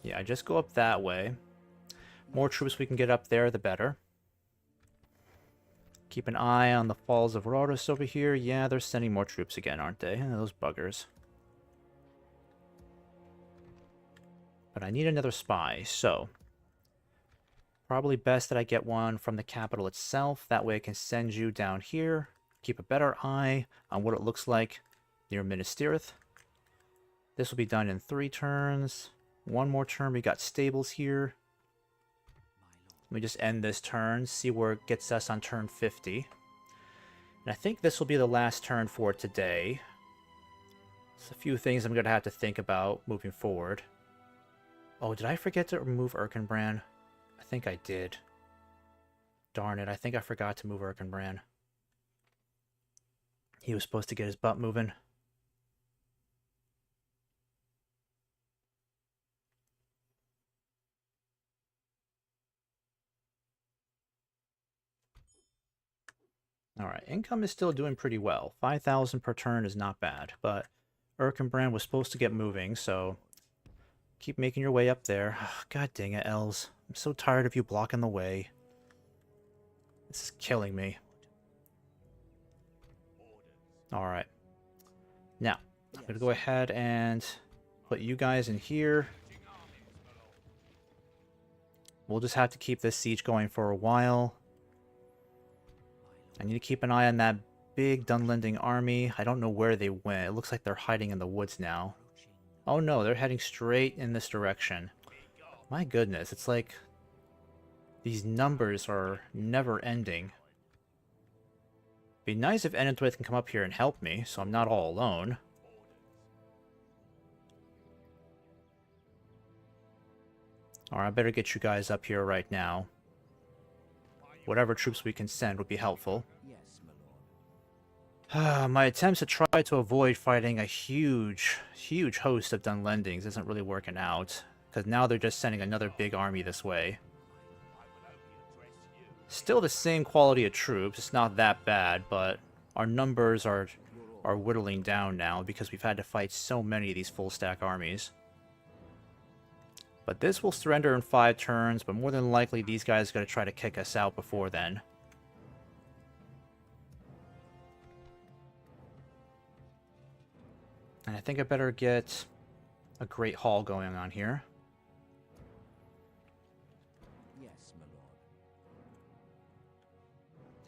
Yeah, just go up that way. More troops we can get up there, the better. Keep an eye on the Falls of Rhodos over here. Yeah, they're sending more troops again, aren't they? Those buggers. But I need another spy, so... Probably best that I get one from the capital itself. That way I can send you down here. Keep a better eye on what it looks like near Minas Tirith. This will be done in 3 turns. 1 more turn. We got stables here. Let me just end this turn. See where it gets us on turn 50. And I think this will be the last turn for today. There's a few things I'm going to have to think about moving forward. Oh, did I forget to remove Erkenbrand? I think I did. Darn it, I think I forgot to move Erkenbrand. He was supposed to get his butt moving. Alright, income is still doing pretty well. 5,000 per turn is not bad, but Erkenbrand was supposed to get moving, so keep making your way up there. God dang it, Els. I'm so tired of you blocking the way. This is killing me. Alright. Now, I'm going to go ahead and put you guys in here. We'll just have to keep this siege going for a while. I need to keep an eye on that big Dunlending army. I don't know where they went. It looks like they're hiding in the woods now. Oh no, they're heading straight in this direction. My goodness, it's like these numbers are never ending. Be nice if Enendwith can come up here and help me, so I'm not all alone. Alright, I better get you guys up here right now. Whatever troops we can send would be helpful. Yes, my lord. My attempts to try to avoid fighting a huge host of Dunlendings isn't really working out, because now they're just sending another big army this way. Still the same quality of troops, it's not that bad, but our numbers are whittling down now because we've had to fight so many of these full stack armies. But this will surrender in 5 turns, but more than likely these guys are going to try to kick us out before then. And I think I better get a Great Hall going on here. Yes, my lord.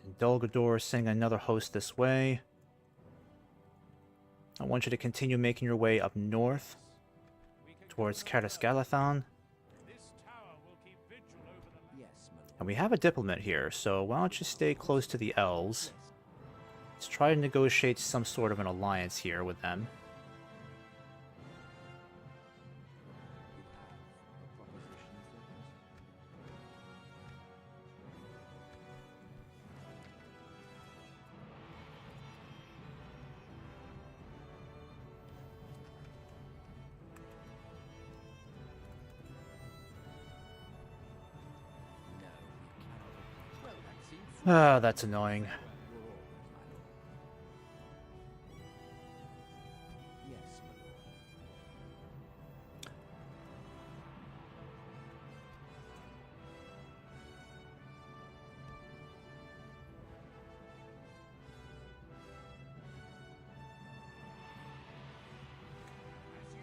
And Dol Guldur is sending another host this way. I want you to continue making your way up north towards Catascalathan. This tower will keep vigil over the Yes, my lord. And we have a diplomat here, so why don't you stay close to the elves? Let's try to negotiate some sort of an alliance here with them. You have a proposition for us? Ah, that's annoying. Your orders, my lord. Yes, my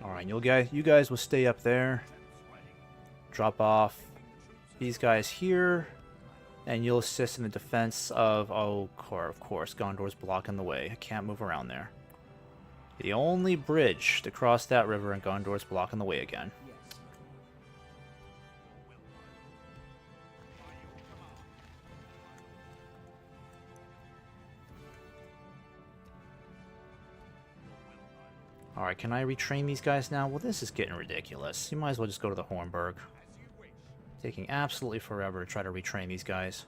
lord. Alright, you guys will stay up there. Drop off these guys here. And you'll assist in the defense of... Oh, of course, Gondor's blocking the way. I can't move around there. The only bridge to cross that river, and Gondor's blocking the way again. Yes, my lord. Alright, can I retrain these guys now? Well, this is getting ridiculous. You might as well just go to the Hornburg. Taking absolutely forever to try to retrain these guys.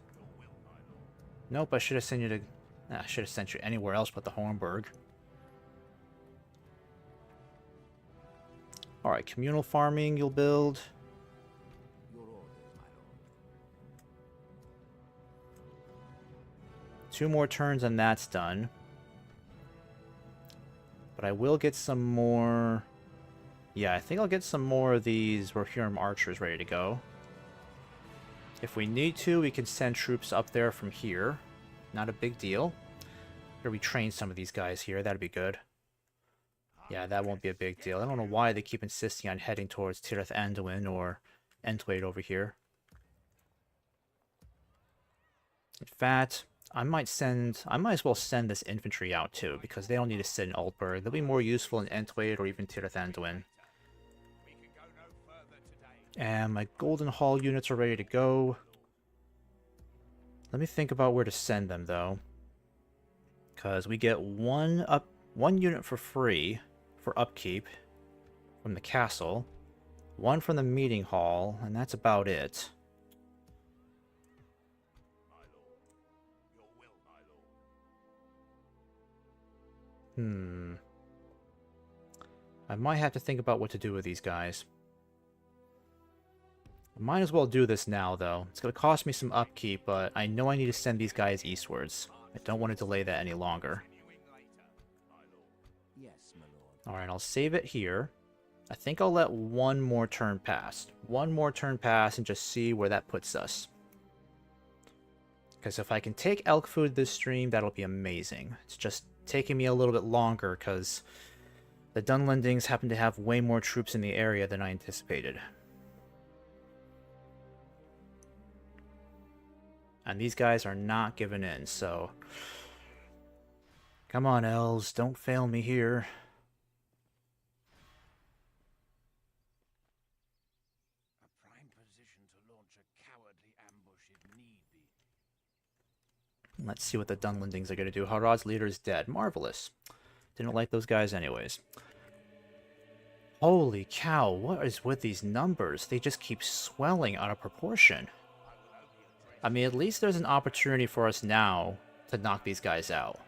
Nope, I should have sent you to... I should have sent you anywhere else but the Hornburg. Alright, communal farming you'll build. Your orders, my lord. 2 more turns and that's done. But I will get some more... Yeah, I think I'll get some more of these Rohirrim archers ready to go. If we need to, we can send troops up there from here. Not a big deal. Or retrain some of these guys here, that'd be good. Yeah, that won't be a big deal. I don't know why they keep insisting on heading towards Tirith Anduin or Entwade over here. In fact, I might as well send this infantry out too, because they don't need to sit in Altburg. They'll be more useful in Entwade or even Tirith Anduin. And my Golden Hall units are ready to go. Let me think about where to send them though. Because we get one unit for free for upkeep from the castle, 1 from the meeting hall, and that's about it. I might have to think about what to do with these guys. I might as well do this now, though. It's going to cost me some upkeep, but I know I need to send these guys eastwards. I don't want to delay that any longer. Yes, my lord. Alright, I'll save it here. I think I'll let 1 more turn pass. 1 more turn pass and just see where that puts us. Because if I can take elk food this stream, that'll be amazing. It's just taking me a little bit longer because the Dunlendings happen to have way more troops in the area than I anticipated. And these guys are not giving in, so... Come on, elves, don't fail me here. A prime position to launch a cowardly ambush if need be. Let's see what the Dunlendings are going to do. Harad's leader is dead. Marvelous. Didn't like those guys anyways. Holy cow, what is with these numbers? They just keep swelling out of proportion. I mean, at least there's an opportunity for us now to knock these guys out.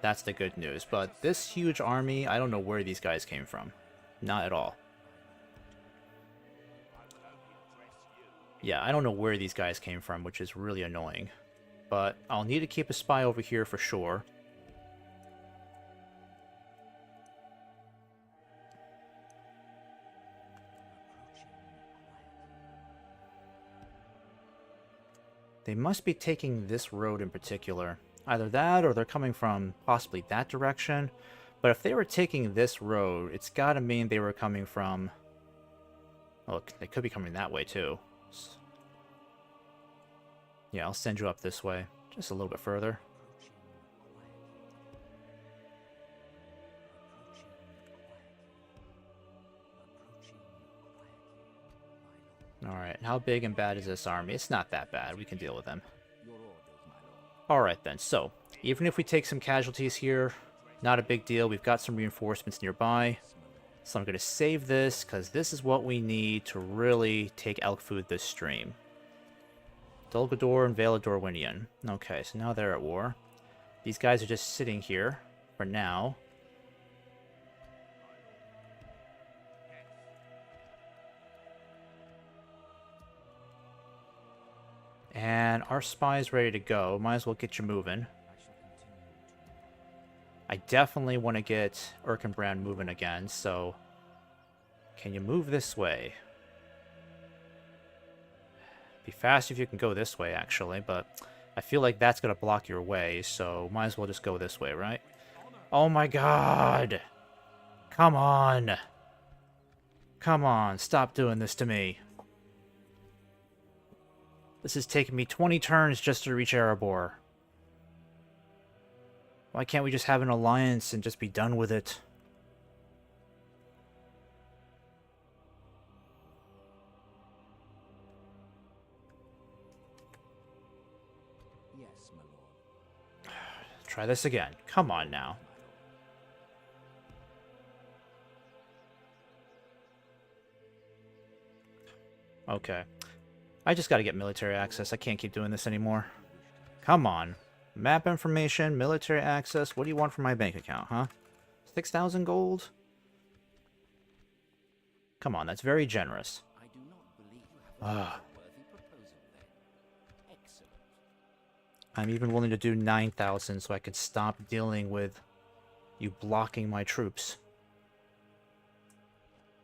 That's the good news. But this huge army, I don't know where these guys came from. Not at all. Yeah, I don't know where these guys came from, which is really annoying. But I'll need to keep a spy over here for sure. They must be taking this road in particular. Either that or they're coming from possibly that direction. But if they were taking this road, it's gotta mean they were coming from... Oh, they could be coming that way too. Yeah, I'll send you up this way. Just a little bit further. Alright, how big and bad is this army? It's not that bad. We can deal with them. Your orders, my lord. Alright then, so, even if we take some casualties here, not a big deal. We've got some reinforcements nearby. So I'm going to save this, because this is what we need to really take elk food this stream. Dol Guldur and Vale of Dorwinion. Okay, so now they're at war. These guys are just sitting here for now. And our spy's ready to go. Might as well get you moving. I definitely want to get Erkenbrand moving again, so... Can you move this way? Be fast if you can go this way, actually, but I feel like that's going to block your way, so might as well just go this way, right? Oh my god! Come on! Come on, stop doing this to me. This has taken me 20 turns just to reach Erebor. Why can't we just have an alliance and just be done with it? Yes, my lord. Try this again. Come on now. Okay. I just gotta get military access. I can't keep doing this anymore. Come on. Map information, military access. What do you want from my bank account, huh? 6,000 gold? Come on, that's very generous. I do not believe you have a worthy proposal then. Excellent. I'm even willing to do 9,000 so I could stop dealing with you blocking my troops.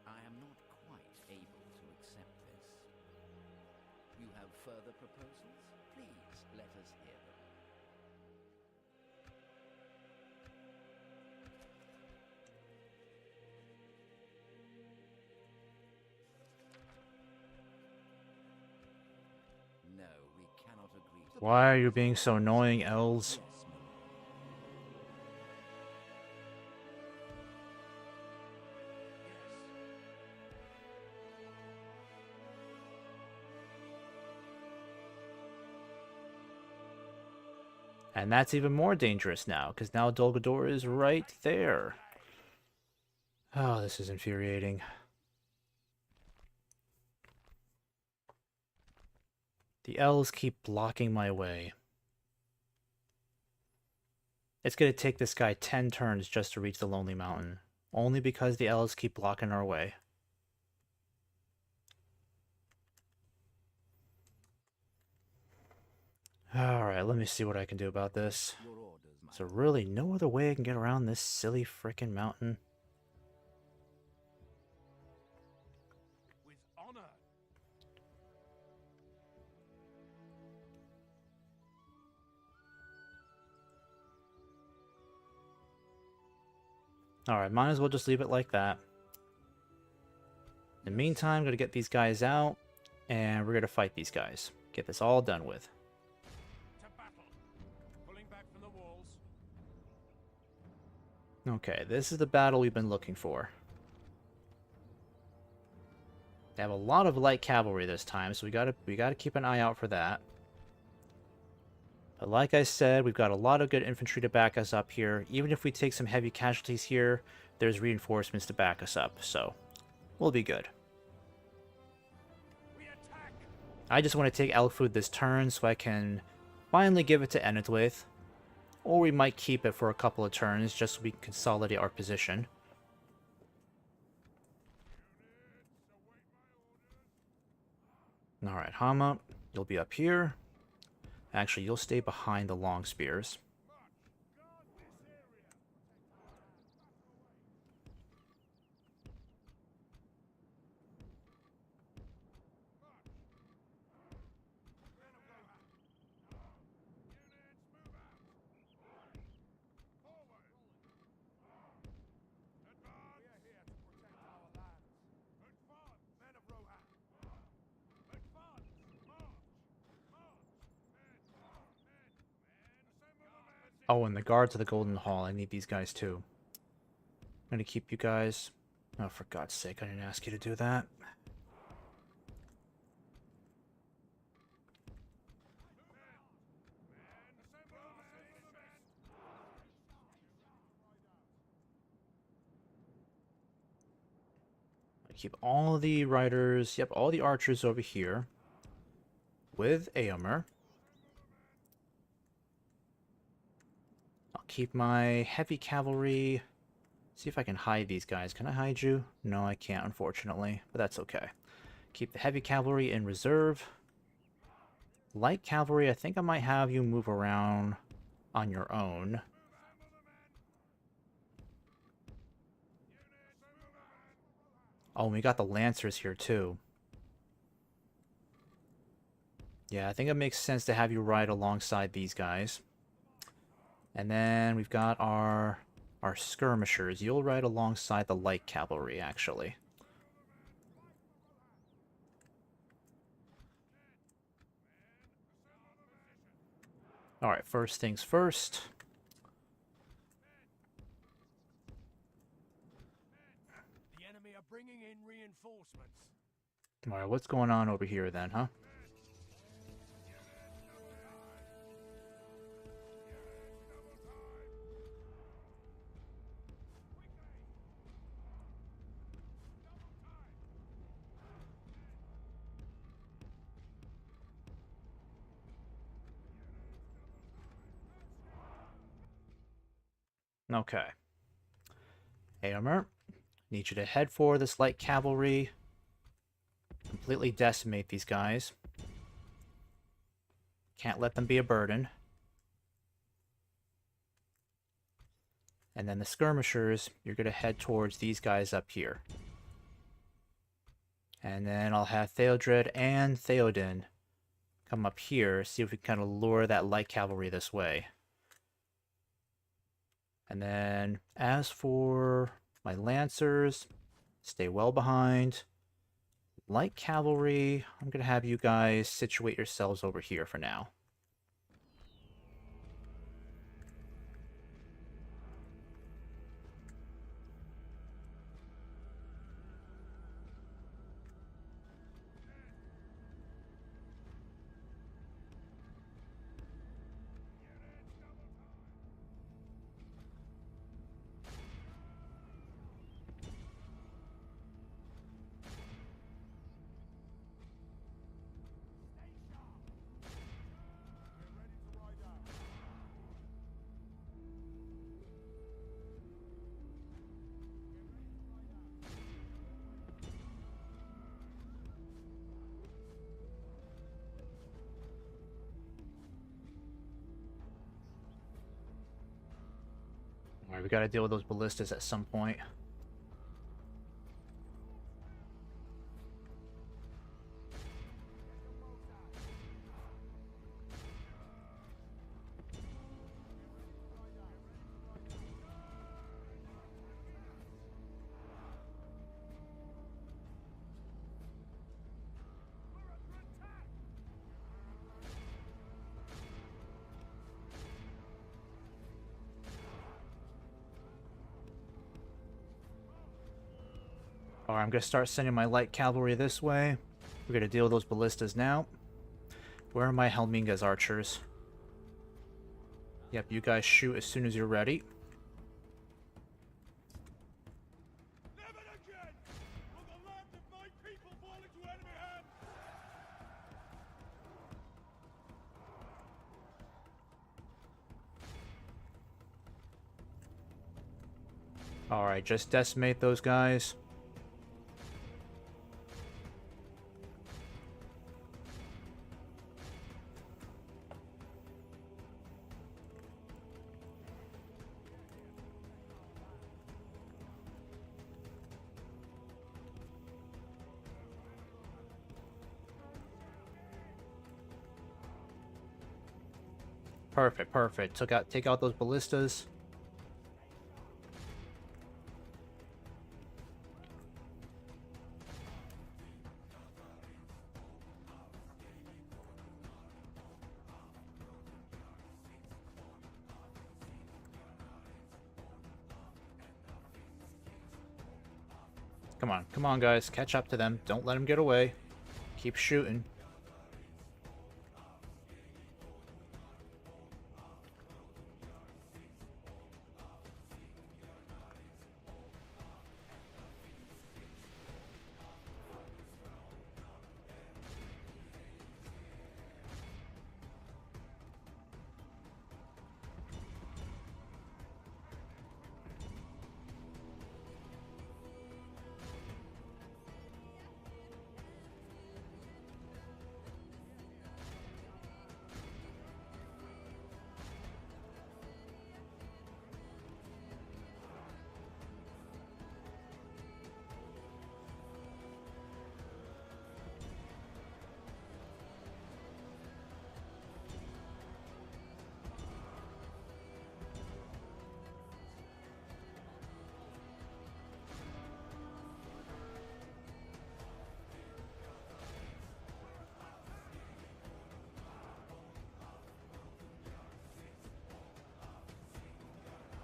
I am not quite able to accept this. You have further proposals? Please let us hear them. No, we cannot agree to Why are you being so annoying, elves? Yes, my lord. And that's even more dangerous now, because now Dol Guldur is right there. Oh, this is infuriating. The elves keep blocking my way. It's going to take this guy 10 turns just to reach the Lonely Mountain, only because the elves keep blocking our way. Alright, let me see what I can do about this. Your orders, my Is there really no other way I can get around this silly frickin' mountain? With honor. Alright, might as well just leave it like that. In the meantime, I'm going to get these guys out, and we're going to fight these guys. Get this all done with. To battle. Pulling back from the walls. Okay, this is the battle we've been looking for. They have a lot of light cavalry this time, so we gotta keep an eye out for that. But like I said, we've got a lot of good infantry to back us up here. Even if we take some heavy casualties here, there's reinforcements to back us up, so we'll be good. We attack. I just want to take Elffood this turn so I can finally give it to Enidwaith. Or we might keep it for a couple of turns just so we can consolidate our position. Alright, Hama, you'll be up here. Actually, you'll stay behind the long spears. Oh, and the guards of the Golden Hall. I need these guys too. I'm gonna keep you guys... Oh, for God's sake, I didn't ask you to do that. I keep all the riders... Yep, all the archers over here. With EUR. I'll keep my heavy cavalry... See if I can hide these guys. Can I hide you? No, I can't, unfortunately. But that's okay. Keep the heavy cavalry in reserve. Light cavalry, I think I might have you move around on your own. Oh, and we got the lancers here too. Yeah, I think it makes sense to have you ride alongside these guys. And then we've got our skirmishers. You'll ride alongside the light cavalry, actually. Alright, first things first. The enemy are bringing in reinforcements. Alright, what's going on over here then, huh? Okay. Eomer, need you to head for this light cavalry. Completely decimate these guys. Can't let them be a burden. And then the skirmishers, you're going to head towards these guys up here. And then I'll have Theodred and Theoden come up here, see if we can kind of lure that light cavalry this way. And then, as for my lancers, stay well behind. Light cavalry, I'm going to have you guys situate yourselves over here for now. Alright, we gotta deal with those ballistas at some point. Alright, I'm gonna start sending my light cavalry this way. We're gonna deal with those ballistas now. Where are my Helminga's archers? Yep, you guys shoot as soon as you're ready. Never again will the land of my people fall into enemy hands. Alright, just decimate those guys. Perfect, perfect. Take out those ballistas. Come on, guys. Catch up to them. Don't let them get away. Keep shooting.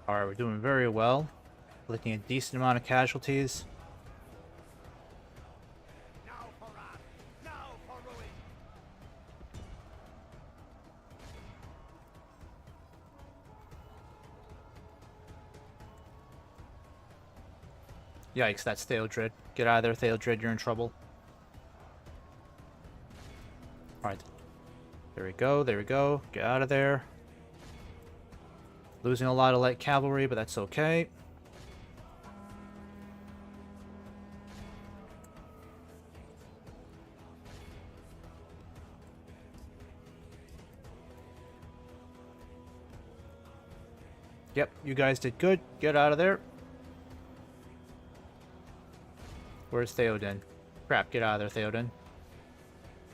Alright, we're doing very well. Collecting a decent amount of casualties. Now for wrath! Now for ruin! Yikes, that's Theodred. Get out of there, Theodred, you're in trouble. Alright. There we go, there we go. Get out of there. Losing a lot of light cavalry, but that's okay. Yep, you guys did good. Get out of there. Where's Theoden? Crap, get out of there, Theoden.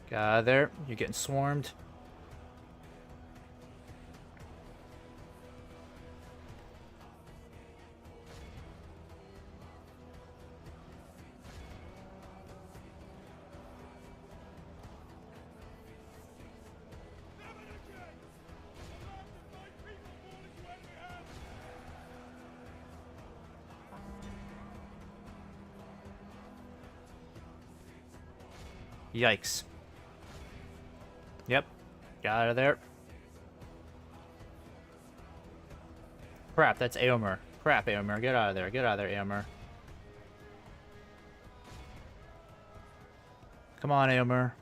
Get out of there. You're getting swarmed. Yikes. Yep. Get out of there. Crap, that's EUR. Crap, EUR. Get out of there. Get out of there, EUR. Come on, EUR.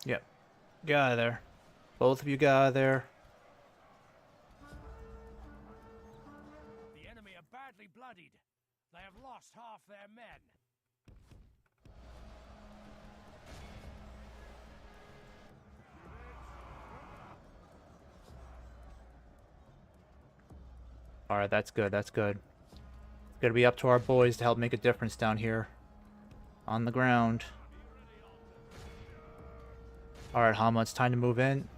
Yep. Get out of there. Both of you get out of there. The enemy are badly bloodied. They have lost half their men. Alright, that's good, that's good. It's gonna be up to our boys to help make a difference down here. On the ground. Alright, Hama, it's time to move in.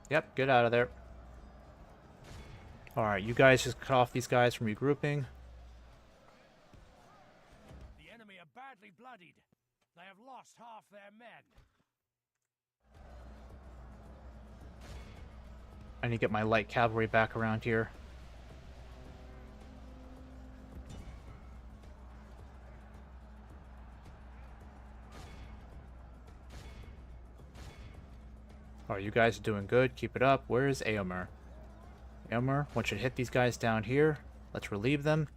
Yep, get out of there. Alright, you guys just cut off these guys from regrouping. The enemy are badly bloodied. They have lost half their men. I need to get my light cavalry back around here. Alright, you guys are doing good. Keep it up. Where is EUR? EUR, one should hit these guys down here. Let's relieve them.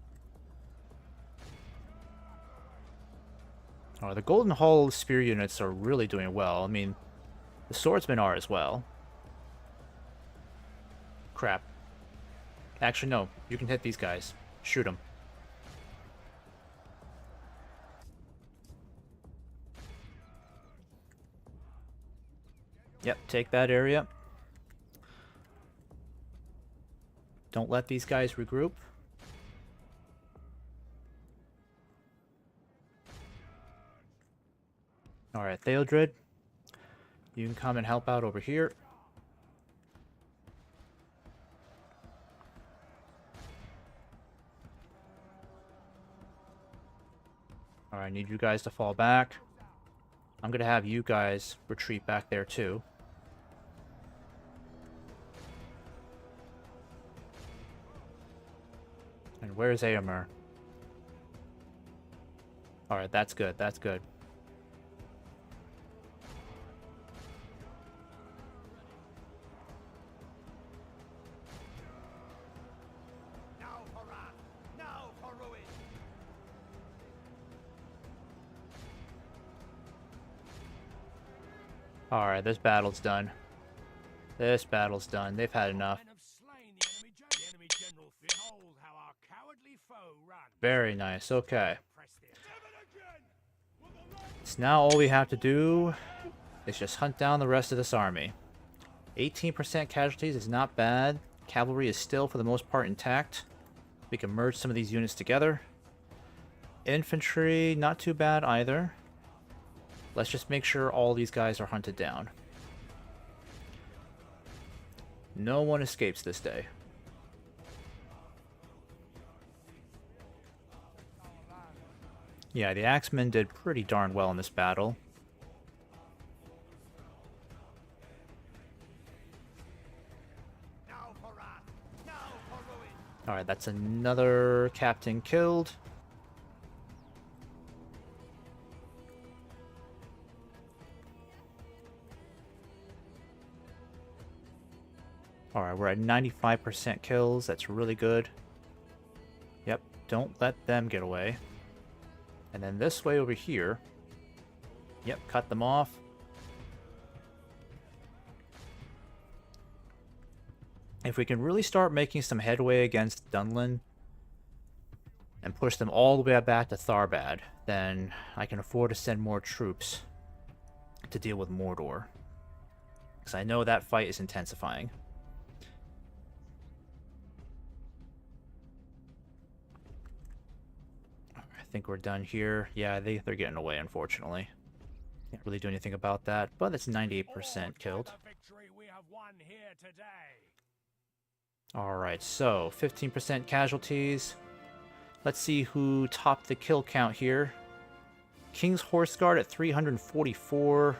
Oh, the Golden Hall spear units are really doing well. I mean, the swordsmen are as well. Crap. Actually, no. You can hit these guys. Shoot them. Yep, take that area. Don't let these guys regroup. Alright, Theodred. You can come and help out over here. Alright, I need you guys to fall back. I'm gonna have you guys retreat back there too. And where's EUR? Alright, that's good, that's good. Now for wrath! Now for ruin! Alright, this battle's done. This battle's done. They've had enough. Men have slain the enemy general. Behold how our cowardly foe ran. Very nice, okay. Press the So now all we have to do is just hunt down the rest of this army. 18% casualties is not bad. Cavalry is still, for the most part, intact. We can merge some of these units together. Infantry, not too bad either. Let's just make sure all these guys are hunted down. No one escapes this day. Yeah, the Axemen did pretty darn well in this battle. Now for wrath, now for ruin. Alright, that's another captain killed. Alright, we're at 95% kills. That's really good. Yep, don't let them get away. And then this way over here. Yep, cut them off. If we can really start making some headway against Dunlin and push them all the way back to Tharbad, then I can afford to send more troops to deal with Mordor. Because I know that fight is intensifying. I think we're done here. Yeah, they're getting away, unfortunately. Can't really do anything about that, but that's 98% killed. The victory we have won here today. Alright, so 15% casualties. Let's see who topped the kill count here. King's Horse Guard at 344.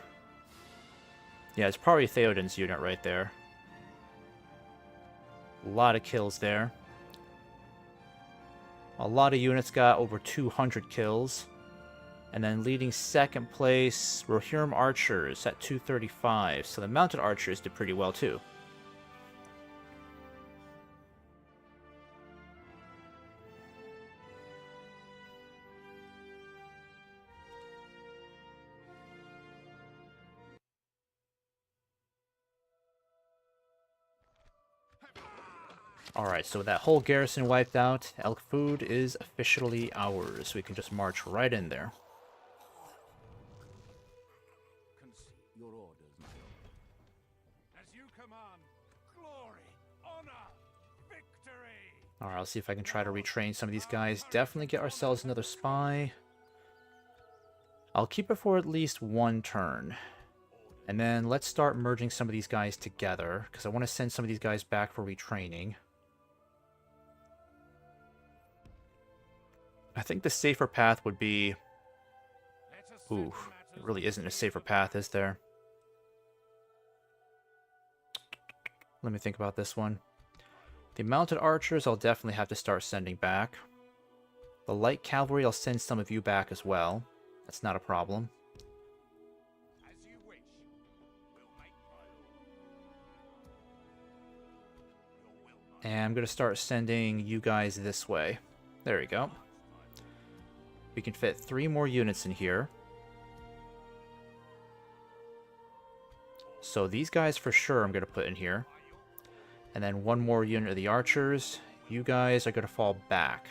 Yeah, it's probably Theoden's unit right there. A lot of kills there. A lot of units got over 200 kills. And then leading second place, Rohirrim Archers at 235. So the Mounted Archers did pretty well too. Alright, so with that whole garrison wiped out, elk food is officially ours. We can just march right in there. Concede your orders, my lord. As you command, glory, honor, victory. Alright, I'll see if I can try to retrain some of these guys. Definitely get ourselves another spy. I'll keep it for at least one turn. And then let's start merging some of these guys together, because I want to send some of these guys back for retraining. I think the safer path would be... Ooh, it really isn't a safer path, is there? Let me think about this one. The mounted archers I'll definitely have to start sending back. The light cavalry I'll send some of you back as well. That's not a problem. As you wish. We'll make my lord. Your will, my And I'm going to start sending you guys this way. There we go. We can fit 3 more units in here. So these guys for sure I'm going to put in here. And then 1 more unit of the archers. You guys are going to fall back.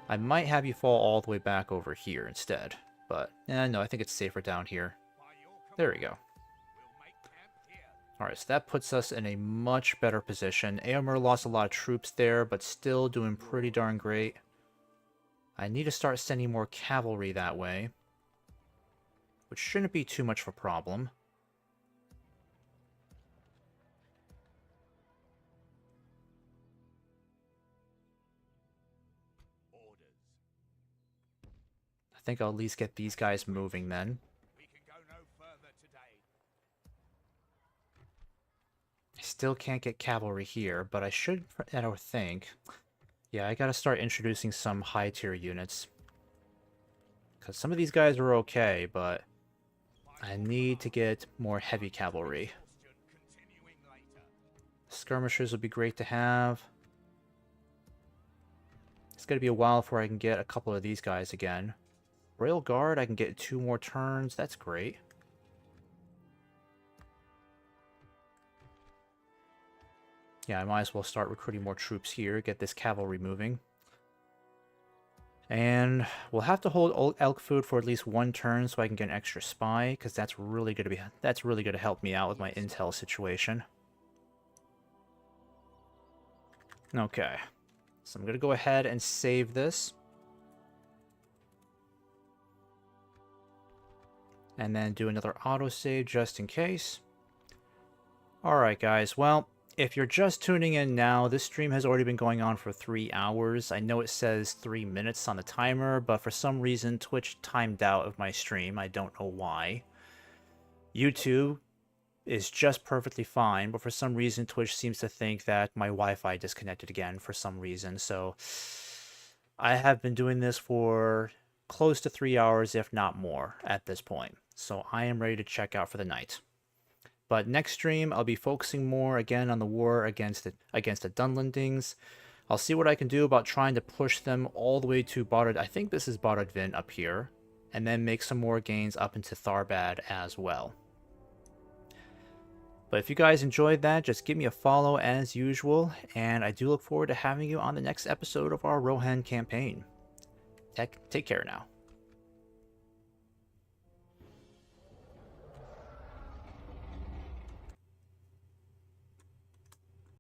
I might have you fall all the way back over here instead. But, no, I think it's safer down here. There we go. We'll make camp here. Alright, so that puts us in a much better position. Eomer lost a lot of troops there, but still doing pretty darn great. I need to start sending more cavalry that way, which shouldn't be too much of a problem. Orders. I think I'll at least get these guys moving then. We can go no further today. I still can't get cavalry here, but I should, I would think. Yeah, I gotta start introducing some high-tier units. Because some of these guys are okay, but I need to get more heavy cavalry. Continuing later. Skirmishers would be great to have. It's gonna be a while before I can get a couple of these guys again. Royal Guard, I can get 2 more turns. That's great. Yeah, I might as well start recruiting more troops here, get this cavalry moving. And we'll have to hold elk food for at least 1 turn so I can get an extra spy, because that's really gonna help me out with my intel situation. Okay. So I'm gonna go ahead and save this. And then do another autosave just in case. Alright guys, well, If you're just tuning in now, this stream has already been going on for 3 hours. I know it says 3 minutes on the timer, but for some reason Twitch timed out of my stream. I don't know why. YouTube is just perfectly fine, but for some reason Twitch seems to think that my Wi-Fi disconnected again for some reason. So I have been doing this for close to 3 hours, if not more, at this point. So I am ready to check out for the night. But next stream, I'll be focusing more again on the war against the Dunlendings. I'll see what I can do about trying to push them all the way to Barad. I think this is Baradvin up here, and then make some more gains up into Tharbad as well. But if you guys enjoyed that, just give me a follow as usual, and I do look forward to having you on the next episode of our Rohan campaign. Take care now.